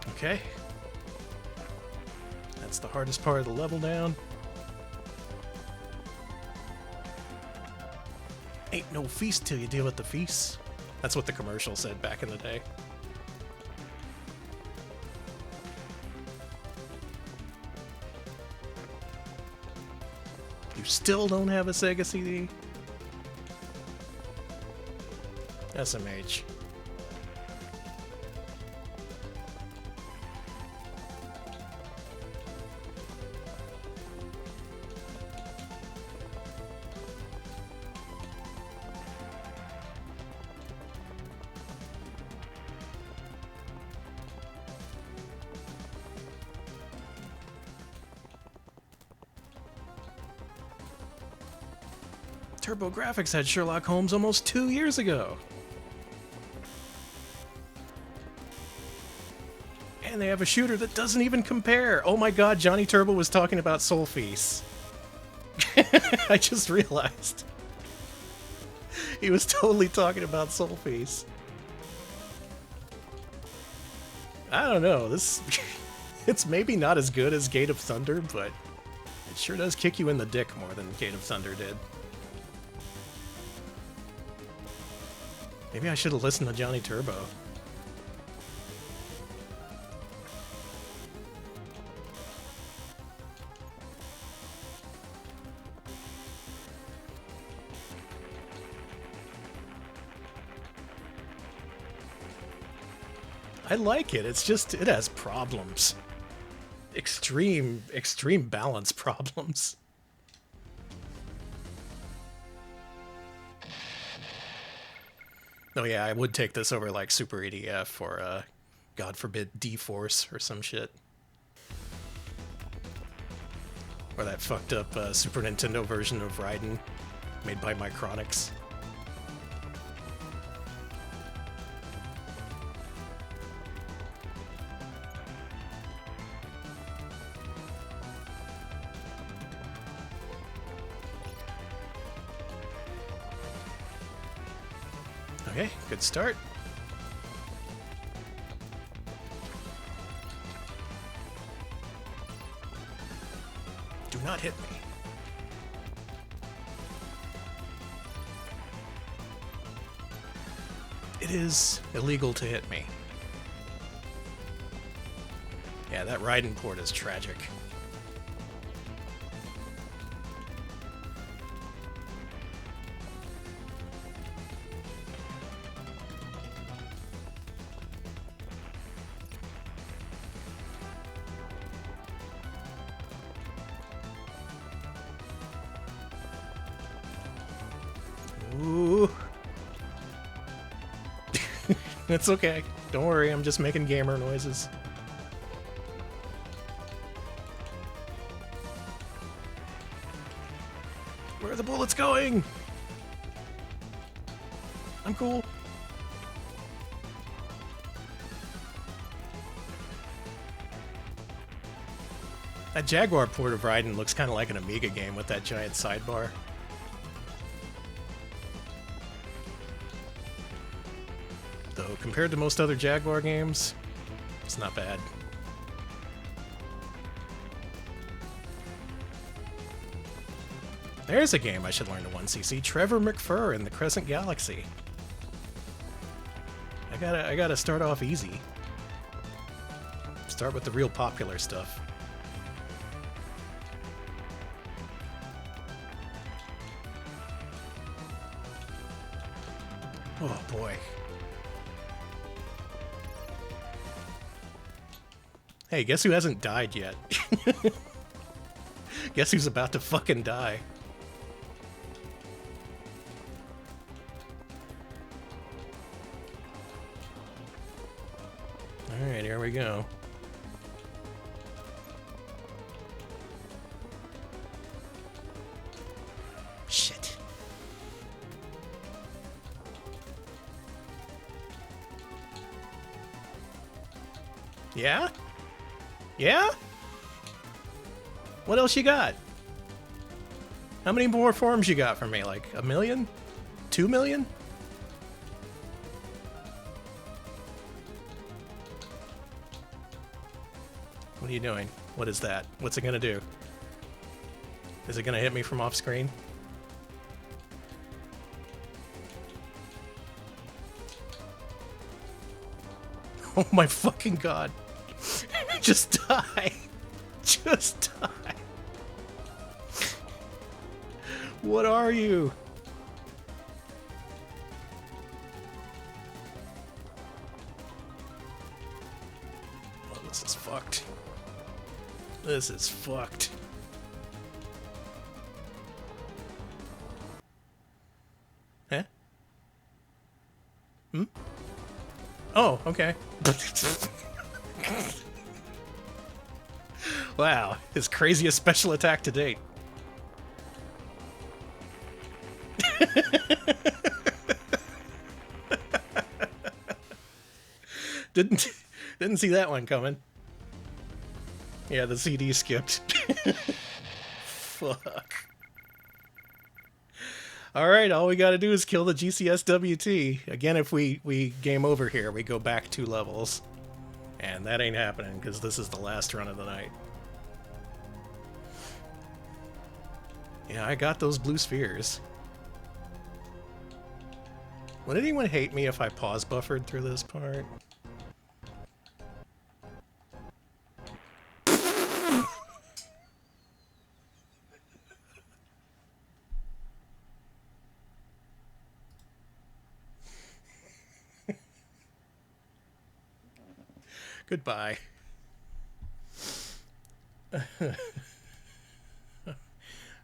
Okay. That's the hardest part of the level down. Ain't no feast till you deal with the feast. That's what the commercial said back in the day. You still don't have a Sega CD? SMH. TurboGrafx had Sherlock Holmes almost 2 years ago. And they have a shooter that doesn't even compare. Oh my god, Johnny Turbo was talking about sol-feace. I just realized. He was totally talking about sol-feace. I don't know, this... it's maybe not as good as Gate of Thunder, but it sure does kick you in the dick more than Gate of Thunder did. Maybe I should have listened to Johnny Turbo. I like it, it's just, it has problems. Extreme balance problems. Oh yeah, I would take this over like Super EDF or, God forbid, D-Force or some shit. Or that fucked up Super Nintendo version of Raiden, made by Micronics. Okay, good start. Do not hit me. It is illegal to hit me. Yeah, that Raiden port is tragic. Ooh. It's okay. Don't worry, I'm just making gamer noises. Where are the bullets going? I'm cool. That Jaguar port of Raiden looks kind of like an Amiga game with that giant sidebar. Though, compared to most other Jaguar games, it's not bad. There's a game I should learn to 1cc. Trevor McFur in the Crescent Galaxy. I gotta start off easy. Start with the real popular stuff. Oh boy. Hey, guess who hasn't died yet? Guess who's about to fucking die? Alright, here we go. Yeah? Yeah? What else you got? How many more forms you got for me? Like 1 million? 2 million? What are you doing? What is that? What's it gonna do? Is it gonna hit me from off screen? Oh my fucking god. Just die. Just die. What are you? Oh, this is fucked. This is fucked. Huh? Hmm? Oh, okay. Wow, his craziest special attack to date. Didn't see that one coming. Yeah, the CD skipped. Fuck. Alright, all we gotta do is kill the GCSWT. Again, if we game over here, we go back 2 levels. And that ain't happening, because this is the last run of the night. Yeah, I got those blue spheres. Would anyone hate me if I pause buffered through this part? Goodbye.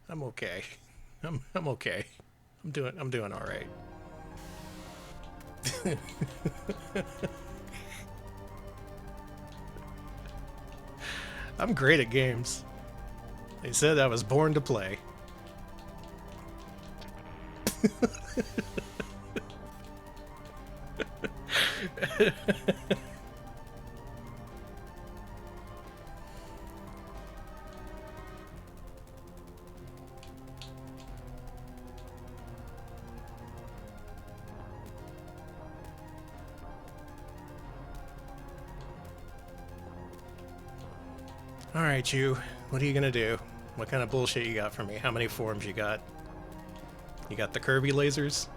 I'm okay. I'm okay. I'm doing all right. I'm great at games. They said I was born to play. Alright, you. What are you gonna do? What kind of bullshit you got for me? How many forms you got? You got the Kirby lasers?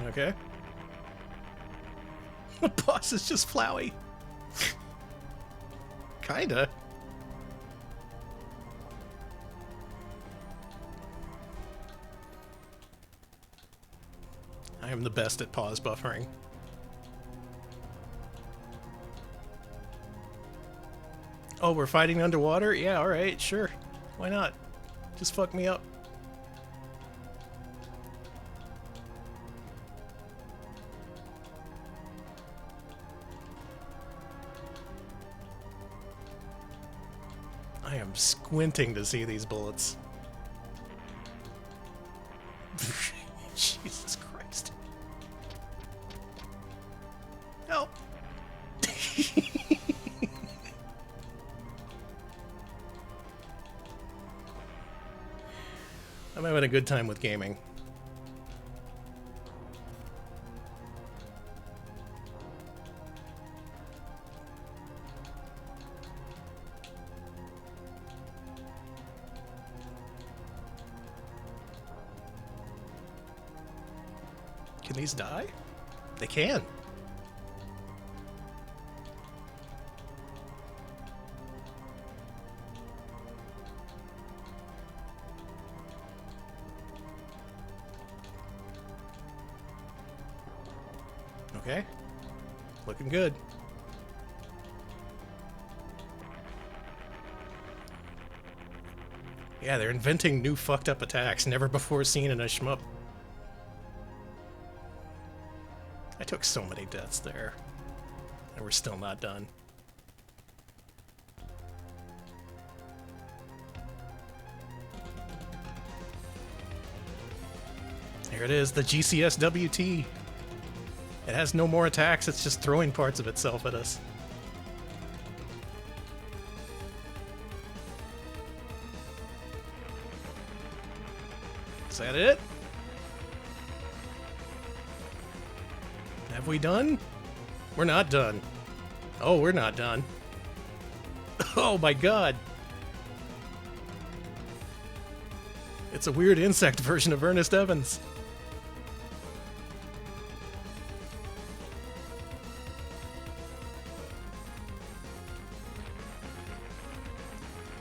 Okay. The boss is just Flowey. Kinda. I am the best at pause buffering. Oh, we're fighting underwater? Yeah, alright, sure. Why not? Just fuck me up. I am squinting to see these bullets. Jesus Christ. Help! I'm having a good time with gaming. Can these die? They can. Okay. Looking good. Yeah, they're inventing new fucked up attacks never before seen in a shmup. I took so many deaths there. And we're still not done. Here it is, the GCSWT. It has no more attacks, it's just throwing parts of itself at us. Is that it? Have we done? We're not done. Oh, we're not done. Oh my god. It's a weird insect version of Ernest Evans.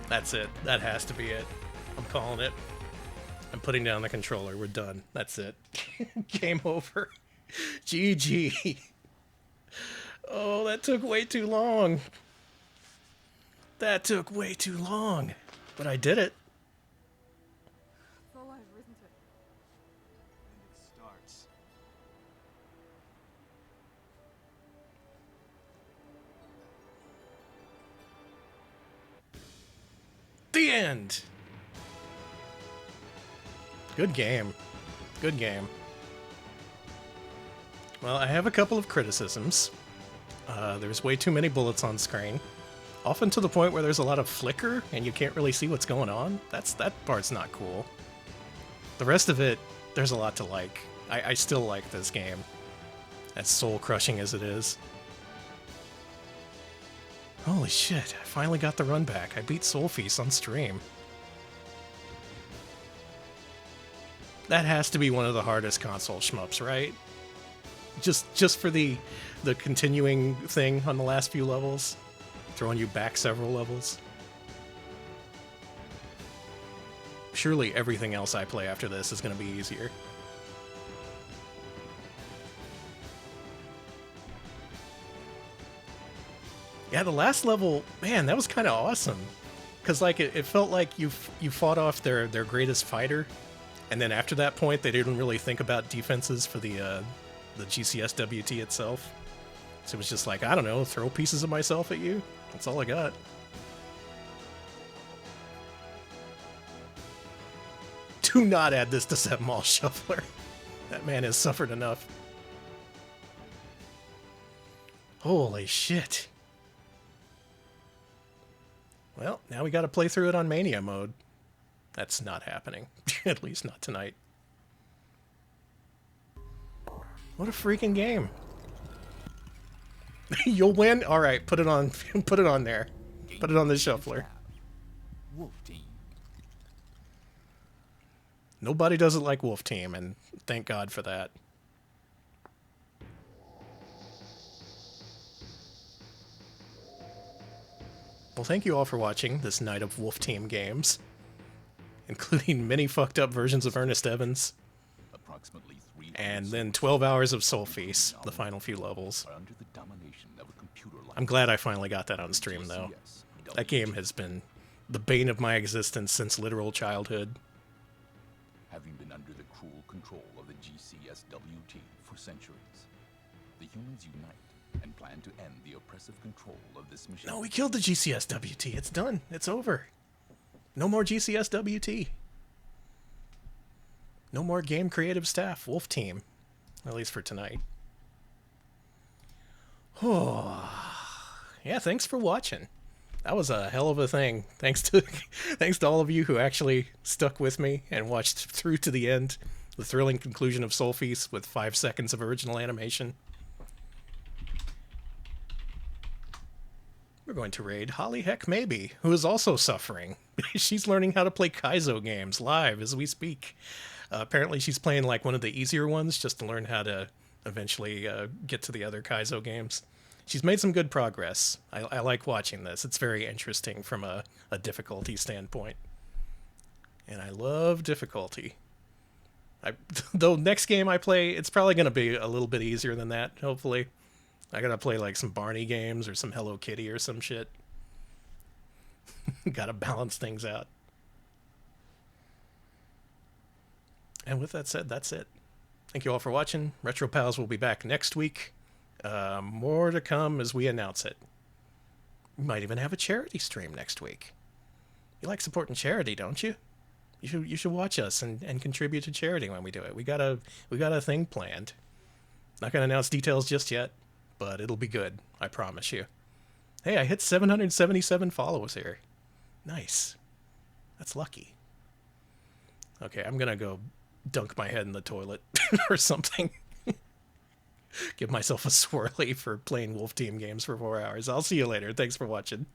That's it. That has to be it. I'm calling it. I'm putting down the controller. We're done. That's it. Game over. GG. Oh, that took way too long. That took way too long. But I did it.
It's all over, isn't it?
And it starts.
The end. Good game. Good game. Well, I have a couple of criticisms. There's way too many bullets on screen. Often to the point where there's a lot of flicker and you can't really see what's going on. That part's not cool. The rest of it, there's a lot to like. I still like this game. As soul-crushing as it is. Holy shit, I finally got the run back. I beat sol-feace on stream. That has to be one of the hardest console shmups, right? Just for the continuing thing on the last few levels, throwing you back several levels. Surely everything else I play after this is going to be easier. Yeah, the last level, man, that was kind of awesome. Because like it felt like you fought off their greatest fighter, and then after that point, they didn't really think about defenses for the GCSWT itself. So it was just like, I don't know, throw pieces of myself at you. That's all I got. Do not add this to Zebmall Shuffler. That man has suffered enough. Holy shit. Well, now we gotta play through it on Mania mode. That's not happening. At least not tonight. What a freaking game. You'll win? Alright, put it on put it on there. Put it on the shuffler.
Wolf Team.
Nobody doesn't like Wolf Team, and thank God for that. Well, thank you all for watching this night of Wolf Team games, including many fucked up versions of Ernest Evans,
Approximately 3
and then 12 hours of sol-feace, the final few levels.
are under the domination of a computer like
I'm glad I finally got that on stream, though. That game has been the bane of my existence since literal childhood.
Having been under the cruel control of the GCSWT for centuries, the humans unite and plan to end the oppressive control of this machine.
No, we killed the GCSWT. It's done. It's over. No more GCSWT. No more game creative staff. Wolf Team. At least for tonight. Oh. Yeah, thanks for watching. That was a hell of a thing. Thanks to all of you who actually stuck with me and watched through to the end. The thrilling conclusion of sol-feace with 5 seconds of original animation. We're going to raid Holly Heck Maybe, who is also suffering. She's learning how to play Kaizo games live as we speak. Apparently she's playing like one of the easier ones just to learn how to eventually get to the other Kaizo games. She's made some good progress. I like watching this. It's very interesting from a difficulty standpoint. And I love difficulty. Though next game I play, it's probably going to be a little bit easier than that, hopefully. I gotta play like some Barney games or some Hello Kitty or some shit. Gotta balance things out. And with that said, that's it. Thank you all for watching. Retro Pals will be back next week. More to come as we announce it. We might even have a charity stream next week. You like supporting charity, don't you? You should watch us and contribute to charity when we do it. We got a thing planned. Not gonna announce details just yet, but it'll be good. I promise you. Hey, I hit 777 followers here. Nice. That's lucky. Okay, I'm gonna go dunk my head in the toilet or something. Give myself a swirly for playing Wolf Team games for 4 hours. I'll see you later. Thanks for watching.